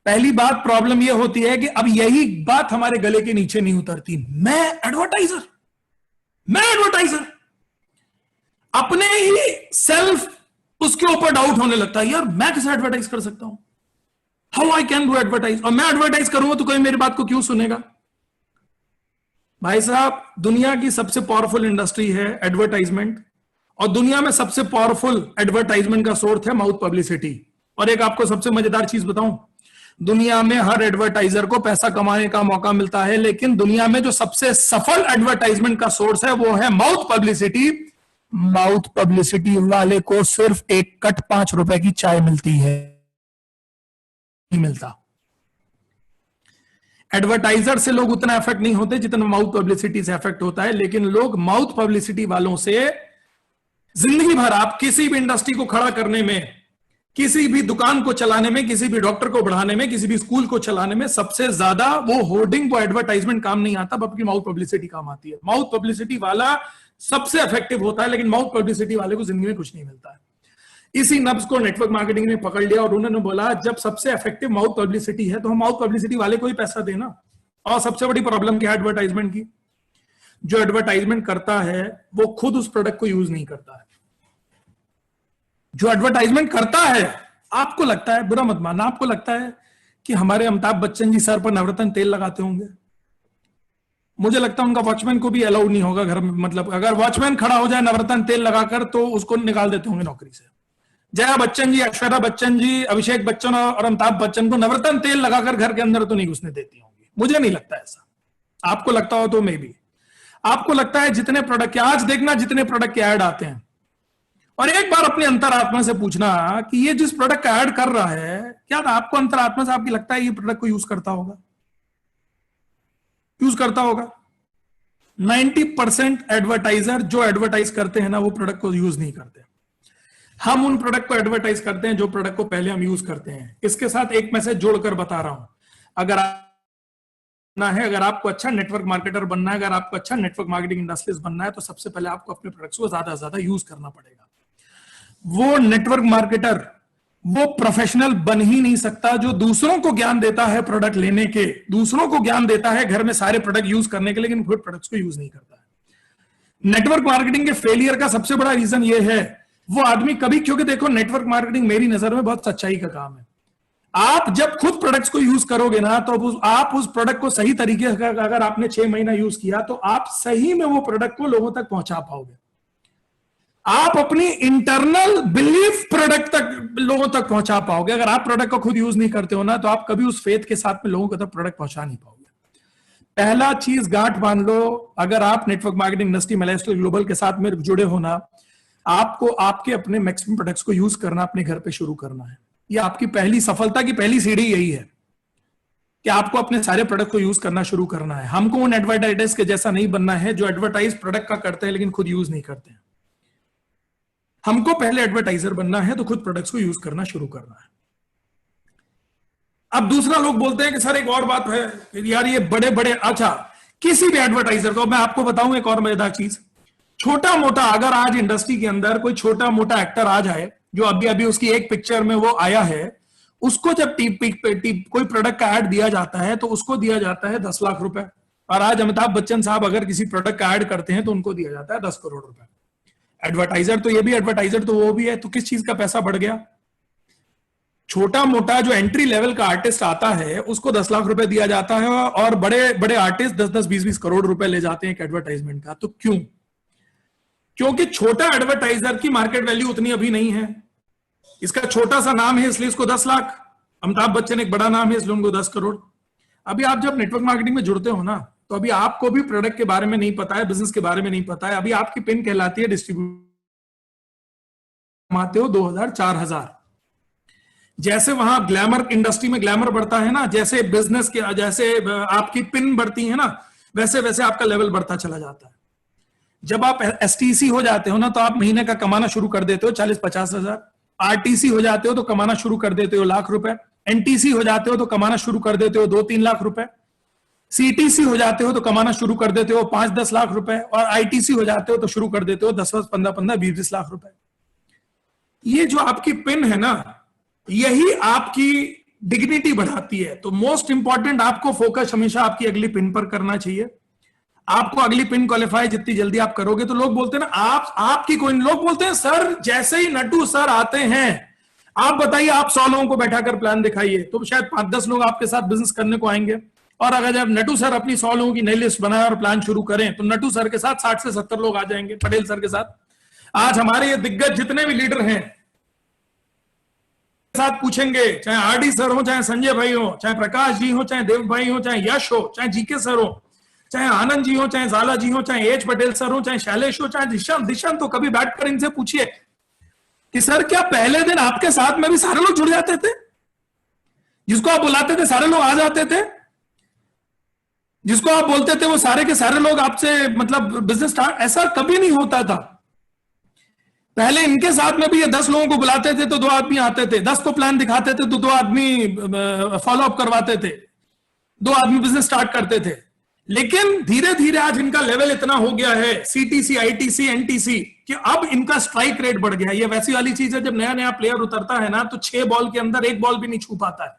पहली बात प्रॉब्लम यह होती है कि अब यही बात हमारे गले के नीचे नहीं उतरती। मैं एडवर्टाइजर, मैं एडवर्टाइजर, अपने ही सेल्फ उसके ऊपर डाउट होने लगता है, यार मैं कैसे एडवर्टाइज कर सकता हूं? How I can do advertise? और मैं एडवर्टाइज करूंगा तो कोई मेरी बात को क्यों सुनेगा? भाई साहब, दुनिया की सबसे पावरफुल इंडस्ट्री है एडवर्टाइजमेंट, और दुनिया में सबसे पावरफुल एडवर्टाइजमेंट का सोर्स है माउथ पब्लिसिटी। और एक आपको सबसे मजेदार चीज बताऊं, दुनिया में हर एडवर्टाइजर को पैसा कमाने का मौका मिलता है, लेकिन दुनिया में जो सबसे सफल एडवर्टाइजमेंट का सोर्स है वो है माउथ पब्लिसिटी। माउथ पब्लिसिटी वाले को सिर्फ एक कट 5 रुपए की चाय मिलती है, नहीं मिलता। एडवर्टाइजर से लोग उतना इफेक्ट नहीं होते जितना माउथ पब्लिसिटी से इफेक्ट होता है। लेकिन लोग माउथ पब्लिसिटी वालों से जिंदगी भर, आप किसी भी इंडस्ट्री को खड़ा करने में, किसी भी दुकान को चलाने में, किसी भी डॉक्टर को बढ़ाने में, किसी भी स्कूल को चलाने में सबसे ज्यादा वो होर्डिंग, वो एडवर्टाइजमेंट काम नहीं आता, बल्कि माउथ पब्लिसिटी काम आती है। माउथ पब्लिसिटी वाला सबसे इफेक्टिव होता है, लेकिन माउथ पब्लिसिटी वाले को जिंदगी में कुछ नहीं मिलता है। इसी नब्ज को नेटवर्क मार्केटिंग ने पकड़ लिया और उन्होंने बोला जब सबसे इफेक्टिव माउथ पब्लिसिटी है तो हम माउथ पब्लिसिटी वाले को ही पैसा देना। और सबसे बड़ी प्रॉब्लम क्या है एडवर्टाइजमेंट की? जो एडवर्टाइजमेंट करता है वो खुद उस प्रोडक्ट को यूज नहीं करता है। जो एडवर्टाइजमेंट करता है, आपको लगता है, बुरा मत मानना, आपको लगता है कि हमारे अमिताभ बच्चन जी सर पर नवरत्न तेल लगाते होंगे। मुझे लगता है उनका वॉचमैन को भी अलाउड नहीं होगा घर में, मतलब अगर वॉचमैन खड़ा हो जाए नवरत्न तेल लगाकर तो उसको निकाल देते होंगे नौकरी से। जया बच्चन जी, ऐश्वर्या बच्चन जी, अभिषेक बच्चन और अमिताभ बच्चन को नवरत्न तेल लगाकर घर के अंदर तो नहीं घुसने देती होंगी। मुझे नहीं लगता ऐसा, आपको लगता हो तो मे भी। आपको लगता है जितने प्रोडक्ट, आज देखना जितने प्रोडक्ट के ऐड आते हैं, और एक बार अपने अंतरात्मा से पूछना कि ये जिस प्रोडक्ट का ऐड कर रहा है, क्या आपको अंतरात्मा से आपकी लगता है ये प्रोडक्ट को यूज करता होगा? यूज करता होगा? 90% एडवर्टाइजर जो एडवर्टाइज करते हैं ना, वो प्रोडक्ट को यूज नहीं करते। हम उन प्रोडक्ट को एडवर्टाइज करते हैं जो प्रोडक्ट को पहले हम यूज करते हैं। इसके साथ एक मैसेज जोड़कर बता रहा हूं, अगर अगर आपको अच्छा नेटवर्क मार्केटर बनना है, अगर आपको अच्छा नेटवर्क मार्केटिंग इंडस्ट्रियलिस्ट बनना है, तो सबसे पहले आपको अपने प्रोडक्ट्स को ज्यादा से ज्यादा यूज करना पड़ेगा। वो नेटवर्क मार्केटर वो प्रोफेशनल बन ही नहीं सकता जो दूसरों को ज्ञान देता है प्रोडक्ट लेने के, दूसरों को ज्ञान देता है घर में सारे प्रोडक्ट यूज करने के, लेकिन खुद प्रोडक्ट्स को यूज नहीं करता है। नेटवर्क मार्केटिंग के फेलियर का सबसे बड़ा रीजन ये है, वो आदमी कभी, क्योंकि देखो नेटवर्क मार्केटिंग मेरी नजर में बहुत सच्चाई का काम है। आप जब खुद प्रोडक्ट्स को यूज करोगे ना, तो आप उस प्रोडक्ट को सही तरीके से, अगर आपने 6 महीना यूज किया, तो आप सही में वो प्रोडक्ट को लोगों तक पहुंचा पाओगे। आप अपनी इंटरनल बिलीफ प्रोडक्ट तक, लोगों तक पहुंचा पाओगे। अगर आप प्रोडक्ट को खुद यूज नहीं करते हो ना, तो आप कभी उस फेथ के साथ में लोगों तक प्रोडक्ट पहुंचा नहीं पाओगे। पहला चीज गांठ बांध लो, अगर आप नेटवर्क मार्केटिंग इंडस्ट्री मैलेस्टर ग्लोबल के साथ में जुड़े हो ना, आपको आपके अपने मैक्सिमम प्रोडक्ट्स को यूज करना अपने घर पे शुरू करना है। ये आपकी पहली सफलता की पहली सीढ़ी यही है कि आपको अपने सारे प्रोडक्ट को यूज करना शुरू करना है। हमको उन एडवर्टाइजर्स के जैसा नहीं बनना है जो एडवर्टाइज प्रोडक्ट का करते हैं लेकिन खुद यूज नहीं करते हैं। हमको पहले एडवर्टाइजर बनना है तो खुद प्रोडक्ट्स को यूज करना शुरू करना है। अब दूसरा लोग बोलते हैं कि सर एक और बात है यार, ये बड़े बड़े, अच्छा किसी भी एडवर्टाइजर को मैं आपको बताऊं एक और मजेदार चीज, छोटा मोटा अगर आज इंडस्ट्री के अंदर कोई छोटा मोटा एक्टर आ जाए जो अभी अभी उसकी एक पिक्चर में वो आया है, उसको जब कोई प्रोडक्ट का ऐड दिया जाता है तो उसको दिया जाता है 10 लाख रुपए। और आज अमिताभ बच्चन साहब अगर किसी प्रोडक्ट का ऐड करते हैं तो उनको दिया जाता है 10 करोड़ रुपए। एडवर्टाइजर तो ये भी, एडवर्टाइजर तो वो भी है, तो किस चीज का पैसा बढ़ गया? छोटा मोटा जो एंट्री लेवल का आर्टिस्ट आता है उसको 10 लाख रुपए दिया जाता है और बड़े बड़े आर्टिस्ट 10-10, 20-20 करोड़ रुपए ले जाते हैं एक एडवर्टाइजमेंट का। तो क्यों? क्योंकि छोटा एडवर्टाइजर की मार्केट वैल्यू उतनी अभी नहीं है। इसका छोटा सा नाम है इसलिए इसको 10 लाख, अमिताभ बच्चन एक बड़ा नाम है इसलिए उनको 10 करोड़। अभी आप जब नेटवर्क मार्केटिंग में जुड़ते हो ना तो अभी आपको भी प्रोडक्ट के बारे में नहीं पता है, बिजनेस के बारे में नहीं पता है। अभी आपकी पिन कहलाती है डिस्ट्रीब्यूटर, कमाते हो 2000-4000। जैसे वहां ग्लैमर इंडस्ट्री में ग्लैमर बढ़ता है ना, जैसे बिजनेस के जैसे आपकी पिन बढ़ती है ना, वैसे वैसे आपका लेवल बढ़ता चला जाता है। जब आप एसटीसी हो जाते हो ना तो आप महीने का कमाना शुरू कर देते हो 40-50 हजार। आरटीसी हो जाते हो तो कमाना शुरू कर देते हो लाख रुपए। एनटीसी हो जाते हो तो कमाना शुरू कर देते हो 2-3 लाख रुपए। सीटीसी हो जाते हो तो कमाना शुरू कर देते हो 5-10 लाख रुपए। और आईटीसी हो जाते हो तो शुरू कर देते हो 10-10, 15-15, 20-20 लाख रुपए। ये जो आपकी पिन है ना, यही आपकी डिग्निटी बढ़ाती है। तो मोस्ट इंपॉर्टेंट आपको फोकस हमेशा आपकी अगली पिन पर करना चाहिए। आपको अगली पिन क्वालिफाई जितनी जल्दी आप करोगे, तो लोग बोलते हैं ना आपकी कोई, लोग बोलते हैं सर जैसे ही नटू सर आते हैं आप बताइए आप 100 लोगों को बैठाकर प्लान दिखाइए तो शायद 5-10 लोग आपके साथ बिजनेस करने को आएंगे। और अगर जब नटू सर अपनी 100 लोगों की नई लिस्ट बनाए और प्लान शुरू करें तो नटू सर के साथ 60 से 70 लोग आ जाएंगे पटेल सर के साथ। आज हमारे ये दिग्गज जितने भी लीडर हैं साथ पूछेंगे, चाहे आरडी सर हो, चाहे संजय भाई हो, चाहे प्रकाश जी हो, चाहे देव भाई हो, चाहे यश हो, चाहे जीके सर हो, चाहे आनंद जी हो, चाहे जाला जी हो, चाहे एच पटेल सर हो, चाहे शैलेश हो, चाहे दिशांत, तो कभी बैठकर इनसे पूछिए कि सर क्या पहले दिन आपके साथ में भी सारे लोग जुड़ जाते थे? जिसको आप बुलाते थे सारे लोग आ जाते थे? जिसको आप बोलते थे वो सारे के सारे लोग आपसे मतलब बिजनेस स्टार्ट? ऐसा कभी नहीं होता था। पहले इनके साथ में भी ये 10 लोगों को बुलाते थे तो 2 आदमी आते थे, 10 को प्लान दिखाते थे तो 2 आदमी फॉलो अप करवाते थे, 2 आदमी बिजनेस स्टार्ट करते थे। लेकिन धीरे धीरे आज इनका लेवल इतना हो गया है, सीटीसी, आईटीसी, एनटीसी, कि अब इनका स्ट्राइक रेट बढ़ गया है। ये वैसी वाली चीज है, जब नया नया प्लेयर उतरता है ना तो 6 बॉल के अंदर 1 बॉल भी नहीं छू पाता है।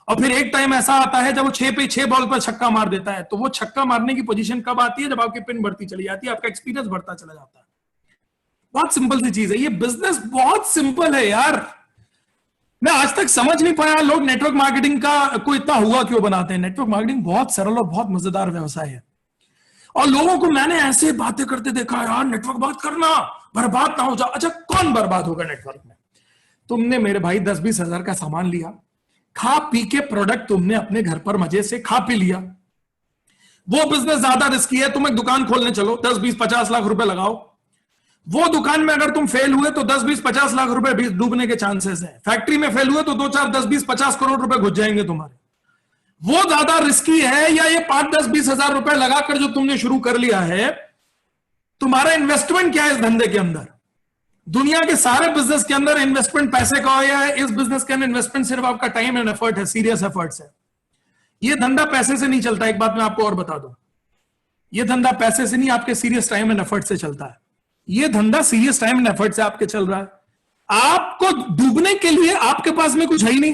और फिर एक टाइम ऐसा आता है जब वो 6 पे 6 बॉल पर छक्का मार देता है। तो वो छक्का मारने की पोजीशन कब आती है? जब आपकी पिन बढ़ती चली जाती है, आपका एक्सपीरियंस बढ़ता चला जाता है। बहुत सिंपल सी चीज है ये। बिजनेस बहुत सिंपल है यार। मैं आज तक समझ नहीं पाया लोग नेटवर्क मार्केटिंग का को इतना हुआ क्यों बनाते हैं। नेटवर्क मार्केटिंग बहुत सरल और बहुत मजेदार व्यवसाय है। और लोगों को मैंने ऐसे बातें करते देखा, यार नेटवर्क बात करना, बर्बाद ना हो जाओ। अच्छा कौन बर्बाद होगा नेटवर्क में? तुमने मेरे भाई 10-20 हजार का सामान लिया, खा पी के प्रोडक्ट तुमने अपने घर पर मजे से खा पी लिया। वो बिजनेस ज्यादा रिस्की है। तुम एक दुकान खोलने चलो, 10-20-50 लाख रुपए लगाओ। वो दुकान में अगर तुम फेल हुए तो 10-20-50 लाख रुपए डूबने के चांसेस हैं। फैक्ट्री में फेल हुए तो 2-4-10-20-50 करोड़ रुपए घुस जाएंगे तुम्हारे। वो ज्यादा रिस्की है या ये 5-10-20 हजार रुपए लगाकर जो तुमने शुरू कर लिया है? तुम्हारा इन्वेस्टमेंट क्या है इस धंधे के अंदर? दुनिया के सारे बिजनेस के अंदर इन्वेस्टमेंट पैसे का है। इस बिजनेस के अंदर इन्वेस्टमेंट सिर्फ आपका टाइम एंड एफर्ट है, सीरियस एफर्ट्स है। ये धंधा पैसे से नहीं चलता। एक बात मैं आपको और बता दूं, ये धंधा पैसे से नहीं, आपके सीरियस टाइम एंड एफर्ट से चलता है। ये धंधा सीरियस टाइम एंड एफर्ट से आपके चल रहा है। आपको डूबने के लिए आपके पास में कुछ है ही नहीं,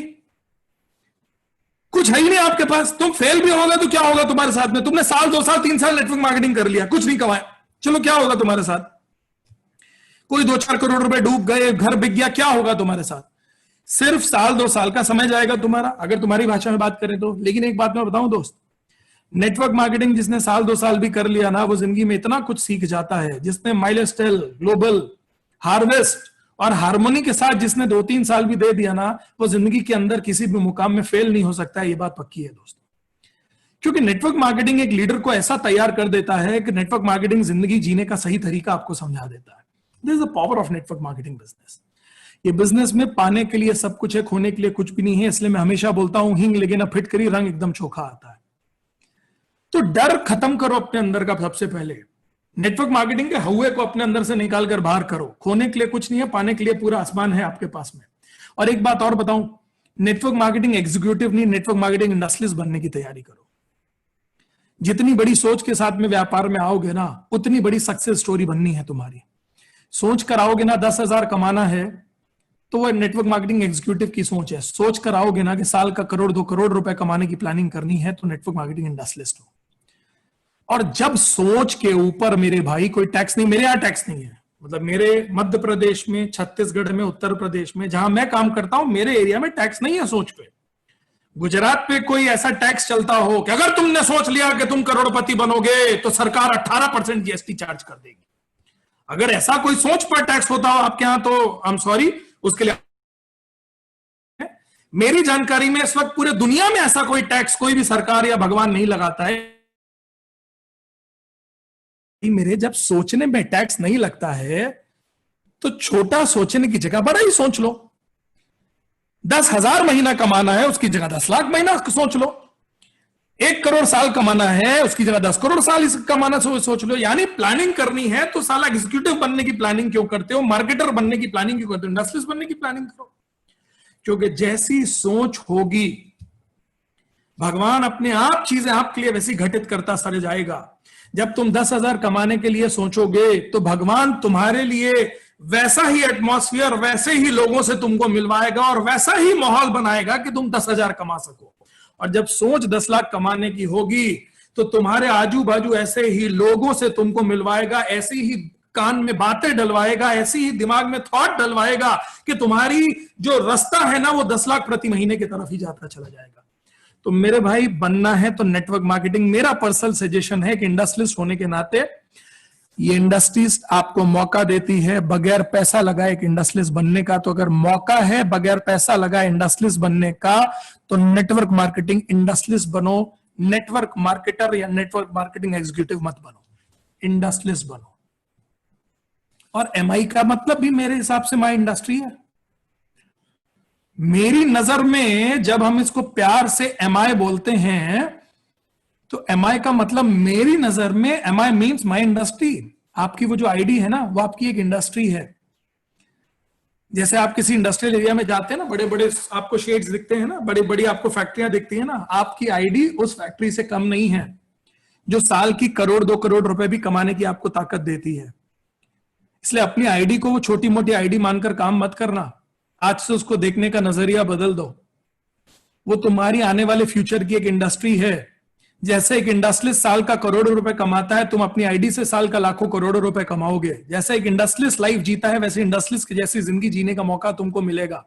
कुछ है ही नहीं आपके पास। तुम फेल भी होगा तो क्या होगा तुम्हारे साथ में? तुमने 1 साल 2 साल 3 साल नेटवर्क मार्केटिंग कर लिया, कुछ नहीं कमाया, चलो क्या होगा तुम्हारे साथ? कोई 2-4 करोड़ रुपए डूब गए, घर बिक गया, क्या होगा तुम्हारे साथ? सिर्फ 1-2 साल का समय जाएगा तुम्हारा, अगर तुम्हारी भाषा में बात करें तो। लेकिन एक बात मैं बताऊं दोस्त, नेटवर्क मार्केटिंग जिसने 1-2 साल भी कर लिया ना, वो जिंदगी में इतना कुछ सीख जाता है। जिसने माइलस्टेल, ग्लोबल, हार्वेस्ट और हार्मोनी के साथ जिसने 2-3 साल भी दे दिया ना, वो जिंदगी के अंदर किसी भी मुकाम में फेल नहीं हो सकता है। ये बात पक्की है दोस्तों। क्योंकि नेटवर्क मार्केटिंग एक लीडर को ऐसा तैयार कर देता है कि नेटवर्क मार्केटिंग जिंदगी जीने का सही तरीका आपको समझा देता है। This is the power of network marketing business. ये बिजनेस में पाने के लिए सब कुछ है, खोने के लिए कुछ भी नहीं है। इसलिए मैं हमेशा बोलता हूं हिंग लेकिन अब फिट करी, रंग एकदम चोखा आता है। तो डर खत्म करो अपने अंदर का सबसे पहले। नेटवर्क मार्केटिंग के हौवे को अपने अंदर से निकाल कर बाहर करो। खोने के लिए कुछ नहीं है, पाने के लिए पूरा आसमान है आपके पास में। और एक बात और बताऊं, नेटवर्क मार्केटिंग एग्जीक्यूटिव नहीं, नेटवर्क मार्केटिंग इंडस्ट्रियलिस्ट बनने की तैयारी करो। जितनी बड़ी सोच के साथ में व्यापार में आओगे ना, उतनी बड़ी सक्सेस स्टोरी बननी है तुम्हारी। सोच कर आओगे ना 10,000 कमाना है, तो वह नेटवर्क मार्केटिंग एग्जीक्यूटिव की सोच है। सोच कर आओगे ना कि साल का 1-2 करोड़ रुपए कमाने की प्लानिंग करनी है, तो नेटवर्क मार्केटिंग इंडस्ट्रियलिस्ट हो। और जब सोच के ऊपर मेरे भाई कोई टैक्स नहीं, मेरे यहां टैक्स नहीं है, मतलब मेरे मध्य प्रदेश में, छत्तीसगढ़ में, उत्तर प्रदेश में जहां मैं काम करता हूं, मेरे एरिया में टैक्स नहीं है सोच पे। गुजरात पे कोई ऐसा टैक्स चलता हो कि अगर तुमने सोच लिया कि तुम करोड़पति बनोगे तो सरकार 18% जीएसटी चार्ज कर देगी। अगर ऐसा कोई सोच पर टैक्स होता हो आपके यहां, तो आई एम सॉरी उसके लिए। मेरी जानकारी में इस वक्त पूरे दुनिया में ऐसा कोई टैक्स कोई भी सरकार या भगवान नहीं लगाता है। मेरे जब सोचने में टैक्स नहीं लगता है, तो छोटा सोचने की जगह बड़ा ही सोच लो। 10,000 महीना कमाना है, उसकी जगह 10 लाख महीना सोच लो। 1 करोड़ साल कमाना है, उसकी जगह 10 करोड़ साल कमाना सोच लो। यानी प्लानिंग करनी है तो साला एग्जीक्यूटिव बनने की प्लानिंग क्यों करते हो, मार्केटर बनने की प्लानिंग क्यों करते हो, इंडस्ट्रियलिस्ट बनने की प्लानिंग करो। क्योंकि जैसी सोच होगी, भगवान अपने आप चीजें आपके लिए वैसी घटित करता चला जाएगा। जब तुम 10,000 कमाने के लिए सोचोगे, तो भगवान तुम्हारे लिए वैसा ही एटमॉस्फेयर, वैसे ही लोगों से तुमको मिलवाएगा और वैसा ही माहौल बनाएगा कि तुम 10,000 कमा सको। और जब सोच 10 लाख कमाने की होगी, तो तुम्हारे आजू बाजू ऐसे ही लोगों से तुमको मिलवाएगा, ऐसी ही कान में बातें डलवाएगा, ऐसी ही दिमाग में थॉट डलवाएगा कि तुम्हारी जो रास्ता है ना, वो 10 लाख प्रति महीने की तरफ ही जाता चला जाएगा। तो मेरे भाई, बनना है तो नेटवर्क मार्केटिंग, मेरा पर्सनल सजेशन है कि इंडस्ट्रियलिस्ट होने के नाते ये इंडस्ट्रीज आपको मौका देती है बगैर पैसा लगाए एक इंडस्ट्रियलिस्ट बनने का। तो अगर मौका है बगैर पैसा लगाए इंडस्ट्रियलिस्ट बनने का, तो नेटवर्क मार्केटिंग इंडस्ट्रियलिस्ट बनो। नेटवर्क मार्केटर या नेटवर्क मार्केटिंग एग्जीक्यूटिव मत बनो, इंडस्ट्रियलिस्ट बनो। और एमआई का मतलब भी मेरे हिसाब से माई इंडस्ट्री है। मेरी नजर में जब हम इसको प्यार से एमआई बोलते हैं, तो एमआई का मतलब मेरी नजर में एमआई मीन्स माई इंडस्ट्री। आपकी वो जो आईडी है ना, वो आपकी एक इंडस्ट्री है। जैसे आप किसी इंडस्ट्रियल एरिया में जाते हैं ना, बड़े बड़े आपको शेड्स दिखते हैं ना, बड़ी बड़ी आपको फैक्ट्रियां दिखती है ना, आपकी आईडी उस फैक्ट्री से कम नहीं है, जो साल की 1-2 करोड़ रुपए भी कमाने की आपको ताकत देती है। इसलिए अपनी आईडी को वो छोटी मोटी आईडी मानकर काम मत करना। आज से उसको देखने का नजरिया बदल दो। वो तुम्हारी आने वाले फ्यूचर की एक इंडस्ट्री है। जैसे एक इंडस्ट्रियलिस्ट साल का करोड़ों रुपए कमाता है, तुम अपनी आईडी से साल का लाखों करोड़ों रुपए कमाओगे। जैसे एक इंडस्ट्रियलिस्ट लाइफ जीता है, वैसे इंडस्ट्रियलिस्ट की जैसी जिंदगी जीने का मौका तुमको मिलेगा।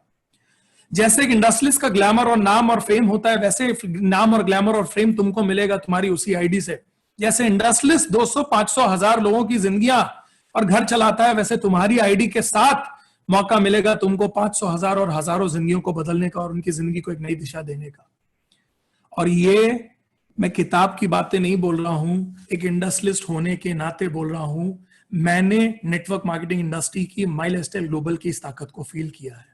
जैसे एक इंडस्ट्रियलिस्ट का ग्लैमर और नाम और फेम होता है, वैसे नाम और ग्लैमर और फेम तुमको मिलेगा तुम्हारी उसी आईडी से। जैसे इंडस्ट्रियलिस्ट 200, 500, 1000 लोगों की जिंदगियां और घर चलाता है, वैसे तुम्हारी आईडी के साथ मौका मिलेगा तुमको 500, 1000 और हजारों जिंदगियों को बदलने का और उनकी जिंदगी को एक नई दिशा देने का। और ये मैं किताब की बातें नहीं बोल रहा हूं, एक इंडस्ट्रियलिस्ट होने के नाते बोल रहा हूं। मैंने नेटवर्क मार्केटिंग इंडस्ट्री की, माई लाइफस्टाइल ग्लोबल की इस ताकत को फील किया है।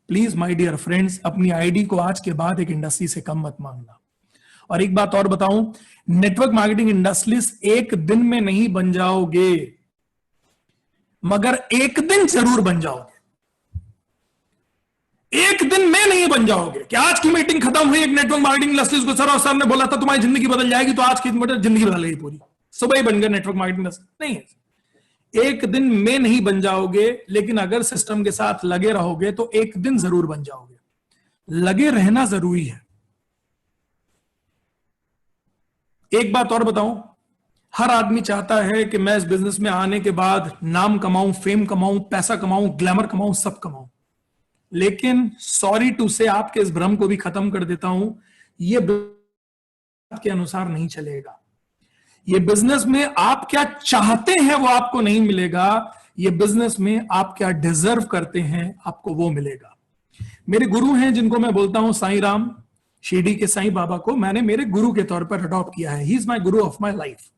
प्लीज माय डियर फ्रेंड्स, अपनी आईडी को आज के बाद एक इंडस्ट्री से कम मत मांगना। और एक बात और बताऊं, नेटवर्क मार्केटिंग इंडस्ट्रियलिस्ट एक दिन में नहीं बन जाओगे, मगर एक दिन जरूर बन जाओगे। एक दिन में नहीं बन जाओगे कि आज की मीटिंग खत्म हुई एक नेटवर्क मार्केटिंग इंडस्ट्रीज को, सर और सर ने बोला था तुम्हारी जिंदगी बदल जाएगी, तो आज की जिंदगी बदल गई पूरी, सुबह ही बन गया नेटवर्क मार्केटिंग इंडस्ट्री। नहीं है, एक दिन में नहीं बन जाओगे, लेकिन अगर सिस्टम के साथ लगे रहोगे तो एक दिन जरूर बन जाओगे। लगे रहना जरूरी है। एक बात और बताऊं, हर आदमी चाहता है कि मैं इस बिजनेस में आने के बाद नाम कमाऊं, फेम कमाऊं, पैसा कमाऊं, ग्लैमर कमाऊं, सब कमाऊं। लेकिन सॉरी टू से आपके इस भ्रम को भी खत्म कर देता हूं, ये के अनुसार नहीं चलेगा। ये बिजनेस में आप क्या चाहते हैं वो आपको नहीं मिलेगा, ये बिजनेस में आप क्या डिजर्व करते हैं आपको वो मिलेगा। मेरे गुरु हैं जिनको मैं बोलता हूं साईं राम, शिरडी के साईं बाबा को मैंने मेरे गुरु के तौर पर अडॉप्ट किया है। He is my Guru of my life.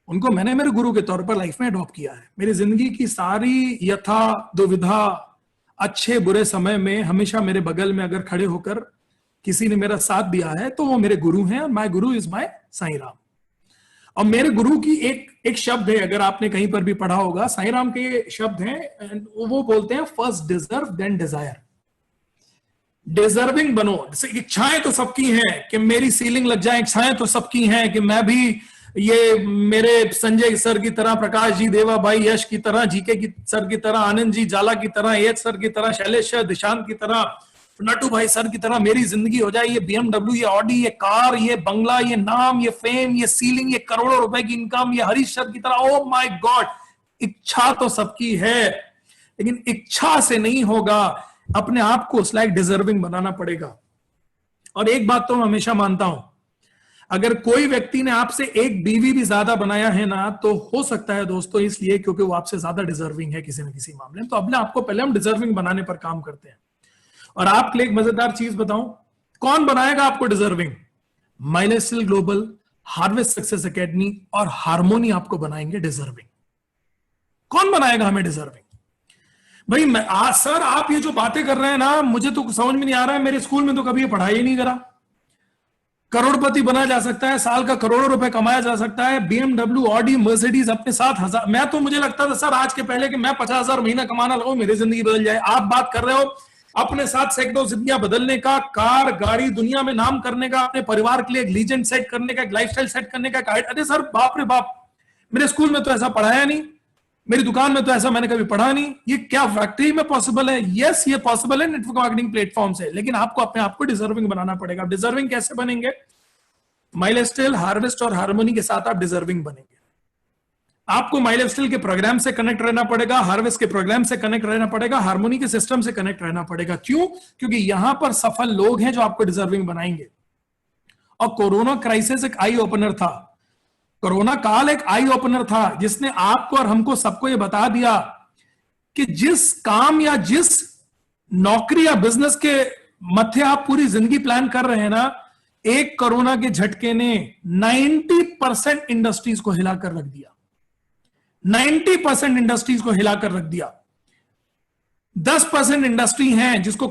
उनको मैंने मेरे गुरु के तौर पर लाइफ में अडॉप्ट किया है। मेरी जिंदगी की सारी यथा दुविधा, अच्छे बुरे समय में हमेशा मेरे बगल में अगर खड़े होकर किसी ने मेरा साथ दिया है तो वो मेरे गुरु हैं, और my Guru is my Sai Ram. और मेरे गुरु की एक शब्द है, अगर आपने कहीं पर भी पढ़ा होगा, साईं राम के शब्द हैं, वो बोलते हैं first deserve then desire. Deserving बनो। इच्छाएं तो सबकी हैं कि मेरी सीलिंग लग जाए, इच्छाएं तो सबकी हैं कि मैं भी ये मेरे संजय सर की तरह, प्रकाश जी, देवा भाई, यश की तरह, जीके की सर की तरह, आनंद जी जाला की तरह, एच सर की तरह, शैलेश सर, दिशांत की तरह, नटू भाई सर की तरह मेरी जिंदगी हो जाए। ये BMW, ये ऑडी, ये कार, ये बंगला, ये नाम, ये फेम, ये सीलिंग, ये करोड़ों रुपए की इनकम, ये हरीश सर की तरह। ओ माय गॉड, इच्छा तो सबकी है, लेकिन इच्छा से नहीं होगा, अपने आप को लाइक डिजर्विंग बनाना पड़ेगा। और एक बात तो मैं हमेशा मानता हूं, अगर कोई व्यक्ति ने आपसे एक बीवी भी ज्यादा बनाया है ना, तो हो सकता है दोस्तों इसलिए क्योंकि वो आपसे ज्यादा डिजर्विंग है किसी न किसी मामले में। तो अपने आपको पहले हम डिजर्विंग बनाने पर काम करते हैं। और आपके लिए एक मजेदार चीज बताऊं, कौन बनाएगा आपको deserving? Mileage still global, harvest success academy और हार्मोनी आपको बनाएंगे डिजर्विंग। कौन बनाएगा हमें डिजर्विंग? भाई सर आप ये जो बातें कर रहे हैं ना, मुझे तो समझ में नहीं आ रहा है, मेरे स्कूल में तो कभी ये पढ़ाई ही नहीं करा। करोड़पति बना जा सकता है, साल का करोड़ों रुपए कमाया जा सकता है, BMW, ऑडी, मर्सिडीज अपने साथ हजार। मैं तो मुझे लगता था सर आज के पहले कि मैं 50,000 महीना कमाना लगूं, मेरी जिंदगी बदल जाए। आप बात कर रहे हो अपने साथ सैकड़ों जिंदगियां बदलने का, कार गाड़ी दुनिया में नाम करने का, अपने परिवार के लिए एक लीजेंड सेट करने का, एक लाइफस्टाइल सेट करने का। अरे सर बाप रे बाप, मेरे स्कूल में तो ऐसा पढ़ाया नहीं, मेरी दुकान में तो ऐसा मैंने कभी पढ़ा नहीं। ये क्या फैक्ट्री में पॉसिबल है? यस ये पॉसिबल है नेटवर्क मार्केटिंग प्लेटफॉर्म से, लेकिन आपको अपने आप को डिजर्विंग बनाना पड़ेगा। डिजर्विंग कैसे बनेंगे? माइलेज स्टिल, हार्वेस्ट और हार्मोनी के साथ आप डिजर्विंग बनेंगे। आपको माइलेज स्टिल के प्रोग्राम से कनेक्ट रहना पड़ेगा, हार्वेस्ट के प्रोग्राम से कनेक्ट रहना पड़ेगा, हार्मोनी के सिस्टम से कनेक्ट रहना पड़ेगा। क्यों? क्योंकि यहां पर सफल लोग हैं जो आपको डिजर्विंग बनाएंगे। और कोरोना क्राइसिस एक आई ओपनर था, कोरोना काल एक आई ओपनर था, जिसने आपको और हमको सबको ये बता दिया कि जिस काम या जिस नौकरी या बिजनेस के मध्य आप पूरी जिंदगी प्लान कर रहे हैं ना, एक कोरोना के झटके ने 90% इंडस्ट्रीज को हिलाकर रख दिया। 90% इंडस्ट्रीज को हिलाकर रख दिया। 10% इंडस्ट्री हैं जिसको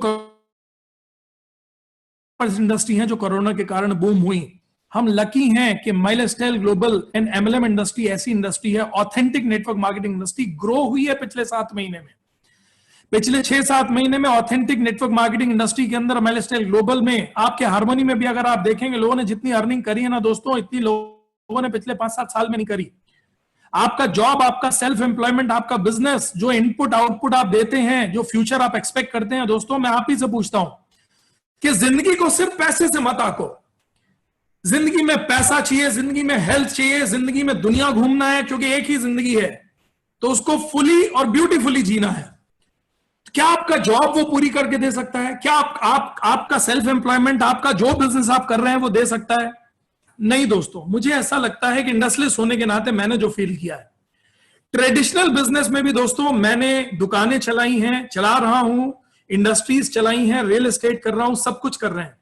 इंडस्ट्री हैं जो कोरोना के कारण बूम हुई। हम लकी हैं कि mileage still global and MLM industry ऐसी इंडस्ट्री है, authentic network marketing industry grow हुई है पिछले 7 महीने में। पिछले 6-7 महीने में ऑथेंटिक नेटवर्क मार्केटिंग इंडस्ट्री के अंदर माइलेज स्टिल ग्लोबल में, आपके हार्मोनी में भी अगर आप देखेंगे, लोगों ने जितनी अर्निंग करी है ना दोस्तों, इतनी लोगों ने पिछले 5-7 साल में नहीं करी। आपका जॉब, आपका सेल्फ एम्प्लॉयमेंट, आपका बिजनेस, जो इनपुट आउटपुट आप देते हैं, जो फ्यूचर आप एक्सपेक्ट करते हैं, दोस्तों मैं आप ही से पूछता हूं कि जिंदगी को सिर्फ पैसे से मत आको। जिंदगी में पैसा चाहिए, जिंदगी में हेल्थ चाहिए, जिंदगी में दुनिया घूमना है, क्योंकि एक ही जिंदगी है, तो उसको फुली और ब्यूटीफुली जीना है। क्या आपका जॉब वो पूरी करके दे सकता है? क्या आपका सेल्फ एम्प्लॉयमेंट, आपका जो बिजनेस आप कर रहे हैं वो दे सकता है? नहीं दोस्तों, मुझे ऐसा लगता है कि इंडस्ट्रियलिस्ट होने के नाते मैंने जो फील किया है, ट्रेडिशनल बिजनेस में भी दोस्तों मैंने दुकानें चलाई हैं, चला रहा हूं, इंडस्ट्रीज चलाई हैं, रियल एस्टेट कर रहा हूं, सब कुछ कर रहे हैं।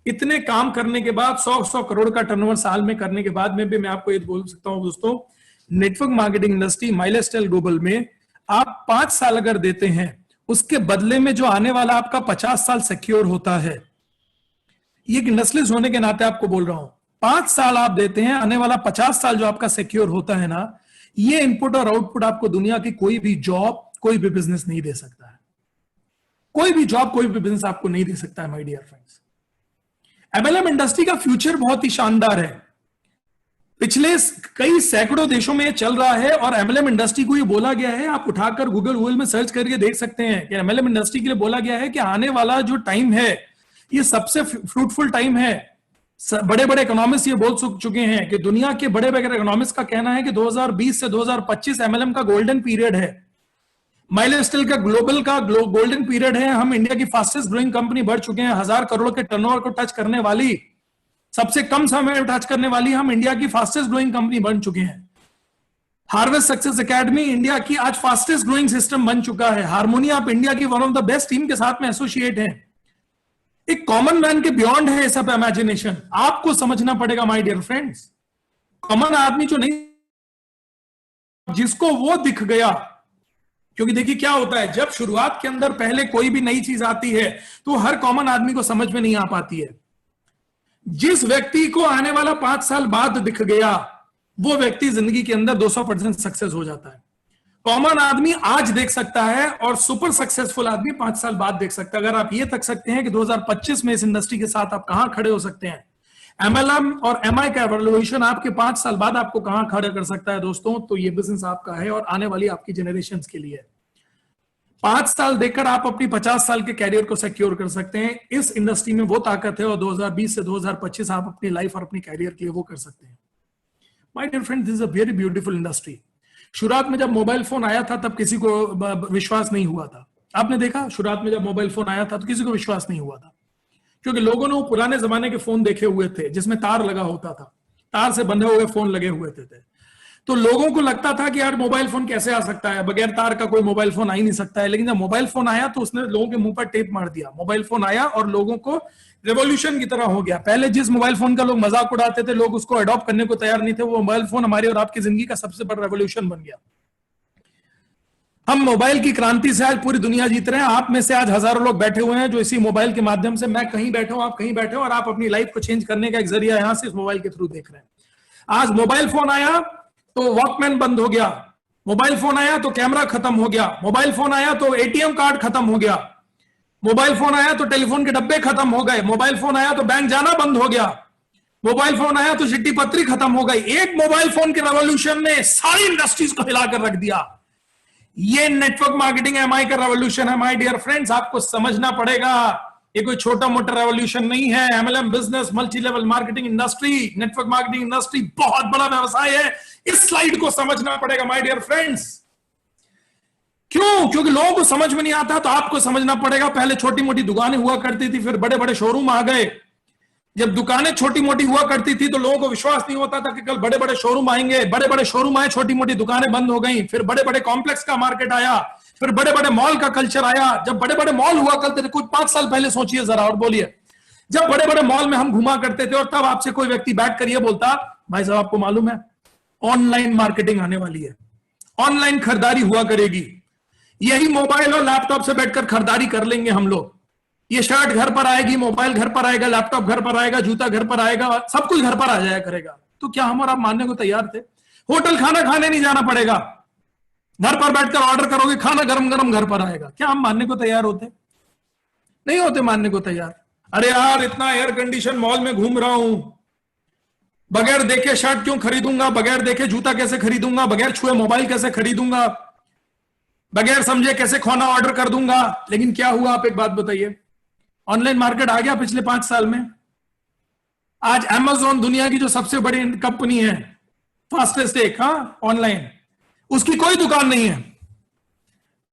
इतने काम करने के बाद, 100 करोड़ का टर्नओवर साल में करने के बाद में भी मैं आपको ये बोल सकता हूं दोस्तों, network marketing industry mileage still global में आप 5 साल अगर देते हैं, उसके बदले में जो आने वाला आपका 50 साल सिक्योर होता है। ये इंडस्ट्रियलिस्ट होने के नाते आपको बोल रहा हूं, 5 साल आप देते हैं, आने वाला 50 साल जो आपका सिक्योर होता है ना, ये इनपुट और आउटपुट आपको दुनिया की कोई भी जॉब, कोई भी बिजनेस नहीं दे सकता है। कोई भी जॉब, कोई भी बिजनेस आपको नहीं दे सकता है my dear friends. MLM industry का फ्यूचर बहुत ही शानदार है। पिछले कई सैकड़ों देशों में चल रहा है, और MLM इंडस्ट्री को ये बोला गया है, आप उठाकर गूगल में सर्च करके देख सकते हैं कि MLM इंडस्ट्री के लिए बोला गया है कि आने वाला जो टाइम है ये सबसे फ्रूटफुल टाइम है। बड़े बड़े इकोनॉमिस्ट ये बोल चुके हैं कि दुनिया के बड़े बड़े इकोनॉमिस्ट का कहना है कि 2020 से 2025 MLM का गोल्डन पीरियड है, माइलेज स्टिल का ग्लोबल का गोल्डन पीरियड है। हम इंडिया की फास्टेस्ट ग्रोइंग कंपनी बढ़ चुके हैं, 1000 करोड़ के टर्नओवर को टच करने वाली, सबसे कम समय में टच करने वाली हम इंडिया की फास्टेस्ट ग्रोइंग कंपनी बन चुके हैं। हार्वेस्ट सक्सेस एकेडमी इंडिया की आज फास्टेस्ट ग्रोइंग सिस्टम बन चुका है। हार्मोनी आप इंडिया की one of the best team के साथ में एसोसिएट है। एक कॉमन मैन के बियॉन्ड है सब इमेजिनेशन, आपको समझना पड़ेगा माय डियर फ्रेंड्स। कॉमन आदमी जो नहीं जिसको वो दिख गया, क्योंकि देखिए क्या होता है, जब शुरुआत के अंदर पहले कोई भी नई चीज आती है तो हर कॉमन आदमी को समझ में नहीं आ पाती है। जिस व्यक्ति को आने वाला 5 साल बाद दिख गया, वो व्यक्ति जिंदगी के अंदर 200% सक्सेस हो जाता है। कॉमन आदमी आज देख सकता है और सुपर सक्सेसफुल आदमी 5 साल बाद देख सकता है। अगर आप ये तक सकते हैं कि 2025 में इस इंडस्ट्री के साथ आप कहां खड़े हो सकते हैं, एमएलएम और एमआई का एवोल्यूशन आपके 5 साल बाद आपको कहां खड़ा कर सकता है दोस्तों, तो ये बिजनेस आपका है और आने वाली आपकी जनरेशन के लिए। 5 साल देकर आप अपनी 50 साल के कैरियर को सिक्योर कर सकते हैं। इस इंडस्ट्री में वो ताकत है और 2020 से 2025 आप अपनी लाइफ और अपनी कैरियर के लिए वो कर सकते हैं। My dear friend, this is a very beautiful industry. शुरुआत में जब मोबाइल फोन आया था तब किसी को विश्वास नहीं हुआ था। आपने देखा शुरुआत में जब मोबाइल फोन आया था तो किसी को विश्वास नहीं हुआ था, क्योंकि लोगों ने पुराने जमाने के फोन देखे हुए थे जिसमें तार लगा होता था, तार से बंधे हुए फोन लगे हुए थे। तो लोगों को लगता था कि यार मोबाइल फोन कैसे आ सकता है, बगैर तार का कोई मोबाइल फोन आ ही नहीं सकता है। लेकिन जब मोबाइल फोन आया तो उसने लोगों के मुंह पर टेप मार दिया। मोबाइल फोन आया और लोगों को रेवोल्यूशन की तरह हो गया। पहले जिस मोबाइल फोन का लोग मजाक उड़ाते थे, लोग उसको अडॉप्ट करने को तैयार नहीं थे, वो मोबाइल फोन हमारी और आपकी जिंदगी का सबसे बड़ा रेवोल्यूशन बन गया। हम मोबाइल की क्रांति से आज पूरी दुनिया जीत रहे हैं। आप में से आज हजारों लोग बैठे हुए हैं जो इसी मोबाइल के माध्यम से, मैं कहीं बैठा हूं, आप कहीं बैठे हो, और आप अपनी लाइफ को चेंज करने का एक जरिया यहां से इस मोबाइल के थ्रू देख रहे हैं। आज मोबाइल फोन आया तो वॉकमैन बंद हो गया, मोबाइल फोन आया तो कैमरा खत्म हो गया, मोबाइल फोन आया तो एटीएम कार्ड खत्म हो गया, मोबाइल फोन आया तो टेलीफोन के डब्बे खत्म हो गए, मोबाइल फोन आया तो बैंक जाना बंद हो गया, मोबाइल फोन आया तो चिट्ठी पत्री खत्म हो गई। एक मोबाइल फोन के रेवोल्यूशन ने सारी इंडस्ट्रीज को हिलाकर रख दिया। ये नेटवर्क मार्केटिंग एमआई का रेवोल्यूशन है माय डियर फ्रेंड्स। आपको समझना पड़ेगा, ये कोई छोटा मोटा रेवोल्यूशन नहीं है। MLM business, multi level marketing industry, network marketing industry बहुत बड़ा व्यवसाय है। इस स्लाइड को समझना पड़ेगा माय डियर फ्रेंड्स। क्यों? क्योंकि लोगों को समझ में नहीं आता, तो आपको समझना पड़ेगा। पहले छोटी मोटी दुकानें हुआ करती थी, फिर बड़े बड़े शोरूम आ गए। जब दुकानें छोटी मोटी हुआ करती थी तो लोगों को विश्वास नहीं होता था कि कल बड़े बड़े शोरूम आएंगे। बड़े बड़े शोरूम आए, छोटी मोटी दुकानें बंद हो गई। फिर बड़े बड़े कॉम्प्लेक्स का मार्केट आया, फिर बड़े बड़े मॉल का कल्चर आया। जब बड़े बड़े मॉल हुआ करते थे, कुछ 5 साल पहले सोचिए जरा और बोलिए, जब बड़े बड़े मॉल में हम घुमा करते थे और तब आपसे कोई व्यक्ति बैठ कर ये बोलता, भाई साहब आपको मालूम है ऑनलाइन मार्केटिंग आने वाली है, ऑनलाइन खरीदारी हुआ करेगी, यही मोबाइल और लैपटॉप से बैठकर खरीदारी कर लेंगे हम लोग, ये शर्ट घर पर आएगी, मोबाइल घर पर आएगा, लैपटॉप घर पर आएगा, जूता घर पर आएगा, सब कुछ घर पर आ जाया करेगा। तो क्या हम और आप मानने को तैयार थे? होटल खाना खाने नहीं जाना पड़ेगा, घर पर बैठकर ऑर्डर करोगे, खाना गरम गरम घर पर आएगा। क्या हम मानने को तैयार होते? नहीं होते मानने को तैयार। अरे यार इतना एयर कंडीशन मॉल में घूम रहा हूं, बगैर देखे शर्ट क्यों खरीदूंगा, बगैर देखे जूता कैसे खरीदूंगा, बगैर छुए मोबाइल कैसे खरीदूंगा, बगैर समझे कैसे खाना ऑर्डर कर दूंगा। लेकिन क्या हुआ, आप एक बात बताइए, ऑनलाइन मार्केट आ गया पिछले 5 साल में। आज अमेज़न दुनिया की जो सबसे बड़ी कंपनी है, फास्टेस्ट एक, ऑनलाइन, उसकी कोई दुकान नहीं है,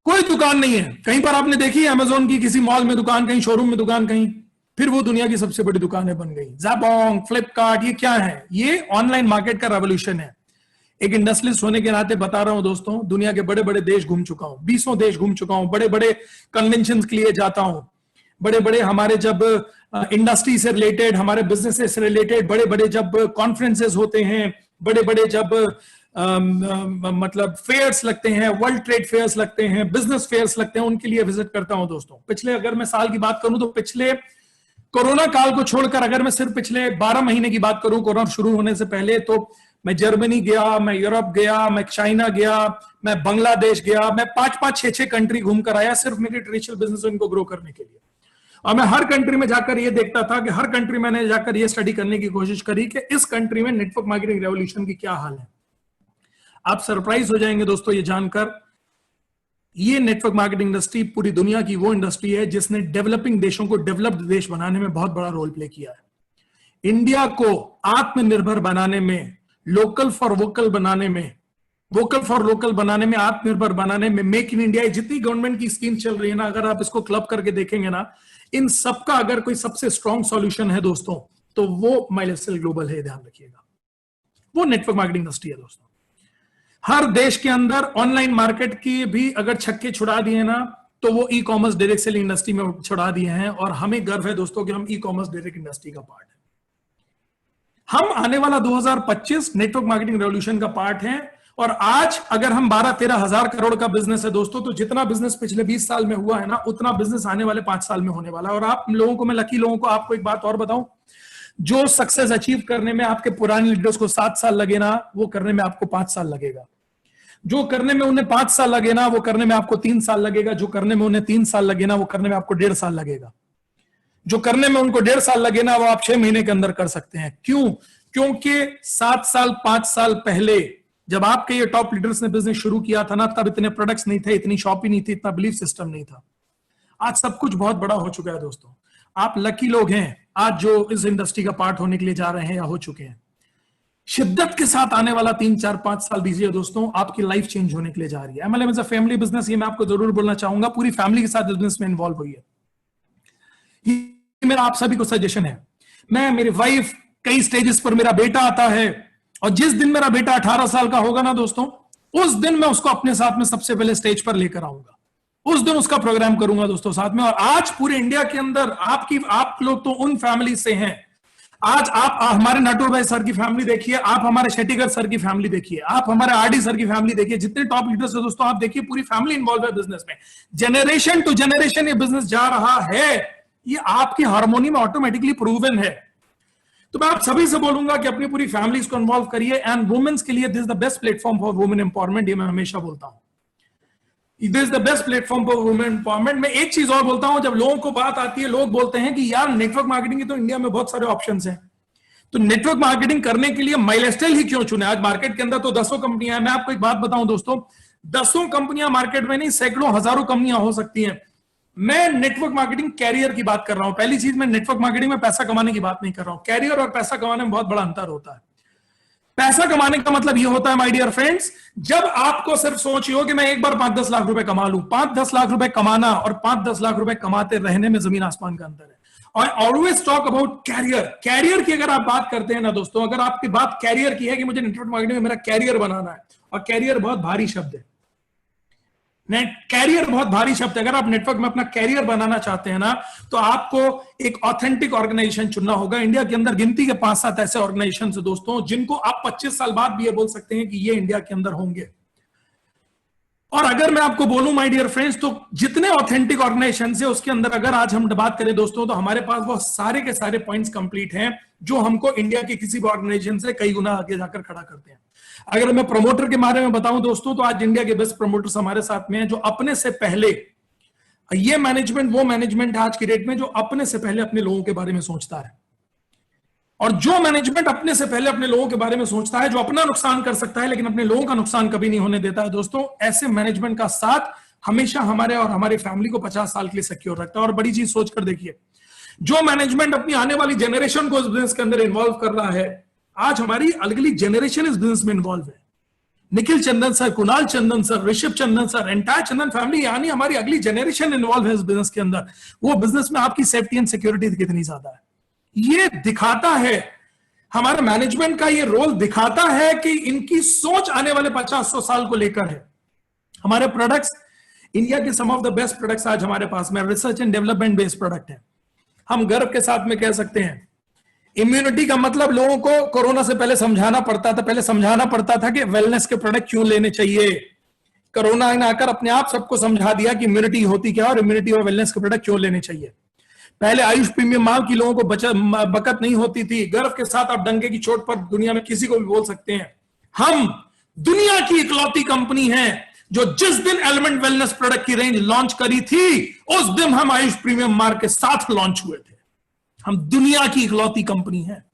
कोई दुकान नहीं है कहीं पर। आपने देखी है अमेज़न की किसी मॉल में दुकान, कहीं शोरूम में दुकान, कहीं? फिर वो दुनिया की सबसे बड़ी दुकानें बन गई। ज़ाबोंग, फ्लिपकार्ट, ये क्या है? ये ऑनलाइन मार्केट का रेवोल्यूशन है। एक इंडस्ट्रियलिस्ट होने के नाते बता रहा हूं दोस्तों, दुनिया के बड़े बड़े देश घूम चुका हूं, 20 देश घूम चुका हूं, बड़े बड़े कन्वेंशन के लिए जाता हूं, बड़े बड़े हमारे जब इंडस्ट्री से रिलेटेड, हमारे बिजनेस से रिलेटेड बड़े बड़े जब कॉन्फ्रेंसेस होते हैं, बड़े बड़े जब मतलब फेयर्स लगते हैं, वर्ल्ड ट्रेड फेयर्स लगते हैं, बिजनेस फेयर्स लगते हैं, उनके लिए विजिट करता हूं दोस्तों। पिछले अगर मैं साल की बात करूं तो पिछले कोरोना काल को छोड़कर अगर मैं सिर्फ पिछले 12 महीने की बात करूं, कोरोना शुरू होने से पहले, तो मैं जर्मनी गया, मैं यूरोप गया, मैं चाइना गया, मैं बांग्लादेश गया, मैं 5-5, 6-6 कंट्री घूमकर आया सिर्फ मेरे ट्रेडिशनल बिजनेस इनको ग्रो करने के लिए। और मैं हर कंट्री में जाकर ये देखता था कि हर कंट्री मैंने जाकर ये स्टडी करने की कोशिश करी कि इस कंट्री में नेटवर्क मार्केटिंग रेवोल्यूशन की क्या हाल है। आप सरप्राइज हो जाएंगे दोस्तों ये जानकर, ये नेटवर्क मार्केटिंग इंडस्ट्री पूरी दुनिया की वो इंडस्ट्री है जिसने डेवलपिंग देशों को डेवलप्ड देश बनाने में बहुत बड़ा रोल प्ले किया है। इंडिया को आत्मनिर्भर बनाने में, लोकल फॉर वोकल बनाने में, वोकल फॉर लोकल बनाने में, आत्मनिर्भर बनाने में, मेक इन इंडिया, जितनी गवर्नमेंट की स्कीम चल रही है ना, अगर आप इसको क्लब करके देखेंगे ना, इन सबका अगर कोई सबसे स्ट्रॉन्ग सॉल्यूशन है दोस्तों, तो वो माय लाइफस्टाइल ग्लोबल है। ध्यान रखिएगा, वो नेटवर्क मार्केटिंग इंडस्ट्री है दोस्तों। हर देश के अंदर ऑनलाइन मार्केट की भी अगर छक्के छुड़ा दिए ना, तो वो e commerce direct selling industry में छुड़ा दिए हैं। और हमें गर्व है दोस्तों कि हम ई कॉमर्स डायरेक्ट इंडस्ट्री का पार्ट है। हम आने वाला 2025 नेटवर्क मार्केटिंग रेवोल्यूशन का पार्ट है। और आज अगर हम 12-13 हजार करोड़ का बिजनेस है दोस्तों, तो जितना बिजनेस पिछले 20 साल में हुआ है ना, उतना बिजनेस आने वाले 5 साल में होने वाला है। और आप लोगों को, मैं लकी लोगों को आपको एक बात और बताऊं, जो सक्सेस अचीव करने में आपके पुराने लीडर्स को 7 साल लगे ना, वो करने में आपको 5 साल लगेगा। जो करने में उन्हें 5 साल लगे ना, वो करने में आपको 3 साल लगेगा। जो करने में उन्हें 3 साल लगे ना, वो करने में आपको 1.5 साल लगेगा। जो करने में उनको 1.5 साल लगे ना, वो आप 6 महीने के अंदर कर सकते हैं। क्यों? क्योंकि 7 साल 5 साल पहले जब आपके ये टॉप लीडर्स ने बिजनेस शुरू किया था ना, तब इतने प्रोडक्ट्स नहीं थे, इतनी शॉपिंग नहीं थी, इतना बिलीफ सिस्टम नहीं था। आज सब कुछ बहुत बड़ा हो चुका है दोस्तों। आप लकी लोग हैं आज जो इस इंडस्ट्री का पार्ट होने के लिए जा रहे हैं या हो चुके हैं। शिद्दत के साथ आने वाला 3, 4, 5 साल दीजिए दोस्तों, आपकी लाइफ चेंज होने के लिए जा रही है। MLM is a family business, ये मैं आपको जरूर बोलना चाहूंगा। पूरी फैमिली के साथ बिजनेस में इन्वॉल्व हुई है। ये मेरा आप सभी को सजेशन है। मैं, मेरी वाइफ, कई स्टेजेस पर मेरा बेटा आता है, और जिस दिन मेरा बेटा 18 साल का होगा ना दोस्तों, उस दिन मैं उसको अपने साथ में सबसे पहले स्टेज पर लेकर आऊंगा। उस दिन उसका प्रोग्राम करूंगा दोस्तों साथ में। और आज पूरे इंडिया के अंदर आप लोग तो उन फैमिली से हैं। आज आप हमारे नाटू भाई सर की फैमिली देखिए, आप हमारे शेट्टीगर सर की फैमिली देखिए, आप हमारे RD सर की फैमिली देखिए, जितने टॉप लीडर्स है दोस्तों आप देखिए, पूरी फैमिली इन्वॉल्व है बिजनेस में। जनरेशन टू जनरेशन ये बिजनेस जा रहा है। ये आपकी हार्मोनी में ऑटोमेटिकली प्रूवन है। तो मैं आप सभी से बोलूंगा कि अपनी पूरी फैमिलीज को इन्वॉल्व करिए। एंड वुमेन्स के लिए this is the best platform for women empowerment. ये मैं हमेशा बोलता हूं, this is the best platform for women empowerment. मैं एक चीज और बोलता हूं, जब लोगों को बात आती है, लोग बोलते हैं कि यार नेटवर्क मार्केटिंग की तो इंडिया में बहुत सारे ऑप्शंस हैं, तो नेटवर्क मार्केटिंग करने के लिए माइलस्टाइल ही क्यों चुने? आज मार्केट के अंदर तो 10 कंपनियां हैं। मैं आपको एक बात बताऊं दोस्तों, 10 कंपनियां मार्केट में नहीं, सैकड़ों हजारों कंपनियां हो सकती हैं। मैं नेटवर्क मार्केटिंग कैरियर की बात कर रहा हूं। पहली चीज, मैं नेटवर्क मार्केटिंग में पैसा कमाने की बात नहीं कर रहा हूं। कैरियर और पैसा कमाने में बहुत बड़ा अंतर होता है। पैसा कमाने का मतलब यह होता है माय डियर फ्रेंड्स, जब आपको सिर्फ सोचिए हो कि मैं एक बार 5-10 लाख रुपए कमा लूं। 5-10 लाख रुपए कमाना और 5-10 लाख रुपए कमाते रहने में जमीन आसमान का अंतर है। और always talk about career. Career की अगर आप बात करते हैं ना दोस्तों, अगर आपकी बात कैरियर की है कि मुझे नेटवर्क मार्केटिंग में मेरा कैरियर बनाना है, और कैरियर बहुत भारी शब्द है, कैरियर बहुत भारी शब्द है। अगर आप नेटवर्क में अपना कैरियर बनाना चाहते हैं ना, तो आपको एक ऑथेंटिक ऑर्गेनाइजेशन चुनना होगा। इंडिया के अंदर गिनती के 5-7 ऐसे ऑर्गेनाइजेशन है दोस्तों, जिनको आप 25 साल बाद भी ये बोल सकते हैं कि ये इंडिया के अंदर होंगे। और अगर मैं आपको बोलूं माय डियर फ्रेंड्स, तो जितने ऑथेंटिक ऑर्गेनाइजेशन है उसके अंदर अगर आज हम बात करें दोस्तों, तो हमारे पास वो सारे के सारे पॉइंट्स कंप्लीट हैं, जो हमको इंडिया के किसी भी ऑर्गेनाइजेशन से कई गुना आगे जाकर खड़ा करते हैं। अगर मैं प्रमोटर के बारे में बताऊं दोस्तों, तो आज इंडिया के बेस्ट प्रमोटर्स हमारे साथ में हैं, जो अपने से पहले, ये मैनेजमेंट वो मैनेजमेंट है आज की डेट में जो अपने से पहले अपने लोगों के बारे में सोचता है। और जो मैनेजमेंट अपने से पहले अपने लोगों के बारे में सोचता है, जो अपना नुकसान कर सकता है लेकिन अपने लोगों का नुकसान कभी नहीं होने देता है दोस्तों, ऐसे मैनेजमेंट का साथ हमेशा हमारे और हमारी फैमिली को 50 साल के लिए सिक्योर रखता है। और बड़ी चीज सोचकर देखिए, जो मैनेजमेंट अपनी आने वाली जनरेशन को इस बिजनेस के अंदर इन्वॉल्व कर रहा है, आज हमारी अगली जनरेशन इस बिजनेस में इन्वॉल्व है। निखिल चंदन सर, कुणाल चंदन सर, ऋषभ चंदन सर, एंटायर चंदन फैमिली, यानी हमारी अगली जनरेशन इन्वॉल्व है इस बिजनेस के अंदर। वो बिजनेस में आपकी सेफ्टी एंड सिक्योरिटी कितनी ज्यादा है, ये दिखाता है। हमारे मैनेजमेंट का ये रोल दिखाता है कि इनकी सोच आने वाले 50-100 साल को लेकर है। हमारे प्रोडक्ट्स इंडिया के सम ऑफ द बेस्ट प्रोडक्ट्स आज हमारे पास में research and development based product है। हम गर्व के साथ में कह सकते हैं, इम्यूनिटी का मतलब लोगों को कोरोना से पहले समझाना पड़ता था कि वेलनेस के प्रोडक्ट क्यों लेने चाहिए। कोरोना ने आकर अपने आप सबको समझा दिया कि इम्यूनिटी होती क्या और इम्यूनिटी और वेलनेस के प्रोडक्ट क्यों लेने चाहिए। पहले आयुष प्रीमियम माल की लोगों को बकत नहीं होती थी। गर्व के साथ आप डंके की चोट पर दुनिया में किसी को भी बोल सकते हैं, हम दुनिया की इकलौती कंपनी है जो जिस दिन एलिमेंट वेलनेस प्रोडक्ट की रेंज लॉन्च करी थी, उस दिन हम आयुष प्रीमियम मार्क के साथ लॉन्च हुए थे। हम दुनिया की इकलौती कंपनी है।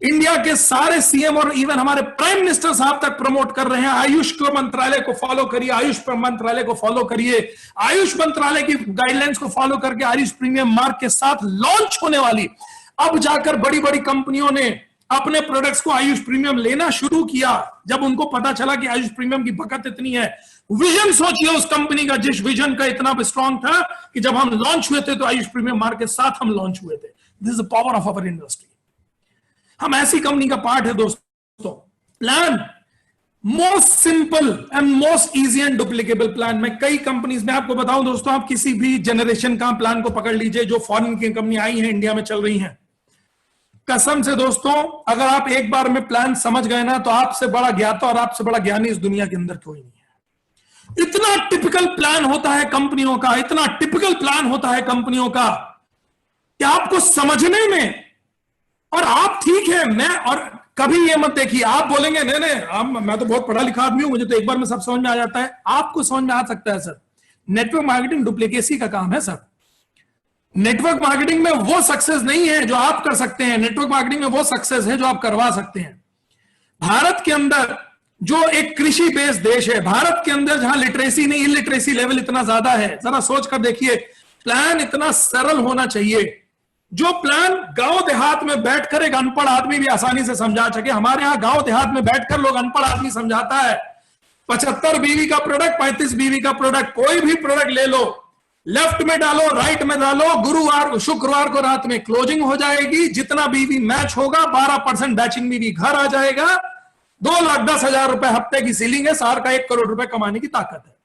इंडिया के सारे सीएम और इवन हमारे प्राइम मिनिस्टर साहब तक प्रमोट कर रहे हैं, आयुष को मंत्रालय को फॉलो करिए, आयुष मंत्रालय को फॉलो करिए। आयुष मंत्रालय की गाइडलाइंस को फॉलो करके आयुष प्रीमियम मार्क के साथ लॉन्च होने वाली, अब जाकर बड़ी बड़ी कंपनियों ने अपने प्रोडक्ट्स को आयुष प्रीमियम लेना शुरू किया, जब उनको पता चला कि आयुष प्रीमियम की बकत इतनी है। विजन सोचिए उस कंपनी का, जिस विजन का इतना स्ट्रांग था कि जब हम लॉन्च हुए थे तो आयुष प्रीमियम मार्क के साथ हम लॉन्च हुए थे। This is the power of our industry. हम ऐसी कंपनी का पार्ट है दोस्तों। Plan most simple and most easy and duplicable plan. मैं कई कंपनीज में आपको बताऊं दोस्तों, आप किसी भी जनरेशन का प्लान को पकड़ लीजिए, जो फॉरेन की कंपनी आई है इंडिया में चल रही हैं, कसम से दोस्तों, अगर आप एक बार में प्लान समझ गए ना, तो आपसे बड़ा ज्ञाता और आपसे बड़ा ज्ञानी इस दुनिया के अंदर कोई नहीं है। इतना टिपिकल प्लान होता है कंपनियों का, इतना टिपिकल प्लान होता है कंपनियों का कि आपको समझने में, और आप ठीक है, मैं, और कभी ये मत देखिए आप बोलेंगे नहीं नहीं मैं तो बहुत पढ़ा लिखा आदमी हूं, मुझे तो एक बार में सब समझ में आ जाता है। आपको समझ में आ सकता है सर। नेटवर्क मार्केटिंग डुप्लीकेसी का काम है सर। नेटवर्क मार्केटिंग में वो सक्सेस नहीं है जो आप कर सकते हैं, नेटवर्क मार्केटिंग में वो सक्सेस है जो आप करवा सकते हैं। भारत के अंदर जो एक कृषि बेस्ड देश है, भारत के अंदर जहां लिटरेसी नहीं, इलिटरेसी लेवल इतना ज्यादा है, जरा सोच कर देखिए, प्लान इतना सरल होना चाहिए जो प्लान गांव देहात में बैठकर एक अनपढ़ आदमी भी आसानी से समझा सके। हमारे यहां गांव देहात में बैठकर लोग अनपढ़ आदमी समझाता है 75 बीवी का प्रोडक्ट, 35 बीवी का प्रोडक्ट, कोई भी प्रोडक्ट ले लो, लेफ्ट में डालो, राइट में डालो, गुरुवार शुक्रवार को रात में क्लोजिंग हो जाएगी, जितना बीवी मैच होगा 12% बैचिंग बीवी घर आ जाएगा, 2,10,000 रुपए हफ्ते की सीलिंग है, साल का 1 करोड़ रुपए कमाने की ताकत है।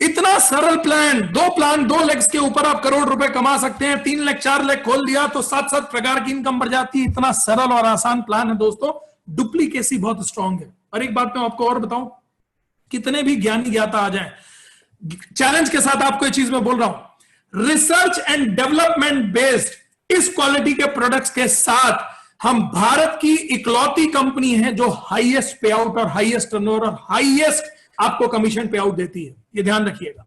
इतना सरल प्लान, दो लेग्स के ऊपर आप करोड़ रुपए कमा सकते हैं। 3 लेग 4 लेग खोल दिया तो 7 प्रकार की इनकम बढ़ जाती है। इतना सरल और आसान प्लान है दोस्तों, डुप्लीकेसी बहुत स्ट्रांग है। और एक बात मैं आपको और बताऊं, कितने भी ज्ञानी ज्ञाता आ जाएं, चैलेंज के साथ आपको ये चीज मैं बोल रहा हूं, रिसर्च एंड डेवलपमेंट बेस्ड इस क्वालिटी के प्रोडक्ट्स के साथ हम भारत की इकलौती कंपनी है जो हाईएस्ट पे आउट और हाईएस्ट टर्नओवर और हाईएस्ट आपको कमीशन पे आउट देती है। ये ध्यान रखिएगा।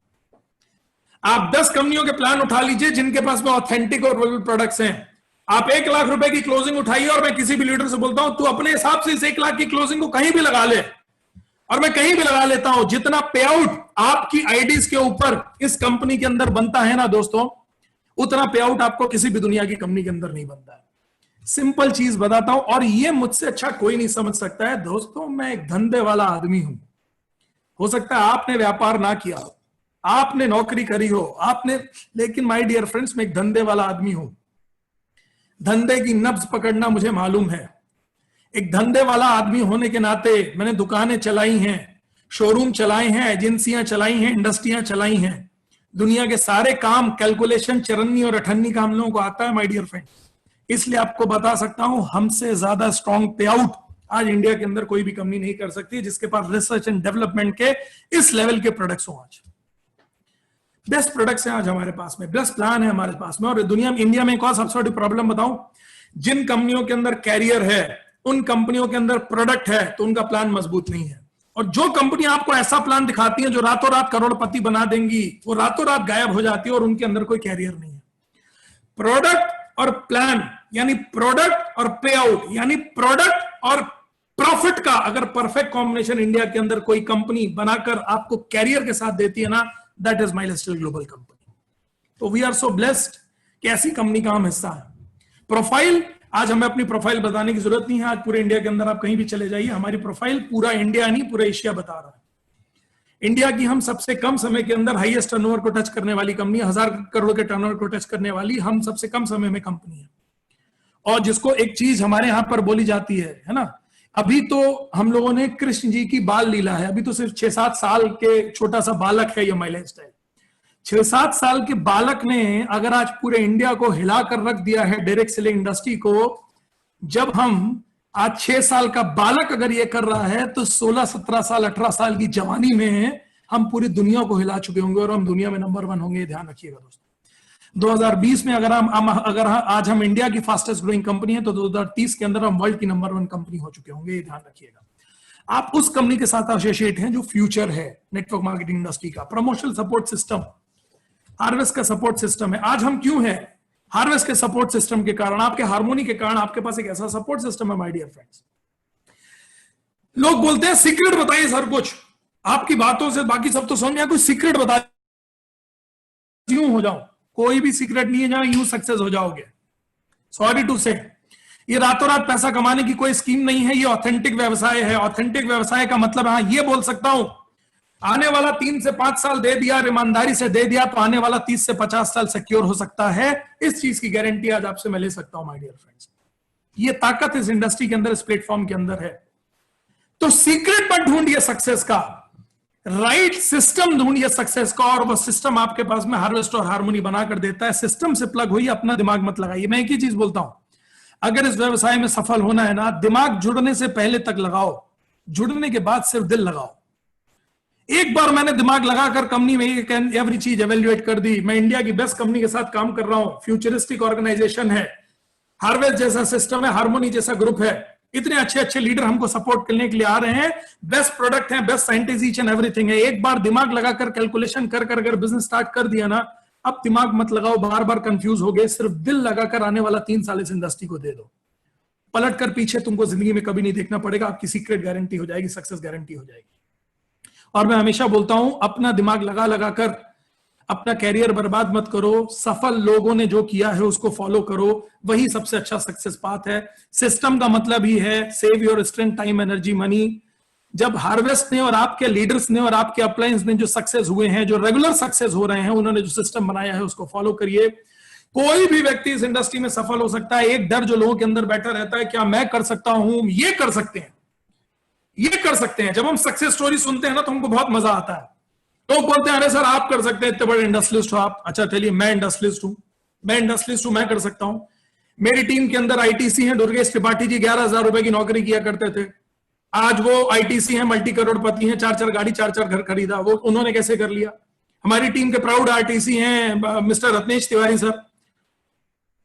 आप 10 कंपनियों के प्लान उठा लीजिए जिनके पास में ऑथेंटिक और वेल्युएबल प्रोडक्ट्स हैं। आप 1 लाख रुपए की क्लोजिंग उठाइए, और मैं किसी भी लीडर से बोलता हूं तू अपने हिसाब से इस 1 लाख की क्लोजिंग को कहीं भी लगा ले, और मैं कहीं भी लगा लेता हूं। जितना पे आउट आपकी आईडीज के ऊपर इस कंपनी के अंदर बनता है ना दोस्तों, उतना पे आउट आपको किसी भी दुनिया की कंपनी के अंदर नहीं बनता है। सिंपल चीज बताता हूं, और ये मुझसे अच्छा कोई नहीं समझ सकता है दोस्तों। मैं एक धंधे वाला आदमी हूं। हो सकता है आपने व्यापार ना किया हो, आपने नौकरी करी हो, आपने, लेकिन माय डियर फ्रेंड्स, मैं एक धंधे वाला आदमी हूं। धंधे की नब्ज पकड़ना मुझे मालूम है। एक धंधे वाला आदमी होने के नाते मैंने दुकानें चलाई हैं, शोरूम चलाए हैं, एजेंसियां चलाई हैं, इंडस्ट्रियां चलाई हैं। दुनिया के सारे काम, कैलकुलेशन, चरन्नी और अठन्नी का हम लोगों को आता है माय डियर फ्रेंड। इसलिए आपको बता सकता हूं, हमसे ज्यादा स्ट्रॉन्ग पे आउट आज इंडिया के अंदर कोई भी कंपनी नहीं कर सकती जिसके पास रिसर्च एंड डेवलपमेंट के इस लेवल के प्रोडक्ट्स हो। आज बेस्ट प्रोडक्ट्स हैं आज हमारे पास में, बेस्ट प्लान है हमारे पास में। और दुनिया में, इंडिया में एक और सबसे बड़ी प्रॉब्लम बताऊं, जिन कंपनियों के अंदर कैरियर है, उन कंपनियों के अंदर प्रोडक्ट है, तो उनका प्लान मजबूत नहीं है। और जो कंपनी आपको ऐसा प्लान दिखाती है जो रातों रात करोड़पति बना देंगी, वो रातों रात गायब हो जाती है और उनके अंदर कोई कैरियर नहीं है। प्रोडक्ट और प्लान यानी प्रोडक्ट और पे आउट यानी प्रोडक्ट और प्रॉफिट का अगर परफेक्ट कॉम्बिनेशन इंडिया के अंदर कोई कंपनी बनाकर आपको कैरियर के साथ देती है ना, that is milestone steel global company. तो वी आर सो ब्लेस्ड कि ऐसी कंपनी का हम हिस्सा है। प्रोफाइल, आज हमें अपनी प्रोफाइल बताने की जरूरत नहीं है। आज पूरे इंडिया के अंदर आप कहीं भी चले जाइए, हमारी प्रोफाइल पूरा इंडिया नहीं पूरा एशिया बता रहा है। इंडिया की हम सबसे कम समय के अंदर हाईएस्ट टर्नओवर को टच करने वाली कंपनी, 1000 करोड़ के टर्नओवर को टच करने वाली हम सबसे कम समय में कंपनी है। और जिसको एक चीज हमारे यहां पर बोली जाती है ना, अभी तो हम लोगों ने कृष्ण जी की बाल लीला है, अभी तो सिर्फ 6-7 साल के छोटा सा बालक है ये माइलेज स्टाइल। 6-7 साल के बालक ने अगर आज पूरे इंडिया को हिलाकर रख दिया है, डायरेक्ट सेलिंग इंडस्ट्री को, जब हम आज 6 साल का बालक अगर ये कर रहा है, तो 16, 17 साल, 18 साल की जवानी में हम पूरी दुनिया को हिला चुके होंगे और हम दुनिया में नंबर 1 होंगे। ध्यान रखिएगा दोस्तों। 2020 में अगर आज हम इंडिया की फास्टेस्ट ग्रोइंग कंपनी है, तो 2030 के अंदर हम वर्ल्ड की नंबर 1 कंपनी हो चुके होंगे। ये ध्यान रखिएगा। आप उस कंपनी के साथ एसोसिएट हैं जो फ्यूचर है नेटवर्क मार्केटिंग इंडस्ट्री का। प्रमोशनल सपोर्ट सिस्टम, हार्वेस्ट का सपोर्ट सिस्टम है। आज हम क्यों है? हार्वेस्ट के सपोर्ट सिस्टम के कारण, आपके हार्मोनी के कारण आपके पास एक ऐसा सपोर्ट सिस्टम है माय डियर फ्रेंड्स। लोग बोलते हैं सीक्रेट बताइए सर कुछ, आपकी बातों से बाकी सब तो समझ में, कुछ सीक्रेट बता यूं हो जाऊं। कोई भी सीक्रेट नहीं है जहां यूं सक्सेस हो जाओगे। सॉरी टू से, ये रातों रात पैसा कमाने की कोई स्कीम नहीं है, ये ऑथेंटिक व्यवसाय है। ऑथेंटिक व्यवसाय का मतलब हाँ ये बोल सकता हूं, आने वाला 3 से 5 साल दे दिया, ईमानदारी से दे दिया, तो आने वाला 30 से 50 साल सिक्योर हो सकता है। इस चीज की गारंटी आज आपसे मैं ले सकता हूं माय डियर फ्रेंड्स। ये ताकत इस इंडस्ट्री के अंदर, इस प्लेटफॉर्म के अंदर है। तो सीक्रेट मत ढूंढिए सक्सेस का, राइट सिस्टम ढूंढिए सक्सेस का, और वो सिस्टम आपके पास में हार्वेस्ट और हार्मोनी बनाकर देता है। सिस्टम से प्लग होइए, अपना दिमाग मत लगाइए। मैं एक ही चीज बोलता हूं, अगर इस व्यवसाय में सफल होना है ना, दिमाग जुड़ने से पहले तक लगाओ, जुड़ने के बाद सिर्फ दिल लगाओ। एक बार मैंने दिमाग लगाकर कंपनी में एवरी चीज एवेल्युएट कर दी, मैं इंडिया की बेस्ट कंपनी के साथ काम कर रहा हूं, फ्यूचरिस्टिक ऑर्गेनाइजेशन है, हार्वेस्ट जैसा सिस्टम है, हार्मोनी जैसा ग्रुप है, इतने अच्छे अच्छे लीडर हमको सपोर्ट करने के लिए आ रहे हैं, बेस्ट प्रोडक्ट है, best scientist each and everything है। एक बार दिमाग लगाकर कैलकुलेशन कर कर अगर बिजनेस स्टार्ट कर दिया ना, अब दिमाग मत लगाओ, बार बार कंफ्यूज हो गए, सिर्फ दिल लगाकर आने वाला 3 साल इस इंडस्ट्री को दे दो। पलट कर पीछे तुमको जिंदगी में कभी नहीं देखना पड़ेगा, आपकी सीक्रेट गारंटी हो जाएगी, सक्सेस गारंटी हो जाएगी। और मैं हमेशा बोलता हूं, अपना दिमाग लगा लगाकर अपना कैरियर बर्बाद मत करो, सफल लोगों ने जो किया है उसको फॉलो करो, वही सबसे अच्छा सक्सेस पाथ है। सिस्टम का मतलब ही है save your strength, time, energy, money. जब हार्वेस्ट ने और आपके लीडर्स ने और आपके अपलायंस ने जो सक्सेस हुए हैं, जो रेगुलर सक्सेस हो रहे हैं, उन्होंने जो सिस्टम बनाया है उसको फॉलो करिए। कोई भी व्यक्ति इस इंडस्ट्री में सफल हो सकता है। एक डर जो लोगों के अंदर बैठा रहता है, क्या मैं कर सकता हूं, ये कर सकते हैं, ये कर सकते हैं। जब हम सक्सेस स्टोरी सुनते हैं ना तो हमको बहुत मजा आता है। लोग बोलते हैं अरे सर आप कर सकते हैं, इतने बड़े इंडस्ट्रियलिस्ट हो आप। अच्छा चलिए, मैं इंडस्ट्रियलिस्ट हूं, मैं कर सकता हूं। मेरी टीम के अंदर आईटीसी हैं, दुर्गेश त्रिपाठी जी 11,000 रुपए की नौकरी किया करते थे, आज वो आईटीसी हैं, मल्टी करोड़पति हैं, 4-4 गाड़ी, 4-4 घर खरीदा। वो उन्होंने कैसे कर लिया? हमारी टीम के प्राउड आरटीसी हैं मिस्टर रत्नेश तिवारी सर,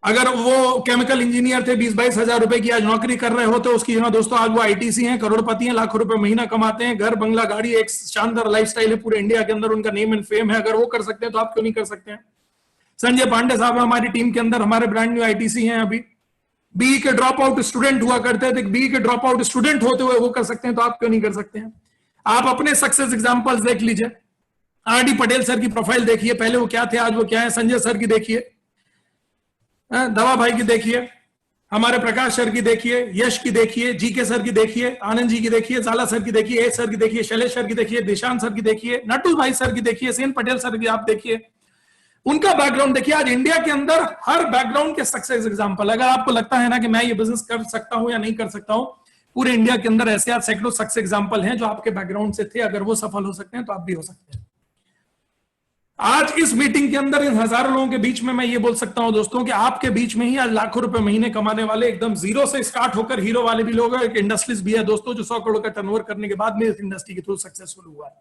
अगर वो केमिकल इंजीनियर थे, 20-22 हजार रुपए की आज नौकरी कर रहे होते उसकी जगह दोस्तों आज वो आईटीसी हैं, करोड़पति हैं, लाखों रुपए महीना कमाते हैं, घर बंगला गाड़ी, एक शानदार लाइफस्टाइल है, पूरे इंडिया के अंदर उनका नेम एंड फेम है। अगर वो कर सकते हैं तो आप क्यों नहीं कर सकते हैं? संजय पांडे साहब हमारी टीम के अंदर, हमारे ब्रांड न्यू आईटीसी हैं, अभी बी के ड्रॉप आउट स्टूडेंट हुआ करते थे, बी के ड्रॉप आउट स्टूडेंट होते हुए वो कर सकते हैं तो आप क्यों नहीं कर सकते हैं? आप अपने सक्सेस एग्जांपल्स देख लीजिए, आरडी पटेल सर की प्रोफाइल देखिए, पहले वो क्या थे आज वो क्या है, संजय सर की देखिए, दवा भाई की देखिए, हमारे प्रकाश सर की देखिए, यश की देखिए, जीके सर की देखिए, आनंद जी की देखिए, जाला सर की देखिए, ए सर की देखिए, शैलेश सर की देखिए, दिशांत सर की देखिए, नटू भाई सर की देखिए, सेन पटेल सर की आप देखिए, उनका बैकग्राउंड देखिए। आज इंडिया के अंदर हर बैकग्राउंड के सक्सेस एग्जांपल। अगर आपको लगता है ना कि मैं ये बिजनेस कर सकता हूं या नहीं कर सकता हूं, पूरे इंडिया के अंदर ऐसे आज सैकड़ों सक्सेस एग्जांपल हैं जो आपके बैकग्राउंड से थे। अगर वो सफल हो सकते हैं तो आप भी हो सकते हैं। आज इस मीटिंग के अंदर इन हजारों लोगों के बीच में मैं ये बोल सकता हूं दोस्तों कि आपके बीच में ही आज लाखों रुपए महीने कमाने वाले, एकदम जीरो से स्टार्ट होकर हीरो वाले भी लोग हैं। एक इंडस्ट्रीज भी है दोस्तों जो 100 करोड़ का टर्नओवर करने के बाद में इस इंडस्ट्री के थ्रू सक्सेसफुल हुआ है।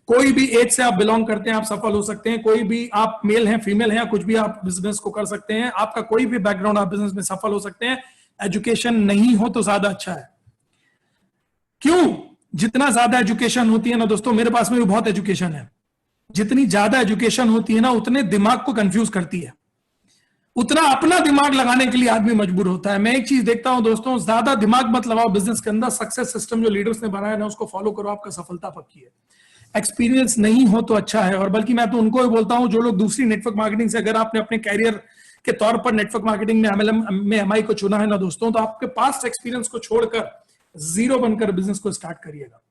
कोई भी एज से आप बिलोंग करते हैं, आप सफल हो सकते हैं। कोई भी आप मेल हैं, फीमेल हैं, कुछ भी आप बिजनेस को कर सकते हैं। आपका कोई भी बैकग्राउंड, आप बिजनेस में सफल हो सकते हैं। एजुकेशन नहीं हो तो ज्यादा अच्छा है। क्यों? जितना ज्यादा एजुकेशन होती है ना दोस्तों, मेरे पास में भी बहुत एजुकेशन है, जितनी ज्यादा एजुकेशन होती है ना उतने दिमाग को कंफ्यूज करती है, उतना अपना दिमाग लगाने के लिए आदमी मजबूर होता है। मैं एक चीज देखता हूं दोस्तों, ज्यादा दिमाग मत लगाओ बिजनेस के अंदर। सक्सेस सिस्टम जो लीडर्स ने बनाया ना उसको फॉलो करो, आपका सफलता पक्की है। एक्सपीरियंस नहीं हो तो अच्छा है, और बल्कि मैं तो उनको ही बोलता हूं जो लोग दूसरी नेटवर्क मार्केटिंग से, अगर आपने अपने कैरियर के तौर पर नेटवर्क मार्केटिंग में एमएलएम में एमआई को चुना है ना दोस्तों, तो आपके पास्ट एक्सपीरियंस को छोड़कर जीरो बनकर बिजनेस को स्टार्ट करिएगा।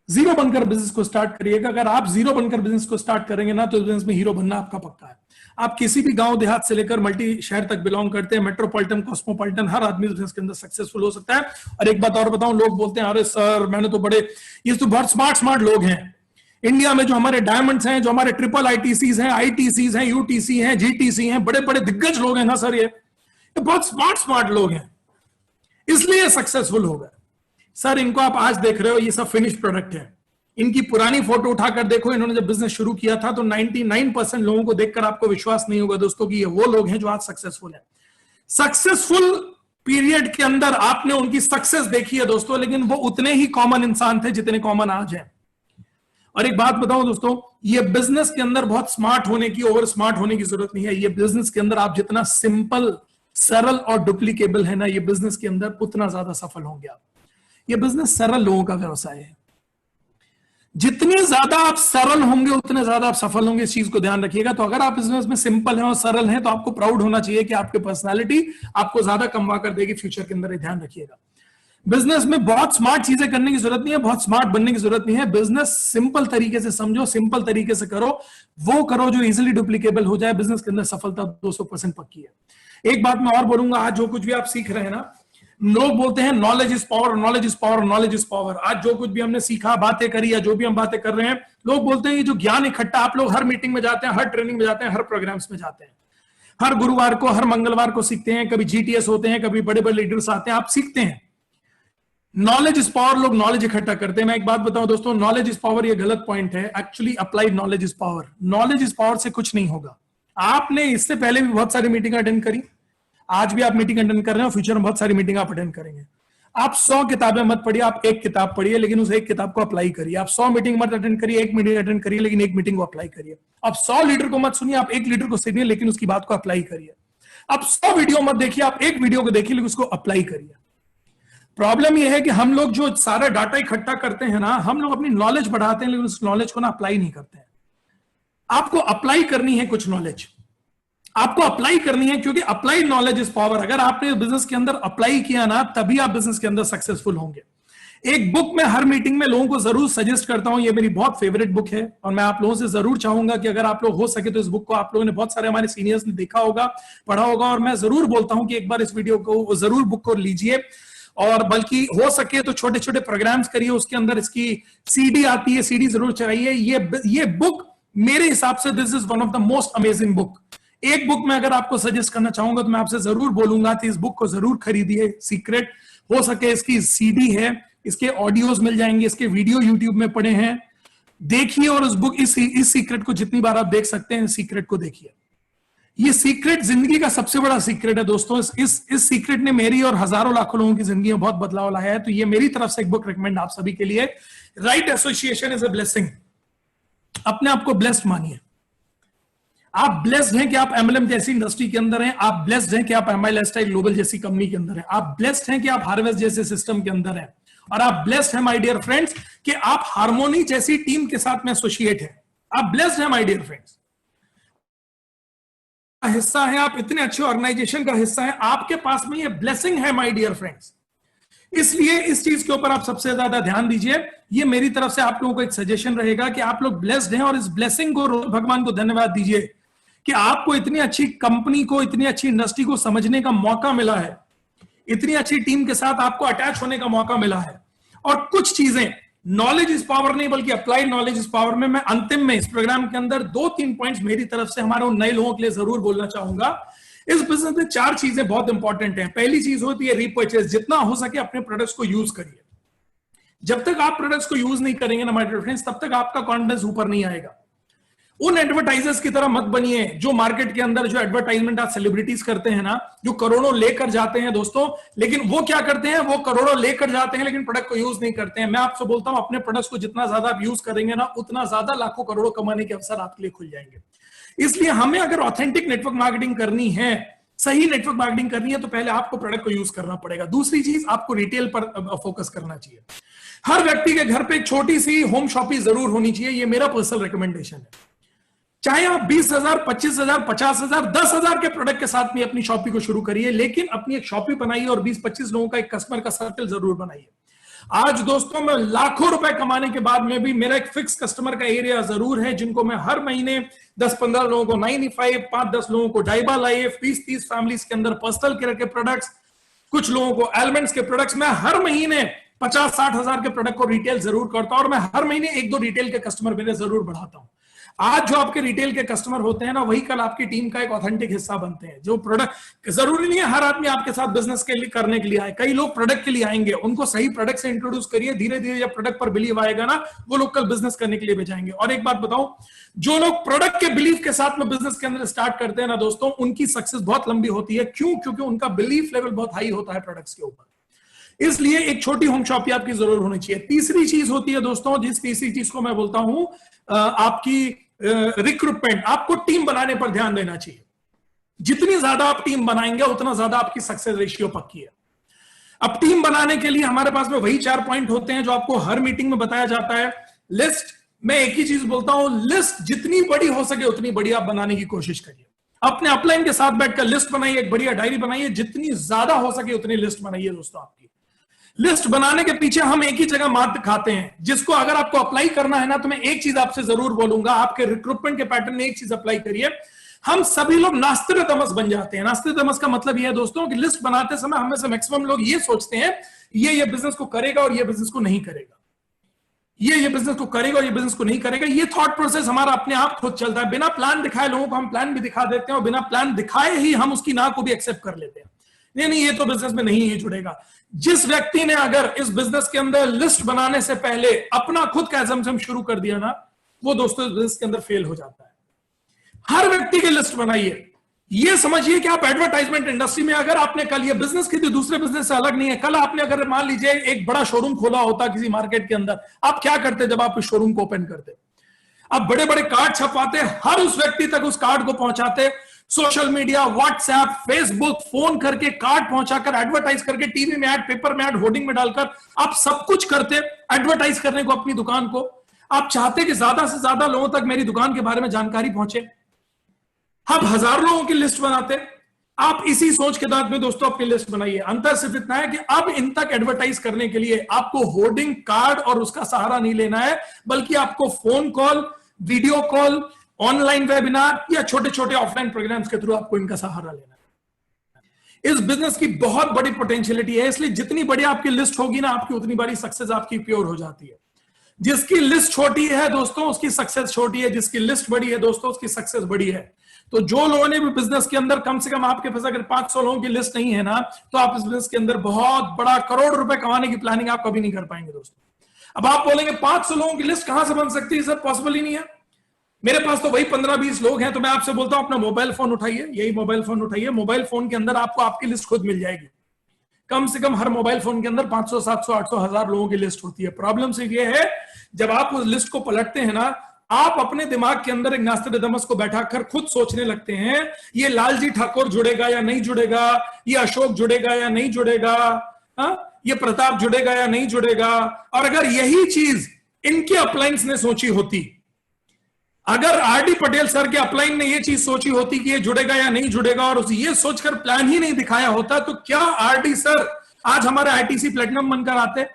जीरो बनकर बिजनेस को स्टार्ट करिएगा। अगर आप जीरो बनकर बिजनेस को स्टार्ट करेंगे ना तो बिजनेस में हीरो बनना आपका पक्का है। आप किसी भी गांव देहात से लेकर मल्टी शहर तक बिलोंग करते हैं, मेट्रोपॉलिटन, कॉस्मोपॉलिटन, हर आदमी बिजनेस के अंदर सक्सेसफुल हो सकता है। और एक बात और बताऊं, लोग बोलते हैं अरे सर मैंने तो बड़े, ये तो बहुत स्मार्ट लोग हैं इंडिया में, जो हमारे डायमंड्स हैं, जो हमारे ट्रिपल आईटीसीज हैं, आईटीसीज हैं, यूटीसी हैं, जीटीसी हैं, बड़े बड़े दिग्गज लोग हैं ना सर, ये बहुत स्मार्ट लोग हैं इसलिए सक्सेसफुल हो गए। सर इनको आप आज देख रहे हो, ये सब फिनिश्ड प्रोडक्ट है। इनकी पुरानी फोटो उठाकर देखो, इन्होंने जब बिजनेस शुरू किया था तो 99% लोगों को देखकर आपको विश्वास नहीं होगा दोस्तों कि ये वो लोग हैं जो आज सक्सेसफुल हैं। सक्सेसफुल पीरियड के अंदर आपने उनकी सक्सेस देखी है दोस्तों, लेकिन वो उतने ही कॉमन इंसान थे जितने कॉमन आज हैं। और एक बात बताऊं दोस्तों, ये बिजनेस के अंदर बहुत स्मार्ट होने की, ओवर स्मार्ट होने की जरूरत नहीं है। ये बिजनेस के अंदर आप जितना सिंपल, सरल और डुप्लीकेबल है ना, ये बिजनेस के अंदर उतना ज्यादा सफल होंगे आप। ये बिजनेस सरल लोगों का व्यवसाय है। जितने ज्यादा आप सरल होंगे उतने ज्यादा आप सफल होंगे, इस चीज को ध्यान रखिएगा। तो अगर आप बिजनेस में सिंपल हैं और सरल हैं तो आपको प्राउड होना चाहिए कि आपकी पर्सनालिटी आपको ज्यादा कमवा कर देगी फ्यूचर के अंदर, ध्यान रखिएगा। बिजनेस में बहुत स्मार्ट चीजें करने की जरूरत नहीं है, बहुत स्मार्ट बनने की जरूरत नहीं है। बिजनेस सिंपल तरीके से समझो, सिंपल तरीके से करो, वो करो जो इजिली डुप्लीकेबल हो जाए। बिजनेस के अंदर सफलता 200% पक्की है। एक बात मैं और बोलूंगा, आज जो कुछ भी आप सीख रहे हैं ना, लोग बोलते हैं knowledge is power, knowledge is power, knowledge is power. आज जो कुछ भी हमने सीखा, बातें करी या जो भी हम बातें कर रहे हैं, लोग बोलते हैं ये जो ज्ञान इकट्ठा, आप लोग हर मीटिंग में जाते हैं, हर ट्रेनिंग में जाते हैं, हर प्रोग्राम्स में जाते हैं, हर गुरुवार को, हर मंगलवार को सीखते हैं, कभी जीटीएस होते हैं, कभी बड़े बड़े लीडर्स आते हैं, आप सीखते हैं। नॉलेज इज पावर, लोग नॉलेज इकट्ठा करते हैं। मैं एक बात बताऊं दोस्तों, नॉलेज इज पावर ये गलत पॉइंट है। Actually applied knowledge is power. Knowledge is power से कुछ नहीं होगा। आपने इससे पहले भी बहुत सारी मीटिंग अटेंड करी, आज भी आप मीटिंग अटेंड कर रहे हो, फ्यूचर में बहुत सारी मीटिंग आप अटेंड करेंगे। आप 100 किताबें मत पढ़िए, आप एक किताब पढ़िए, लेकिन उस एक किताब को अप्लाई करिए। आप 100 मीटिंग मत अटेंड करिए, एक मीटिंग अटेंड करिए, लेकिन एक मीटिंग को अप्लाई करिए। आप 100 लीडर को मत सुनिए, आप एक लीडर को सुनिए, लेकिन उसकी बात को अप्लाई करिए। आप 100 वीडियो मत देखिए, आप एक वीडियो को देखिए, लेकिन उसको अप्लाई करिए। प्रॉब्लम यह है कि हम लोग जो सारा डाटा इकट्ठा करते हैं ना, हम लोग अपनी नॉलेज बढ़ाते हैं, लेकिन उस नॉलेज को ना अप्लाई नहीं करते हैं। आपको अप्लाई करनी है कुछ नॉलेज, आपको अप्लाई करनी है, क्योंकि अप्लाइड नॉलेज इज पावर। अगर आपने बिजनेस के अंदर अप्लाई किया ना, तभी आप बिजनेस के अंदर सक्सेसफुल होंगे। एक बुक मैं हर मीटिंग में लोगों को जरूर सजेस्ट करता हूं, ये मेरी बहुत फेवरेट बुक है, और मैं आप लोगों से जरूर चाहूंगा कि अगर आप लोग हो सके तो इस बुक को, आप लोगों ने बहुत सारे हमारे सीनियर्स ने देखा होगा, पढ़ा होगा, और मैं जरूर बोलता हूं कि एक बार इस वीडियो को जरूर बुक को लीजिए, और बल्कि हो सके तो छोटे छोटे प्रोग्राम्स करिए। उसके अंदर इसकी सीडी आती है, सीडी जरूर चलाइए। ये बुक मेरे हिसाब से this is one of the most amazing book. एक बुक मैं अगर आपको सजेस्ट करना चाहूंगा तो मैं आपसे जरूर बोलूंगा कि इस बुक को जरूर खरीदिए, सीक्रेट। हो सके इसकी सीडी है, इसके ऑडियोज मिल जाएंगे, इसके वीडियो यूट्यूब में पड़े हैं, देखिए। और उस बुक इस सीक्रेट को जितनी बार आप देख सकते हैं, सीक्रेट को देखिए। ये सीक्रेट जिंदगी का सबसे बड़ा सीक्रेट है दोस्तों। इस सीक्रेट ने मेरी और हजारों लाखों लोगों की जिंदगी में बहुत बदलाव लाया है। तो ये मेरी तरफ से एक बुक रिकमेंड आप सभी के लिए। Right association is a blessing. अपने आप को ब्लेस्ड मानिए। आप ब्लेस्ड हैं कि आप एमएलएम जैसी इंडस्ट्री के अंदर हैं। आप ब्लेस्ड हैं कि आप एमआई लाइफस्टाइल ग्लोबल जैसी कंपनी के अंदर हैं। आप ब्लेस्ड हैं कि आप हार्वेस्ट जैसे सिस्टम के अंदर हैं। और आप ब्लेस्ड हैं माय डियर फ्रेंड्स कि आप हार्मोनी जैसी टीम के साथ में एसोसिएट हैं। आप ब्लेस्ड हैं माय डियर फ्रेंड्स, हिस्सा है, आप इतने अच्छे ऑर्गेनाइजेशन का हिस्सा है, आपके पास में ये ब्लेसिंग है माय डियर फ्रेंड्स। इसलिए इस चीज के ऊपर आप सबसे ज्यादा ध्यान दीजिए। ये मेरी तरफ से आप लोगों को एक सजेशन रहेगा कि आप लोग ब्लेस्ड हैं, और इस ब्लेसिंग को भगवान को धन्यवाद दीजिए कि आपको इतनी अच्छी कंपनी को, इतनी अच्छी इंडस्ट्री को समझने का मौका मिला है, इतनी अच्छी टीम के साथ आपको अटैच होने का मौका मिला है। और कुछ चीजें, नॉलेज इज पावर नहीं बल्कि अप्लाइड नॉलेज इज पावर में मैं अंतिम में इस प्रोग्राम के अंदर 2-3 पॉइंट्स मेरी तरफ से हमारे उन नए लोगों के लिए जरूर बोलना चाहूंगा। इस बिजनेस में 4 चीजें बहुत इंपॉर्टेंट हैं। पहली चीज होती है रीपर्चेज। जितना हो सके अपने प्रोडक्ट्स को यूज करिए। जब तक आप प्रोडक्ट्स को यूज नहीं करेंगे ना माय डियर फ्रेंड्स, तब तक आपका कॉन्फिडेंस ऊपर नहीं आएगा। उन एडवर्टाइजर्स की तरह मत बनिए जो मार्केट के अंदर जो एडवर्टाइजमेंट आप सेलिब्रिटीज करते हैं ना, जो करोड़ों लेकर जाते हैं दोस्तों, लेकिन वो क्या करते हैं, वो करोड़ों लेकर जाते हैं लेकिन प्रोडक्ट को यूज नहीं करते हैं। मैं आपसे बोलता हूं अपने प्रोडक्ट्स को जितना ज्यादा आप यूज करेंगे ना, उतना ज्यादा लाखों करोड़ों कमाने के अवसर आपके लिए खुल जाएंगे। इसलिए हमें अगर ऑथेंटिक नेटवर्क मार्केटिंग करनी है, सही नेटवर्क मार्केटिंग करनी है, तो पहले आपको प्रोडक्ट को यूज करना पड़ेगा। दूसरी चीज, आपको रिटेल पर फोकस करना चाहिए। हर व्यक्ति के घर पे एक छोटी सी होम शॉपी जरूर होनी चाहिए। ये मेरा पर्सनल रिकमेंडेशन है। चाहे आप 20,000, 25,000, 50,000, 10,000 के प्रोडक्ट के साथ में अपनी शॉपी को शुरू करिए, लेकिन अपनी एक शॉपी बनाइए और 20-25 लोगों का एक कस्टमर का सर्कल जरूर बनाइए। आज दोस्तों मैं लाखों रुपए कमाने के बाद में भी मेरा एक फिक्स कस्टमर का एरिया जरूर है, जिनको मैं हर महीने 10-15 लोगों को 95, 5-10 लोगों को डाइबा लाइफ, 20-30 फैमिलीज के अंदर पर्सनल केयर के प्रोडक्ट्स, कुछ लोगों को एलिमेंट्स के प्रोडक्ट्स। मैं हर महीने 50-60 हजार के प्रोडक्ट को रिटेल जरूर करता हूं, और मैं हर महीने 1-2 रिटेल के कस्टमर मेरे जरूर बढ़ाता हूं। आज जो आपके रिटेल के कस्टमर होते हैं ना, वही कल आपकी टीम का एक ऑथेंटिक हिस्सा बनते हैं। जो प्रोडक्ट, जरूरी नहीं है हर आदमी आपके साथ बिजनेस के लिए करने के लिए आए, कई लोग प्रोडक्ट के लिए आएंगे। उनको सही प्रोडक्ट से इंट्रोड्यूस करिए, धीरे धीरे जब प्रोडक्ट पर बिलीव आएगा ना, वो लोग कल बिजनेस करने के लिए भी जाएंगे। और एक बात बताऊं, जो लोग प्रोडक्ट के बिलीव के साथ में बिजनेस के अंदर स्टार्ट करते हैं ना दोस्तों, उनकी सक्सेस बहुत लंबी होती है। क्यों? क्योंकि उनका बिलीफ लेवल बहुत हाई होता है प्रोडक्ट्स के ऊपर। इसलिए एक छोटी होम शॉप आपकी जरूर होनी चाहिए। तीसरी चीज होती है दोस्तों, जिस तीसरी चीज को मैं बोलता हूं, आपकी रिक्रूटमेंट। आपको टीम बनाने पर ध्यान देना चाहिए। जितनी ज्यादा आप टीम बनाएंगे, उतना ज्यादा आपकी सक्सेस रेशियो पक्की है। अब टीम बनाने के लिए हमारे पास में वही 4 पॉइंट होते हैं जो आपको हर मीटिंग में बताया जाता है। लिस्ट, मैं एक ही चीज बोलता हूं, लिस्ट जितनी बड़ी हो सके उतनी बड़ी आप बनाने की कोशिश करिए। अपने अपलाइन के साथ बैठकर लिस्ट बनाइए, एक बढ़िया डायरी बनाइए, जितनी ज्यादा हो सके उतनी लिस्ट बनाइए दोस्तों। आपकी लिस्ट बनाने के पीछे हम एक ही जगह मात खाते हैं, जिसको अगर आपको अप्लाई करना है ना, तो मैं एक चीज आपसे जरूर बोलूंगा, आपके रिक्रूटमेंट के पैटर्न में एक चीज अप्लाई करिए। हम सभी लोग नास्तिकतमस बन जाते हैं। नास्तिकतमस का मतलब यह है दोस्तों कि लिस्ट बनाते समय हम में से मैक्सिमम लोग ये सोचते हैं ये बिजनेस को करेगा और ये बिजनेस को नहीं करेगा। ये बिजनेस को करेगा और ये बिजनेस को नहीं करेगा। ये थॉट प्रोसेस हमारा अपने आप खुद चलता है। बिना प्लान दिखाए लोगों को हम प्लान भी दिखा देते हैं और बिना प्लान दिखाए ही हम उसकी ना को भी एक्सेप्ट कर लेते हैं। नहीं, ये तो बिजनेस में नहीं ही जुड़ेगा। जिस व्यक्ति ने अगर इस बिजनेस के अंदर लिस्ट बनाने से पहले अपना खुद का एजम्पशन शुरू कर दिया ना, वो दोस्तों इस बिजनेस के अंदर फेल हो जाता है। हर व्यक्ति की लिस्ट बनाइए। ये समझिए कि आप एडवर्टाइजमेंट इंडस्ट्री में, अगर आपने कल ये बिजनेस की दूसरे बिजनेस से अलग नहीं है, कल आपने अगर मान लीजिए एक बड़ा शोरूम खोला होता किसी मार्केट के अंदर, आप क्या करते जब आप इस शोरूम को ओपन करते? आप बड़े बड़े कार्ड छपवाते, हर उस व्यक्ति तक उस कार्ड को पहुंचाते, social media, WhatsApp, Facebook, phone करके, कार्ड पहुंचाकर, एडवर्टाइज करके, टीवी में ऐड, पेपर में ऐड, होर्डिंग में डालकर आप सब कुछ करते एडवर्टाइज करने को अपनी दुकान को। आप चाहते कि ज्यादा से ज्यादा लोगों तक मेरी दुकान के बारे में जानकारी पहुंचे। आप 1000 लोगों की लिस्ट बनाते। आप इसी सोच के तहत में दोस्तों अपनी लिस्ट बनाइए। अंतर सिर्फ इतना है कि अब इन तक एडवर्टाइज करने के लिए आपको होर्डिंग, कार्ड और उसका सहारा नहीं लेना है, बल्कि आपको phone call, video call, online webinar या छोटे छोटे ऑफलाइन प्रोग्राम्स के थ्रू आपको इनका सहारा लेना है। इस बिजनेस की बहुत बड़ी पोटेंशियलिटी है, इसलिए जितनी बड़ी आपकी लिस्ट होगी ना, आपकी उतनी बड़ी सक्सेस आपकी प्योर हो जाती है। जिसकी लिस्ट छोटी है दोस्तों, उसकी सक्सेस छोटी है। जिसकी लिस्ट बड़ी है दोस्तों, उसकी सक्सेस बड़ी है। तो जो लोगों ने भी बिजनेस के अंदर, कम से कम आपके पास अगर 500 लोगों की लिस्ट नहीं है ना, तो आप इस बिजनेस के अंदर बहुत बड़ा करोड़ रुपए कमाने की प्लानिंग आप कभी नहीं कर पाएंगे दोस्तों। अब आप बोलेंगे 500 लोगों की लिस्ट कहां से बन सकती है सर? पॉसिबल ही नहीं है। मेरे पास तो वही 15-20 लोग हैं। तो मैं आपसे बोलता हूं अपना मोबाइल फोन उठाइए, यही मोबाइल फोन उठाइए। मोबाइल फोन के अंदर आपको आपकी लिस्ट खुद मिल जाएगी। कम से कम हर मोबाइल फोन के अंदर 500, 700, 800, 1000 लोगों की लिस्ट होती है। प्रॉब्लम सिर्फ ये है, जब आप उस लिस्ट को पलटते हैं ना, आप अपने दिमाग के अंदर एक नास्ट्राडामस को बैठाकर खुद सोचने लगते हैं, ये लालजी ठाकुर जुड़ेगा या नहीं जुड़ेगा, ये अशोक जुड़ेगा या नहीं जुड़ेगा, ये प्रताप जुड़ेगा या नहीं जुड़ेगा। और अगर यही चीज इनके अपलाइंस ने सोची होती, अगर आरडी पटेल सर के अपलाइन ने ये चीज सोची होती कि ये जुड़ेगा या नहीं जुड़ेगा, और ये सोचकर प्लान ही नहीं दिखाया होता, तो क्या आरडी सर आज हमारे आईटीसी प्लेटिनम बनकर आते?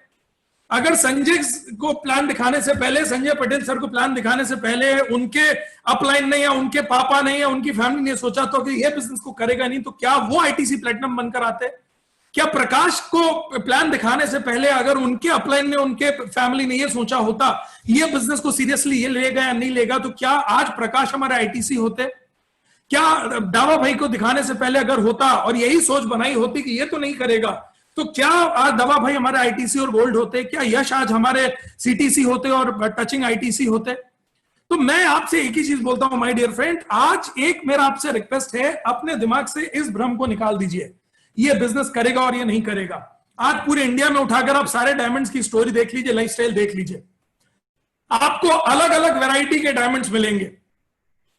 अगर संजय को प्लान दिखाने से पहले, संजय पटेल सर को प्लान दिखाने से पहले उनके अपलाइन ने या उनके पापा ने या उनकी फैमिली ने सोचा तो कि ये बिजनेस को करेगा नहीं, तो क्या वो आईटीसी प्लेटिनम बनकर आते? क्या प्रकाश को प्लान दिखाने से पहले अगर उनके अपलाइन ने, उनके फैमिली ने ये सोचा होता ये बिजनेस को सीरियसली ये लेगा या नहीं लेगा, तो क्या आज प्रकाश हमारे आईटीसी होते? क्या दावा भाई को दिखाने से पहले अगर होता और यही सोच बनाई होती कि ये तो नहीं करेगा, तो क्या आज दवा भाई हमारे आईटीसी और गोल्ड होते? क्या यश आज हमारे सीटीसी होते और टचिंग आईटीसी होते? तो मैं आपसे एक ही चीज बोलता हूं माय डियर फ्रेंड, आज एक मेरा आपसे रिक्वेस्ट है, अपने दिमाग से इस भ्रम को निकाल दीजिए, ये बिजनेस करेगा और ये नहीं करेगा। आज पूरे इंडिया में उठाकर आप सारे डायमंड्स की स्टोरी देख लीजिए, लाइफस्टाइल देख लीजिए, आपको अलग अलग वैरायटी के डायमंड्स मिलेंगे।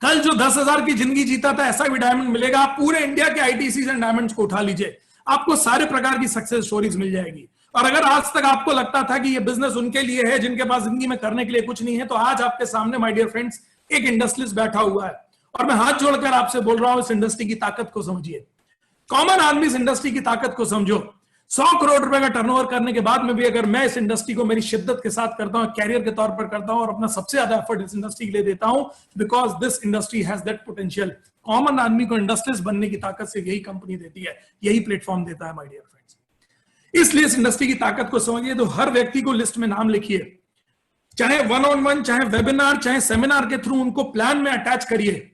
कल जो 10,000 की जिंदगी जीता था, ऐसा भी डायमंड मिलेगा। आप पूरे इंडिया के आईटीसी एंड डायमंड्स को उठा लीजिए, आपको सारे प्रकार की सक्सेस स्टोरीज मिल जाएगी। और अगर आज तक आपको लगता था कि ये बिजनेस उनके लिए है जिनके पास जिंदगी में करने के लिए कुछ नहीं है, तो आज आपके सामने माय डियर फ्रेंड्स एक इंडस्ट्रियलिस्ट बैठा हुआ है, और मैं हाथ जोड़कर आपसे बोल रहा हूं, इस इंडस्ट्री की ताकत को समझिए। कॉमन आदमी इस इंडस्ट्री की ताकत को समझो। 100 करोड़ रुपए का टर्नओवर करने के बाद में भी अगर मैं इस इंडस्ट्री को मेरी शिद्दत के साथ करता हूं, कैरियर के तौर पर करता हूं और अपना सबसे ज्यादा एफर्ट इस इंडस्ट्री के लिए देता हूं, because this industry has that potential. Common आदमी को इंडस्ट्रीज बनने की ताकत से यही कंपनी देती है, यही प्लेटफॉर्म देता है माय डियर फ्रेंड्स। इसलिए इस इंडस्ट्री की ताकत को समझिए। तो हर व्यक्ति को लिस्ट में नाम लिखिए, चाहे 1-on-1, चाहे वेबिनार, चाहे सेमिनार के थ्रू उनको प्लान में अटैच करिए।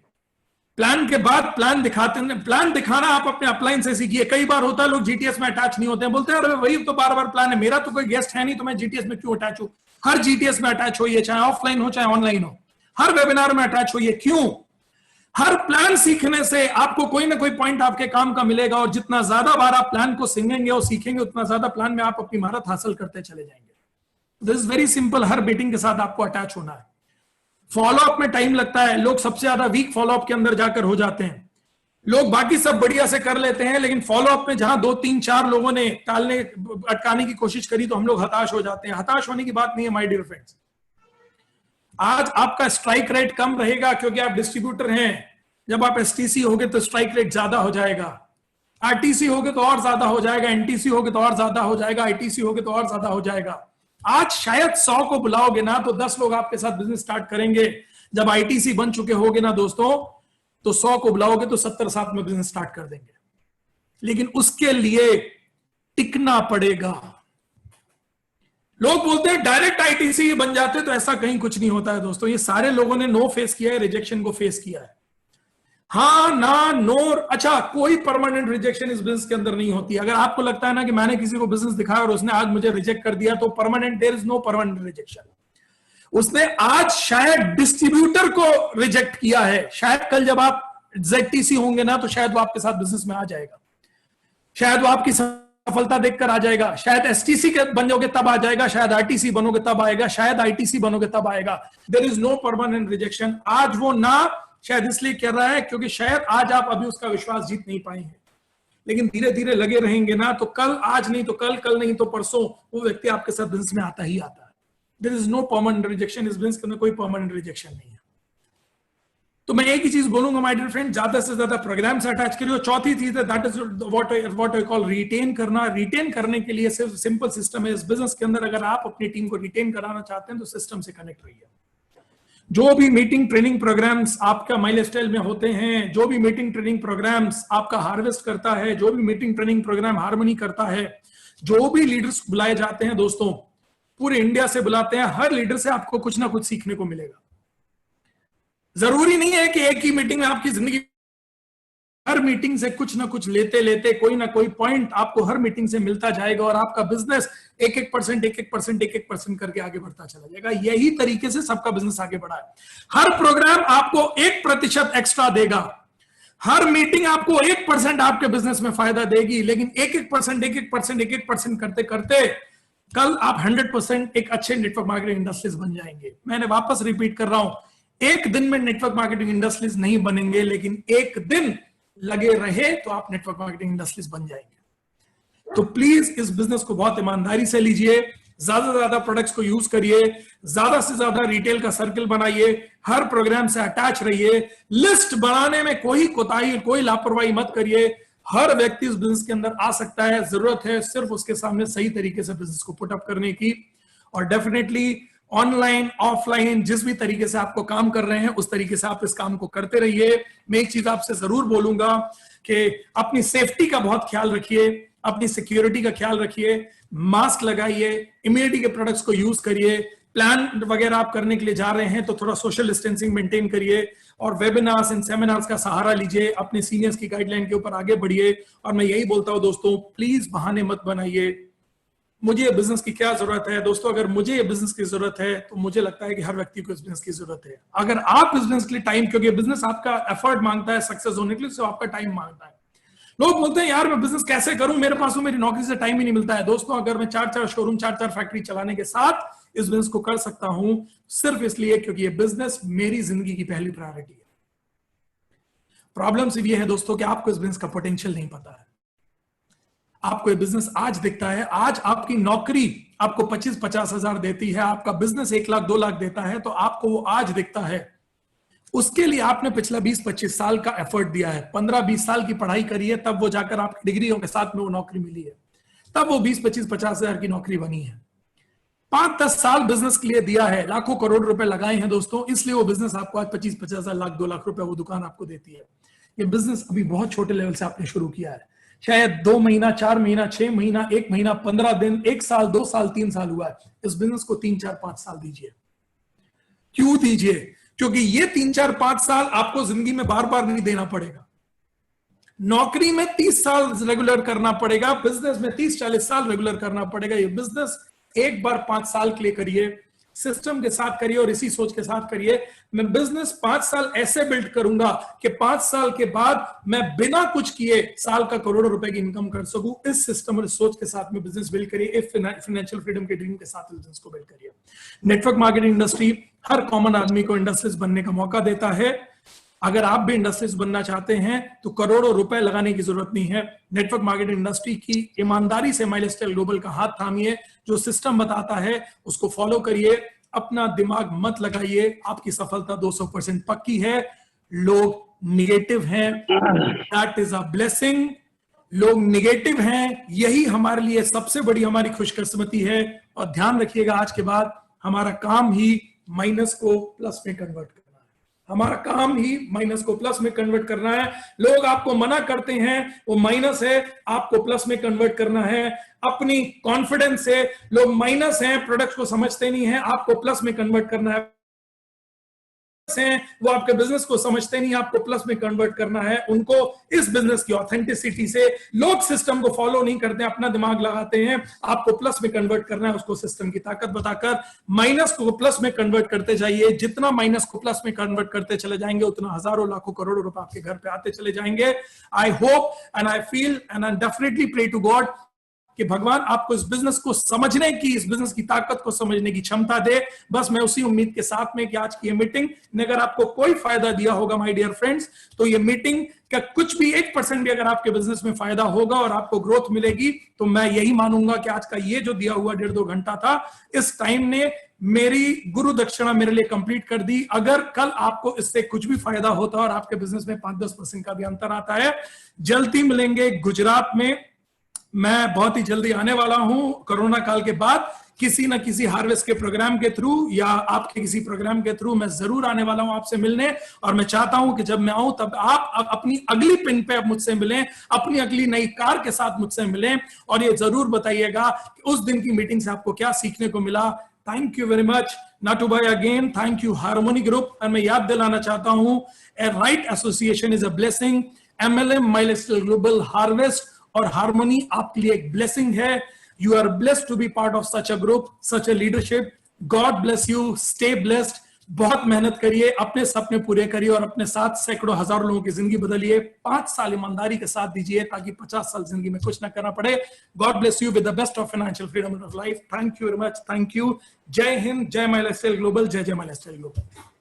प्लान के बाद प्लान दिखाते हैं, प्लान दिखाना आप अपने अपलाइन से सीखिए। कई बार होता है लोग जीटीएस में अटैच नहीं होते हैं, बोलते हैं अरे वही तो बार बार प्लान है, मेरा तो कोई गेस्ट है नहीं तो मैं जीटीएस में क्यों अटैच हूं। हर जीटीएस में अटैच होइए, चाहे ऑफलाइन हो चाहे ऑनलाइन हो। हर वेबिनार में अटैच होइए। क्यों? हर प्लान सीखने से आपको कोई ना कोई पॉइंट आपके काम का मिलेगा, और जितना ज्यादा बार आप प्लान को सीखेंगे और सीखेंगे, उतना ज्यादा प्लान में आप अपनी महारत हासिल करते चले जाएंगे। This is very simple. Her meeting के साथ आपको अटैच होना है। फॉलोअप में टाइम लगता है, लोग सबसे ज्यादा वीक फॉलोअप के अंदर जाकर हो जाते हैं। लोग बाकी सब बढ़िया से कर लेते हैं, लेकिन फॉलोअप में जहां 2, 3, 4 लोगों ने टालने, अटकाने की कोशिश करी, तो हम लोग हताश हो जाते हैं। हताश होने की बात नहीं है माय डियर फ्रेंड्स। आज आपका स्ट्राइक रेट कम रहेगा क्योंकि आप डिस्ट्रीब्यूटर हैं। जब आप एसटीसी होगे तो स्ट्राइक रेट ज्यादा हो जाएगा, आरटीसी होगे तो और ज्यादा हो जाएगा, एनटीसी होगे तो और ज्यादा हो जाएगा, आईटीसी होगे तो और ज्यादा हो जाएगा। आज शायद 100 को बुलाओगे ना तो 10 लोग आपके साथ बिजनेस स्टार्ट करेंगे। जब आईटीसी बन चुके होगे ना दोस्तों, तो 100 को बुलाओगे तो 70 साथ में बिजनेस स्टार्ट कर देंगे। लेकिन उसके लिए टिकना पड़ेगा। लोग बोलते हैं डायरेक्ट आईटीसी बन जाते, तो ऐसा कहीं कुछ नहीं होता है दोस्तों। ये सारे लोगों ने नो फेस किया है, रिजेक्शन को फेस किया है। हाँ ना नो, अच्छा कोई परमानेंट रिजेक्शन इस बिजनेस के अंदर नहीं होती। अगर आपको लगता है ना कि मैंने किसी को बिजनेस दिखाया और उसने आज मुझे रिजेक्ट कर दिया, तो permanent, there is no permanent rejection. उसने आज शायद डिस्ट्रीब्यूटर को रिजेक्ट किया है, शायद कल जब आप ZTC होंगे ना, तो शायद वो आपके साथ बिजनेस में आ जाएगा, शायद वो आपकी सफलता देखकर आ जाएगा, शायद STC के बन जाओगे तब आ जाएगा, शायद RTC बनोगे तब आएगा, शायद ITC बनोगे तब आएगा। There is no permanent rejection. आज वो ना शायद इसलिए कर रहा है क्योंकि शायद आज आप अभी उसका विश्वास जीत नहीं पाए हैं, लेकिन धीरे धीरे लगे रहेंगे ना, तो कल, आज नहीं तो कल, कल नहीं तो परसों, वो व्यक्ति आपके साथ बिजनेस में आता ही आता है। There is no permanent rejection. इस बिजनेस के अंदर कोई परमानेंट रिजेक्शन नहीं है। तो मैं एक ही चीज बोलूंगा माय डियर फ्रेंड, ज्यादा से ज्यादा प्रोग्राम से अटैच करिए। चौथी चीज है, that is what I call retain करना। रिटेन करने के लिए सिर्फ सिंपल सिस्टम है इस बिजनेस के अंदर। अगर आप अपनी टीम को रिटेन कराना चाहते हैं तो सिस्टम से कनेक्ट रहिए। जो भी मीटिंग ट्रेनिंग प्रोग्राम्स आपका माइलस्टाइल में होते हैं, जो भी मीटिंग ट्रेनिंग प्रोग्राम्स आपका हार्वेस्ट करता है, जो भी मीटिंग ट्रेनिंग प्रोग्राम हार्मनी करता है, जो भी लीडर्स बुलाए जाते हैं दोस्तों, पूरे इंडिया से बुलाते हैं, हर लीडर से आपको कुछ ना कुछ सीखने को मिलेगा। जरूरी नहीं है कि एक ही मीटिंग में आपकी जिंदगी, हर मीटिंग से कुछ ना कुछ लेते लेते कोई ना कोई पॉइंट आपको हर मीटिंग से मिलता जाएगा और आपका बिजनेस 1% करके आगे बढ़ता चला जाएगा। यही तरीके से सबका बिजनेस आगे बढ़ा है। हर प्रोग्राम आपको 1% एक्स्ट्रा देगा, हर मीटिंग आपको 1% आपके बिजनेस में फायदा देगी, लेकिन 1% करते करते कल आप 100% एक अच्छे नेटवर्क मार्केटिंग इंडस्ट्रीज बन जाएंगे। मैंने वापस रिपीट कर रहा हूं, एक दिन में नेटवर्क मार्केटिंग इंडस्ट्रीज नहीं बनेंगे, लेकिन एक दिन लगे रहे तो आप नेटवर्क मार्केटिंग इंडस्ट्रीज बन जाएंगे। तो प्लीज इस बिजनेस को बहुत ईमानदारी से लीजिए, ज्यादा से ज्यादा प्रोडक्ट्स को यूज करिए, ज्यादा से ज्यादा रिटेल का सर्कल बनाइए, हर प्रोग्राम से अटैच रहिए, लिस्ट बनाने में कोई कोताही, कोई लापरवाही मत करिए। हर व्यक्ति इस बिजनेस के अंदर आ सकता है, जरूरत है सिर्फ उसके सामने सही तरीके से बिजनेस को पुट अप करने की। और डेफिनेटली ऑनलाइन ऑफलाइन जिस भी तरीके से आपको काम कर रहे हैं, उस तरीके से आप इस काम को करते रहिए। मैं एक चीज आपसे जरूर बोलूंगा कि अपनी सेफ्टी का बहुत ख्याल रखिए, अपनी सिक्योरिटी का ख्याल रखिए, मास्क लगाइए, इम्यूनिटी के प्रोडक्ट्स को यूज करिए, प्लान वगैरह आप करने के लिए जा रहे हैं तो थोड़ा सोशल डिस्टेंसिंग मेंटेन करिए, और वेबिनार्स एंड सेमिनार्स का सहारा लीजिए, अपने सीनियर्स की गाइडलाइन के ऊपर आगे बढ़िए। और मैं यही बोलता हूं दोस्तों, प्लीज बहाने मत बनाइए। मुझे बिजनेस की क्या जरूरत है दोस्तों? अगर मुझे बिजनेस की जरूरत है तो मुझे लगता है कि हर व्यक्ति को इस बिजनेस की जरूरत है। अगर आप बिजनेस के लिए टाइम, क्योंकि बिजनेस आपका एफर्ट मांगता है सक्सेस होने के लिए, तो आपका टाइम मांगता है। लोग बोलते हैं यार मैं बिजनेस कैसे करूं, मेरे पास तो मेरी नौकरी से टाइम ही नहीं मिलता है। दोस्तों अगर मैं 4-4 शोरूम, 4-4 फैक्ट्री चलाने के साथ इस बिजनेस को कर सकता हूं, सिर्फ इसलिए क्योंकि ये बिजनेस मेरी जिंदगी की पहली प्रायोरिटी है। प्रॉब्लम सिर्फ ये है दोस्तों कि आपको इस बिजनेस का पोटेंशियल नहीं पता है। आपको ये बिजनेस आज दिखता है, आज आपकी नौकरी आपको 25-50 हजार देती है, आपका बिजनेस 1 लाख 2 लाख देता है, तो आपको वो आज दिखता है। उसके लिए आपने पिछला 20-25 साल का एफर्ट दिया है, 15-20 साल की पढ़ाई करी है, तब वो जाकर आपकी डिग्रियों के साथ में वो नौकरी मिली है, तब वो 20-25-50 हजार की नौकरी बनी है। 5-10 साल बिजनेस के लिए दिया है, लाखों करोड़ रुपए लगाए हैं दोस्तों, इसलिए वो बिजनेस आपको आज 25-50 हजार, लाख 2 लाख रुपए वो दुकान आपको देती है। ये बिजनेस अभी बहुत छोटे लेवल से आपने शुरू किया है, शायद 2 महीना, 4 महीना, 6 महीना, 1 महीना, 15 दिन, 1 साल, 2 साल, 3 साल हुआ है। इस बिजनेस को 3-4-5 साल दीजिए। क्यों दीजिए? क्योंकि ये 3-4-5 साल आपको जिंदगी में बार बार नहीं देना पड़ेगा। नौकरी में 30 साल रेगुलर करना पड़ेगा, बिजनेस में 30-40 साल रेगुलर करना पड़ेगा। ये बिजनेस एक बार 5 साल के लिए करिए, सिस्टम के साथ करिए और इसी सोच के साथ करिए। मैं बिजनेस 5 साल ऐसे बिल्ड करूंगा कि 5 साल के बाद मैं बिना कुछ किए साल का करोड़ों रुपए की इनकम कर सकूं। इस सिस्टम और इस सोच के साथ में बिजनेस बिल्ड करिए, फाइनेंशियल फ्रीडम के ड्रीम के साथ बिजनेस को बिल्ड करिए। नेटवर्क मार्केटिंग इंडस्ट्री हर कॉमन आदमी को इंडस्ट्रीज बनने का मौका देता है। अगर आप भी इंडस्ट्रीज बनना चाहते हैं तो करोड़ों रुपए लगाने की जरूरत नहीं है। नेटवर्क मार्केटिंग इंडस्ट्री की ईमानदारी से माइलस्टाइल ग्लोबल का हाथ थामिए, जो सिस्टम बताता है उसको फॉलो करिए, अपना दिमाग मत लगाइए, आपकी सफलता 200% पक्की है। लोग निगेटिव हैं, दैट इज अ ब्लेसिंग। लोग निगेटिव हैं, यही हमारे लिए सबसे बड़ी हमारी खुशकिस्मती है। और ध्यान रखिएगा, आज के बाद हमारा काम ही माइनस को प्लस में कन्वर्ट करना है। हमारा काम ही माइनस को प्लस में कन्वर्ट करना है। लोग आपको मना करते हैं, वो माइनस है, आपको प्लस में कन्वर्ट करना है। अपनी कॉन्फिडेंस से लोग माइनस हैं, प्रोडक्ट को समझते नहीं है, आपको प्लस में कन्वर्ट करना है। हैं वो आपके बिजनेस को समझते नहीं, आपको प्लस में कन्वर्ट करना है उनको। इस बिजनेस की ऑथेंटिसिटी से लोग सिस्टम को फॉलो नहीं करते, अपना दिमाग लगाते हैं, आपको प्लस में कन्वर्ट करना है, उसको सिस्टम की ताकत बताकर माइनस को प्लस में कन्वर्ट करते जाइए। जितना माइनस को प्लस में कन्वर्ट करते चले जाएंगे, उतना हजारों लाखों करोड़ों रुपए आपके घर पे आते चले जाएंगे। I hope and I feel and I definitely pray to God कि भगवान आपको इस बिजनेस को समझने की, इस बिजनेस की ताकत को समझने की क्षमता दे। बस मैं उसी उम्मीद के साथ में कि आज की ये मीटिंग ने अगर आपको कोई फायदा दिया होगा माय डियर फ्रेंड्स, तो ये मीटिंग का कुछ भी 1% भी अगर आपके बिजनेस में फायदा होगा और आपको ग्रोथ मिलेगी, तो मैं यही मानूंगा कि आज का ये जो दिया हुआ 1.5-2 घंटा था, इस टाइम ने मेरी गुरु दक्षिणा मेरे लिए कंप्लीट कर दी। अगर कल आपको इससे कुछ भी फायदा होता और आपके बिजनेस में 5-10% का भी अंतर आता है, जल्दी मिलेंगे गुजरात में। मैं बहुत ही जल्दी आने वाला हूं कोरोना काल के बाद, किसी ना किसी हार्वेस्ट के प्रोग्राम के थ्रू या आपके किसी प्रोग्राम के थ्रू मैं जरूर आने वाला हूं आपसे मिलने। और मैं चाहता हूं कि जब मैं आऊं तब आप अपनी अगली पिन पे मुझसे मिलें, अपनी अगली नई कार के साथ मुझसे मिलें, और ये जरूर बताइएगा कि उस दिन की मीटिंग से आपको क्या सीखने को मिला। Thank you very much Natu भाई, again thank you harmony group. और मैं याद दिलाना चाहता हूं, a right association is a blessing. MLM milestone global harvest और हार्मनी आपके लिए एक ब्लेसिंग है। You are blessed to be part of such a group, such a leadership. God bless you, stay blessed. बहुत मेहनत करिए, अपने सपने पूरे करिए और अपने साथ सैकड़ों हजारों लोगों की जिंदगी बदलिए। 5 साल ईमानदारी के साथ दीजिए ताकि 50 साल जिंदगी में कुछ ना करना पड़े। God bless you with the best of financial freedom of life. Thank you very much, thank you. जय हिंद, जय माय लाइफस्टाइल ग्लोबल, जय जय माय लाइफस्टाइल ग्लोबल।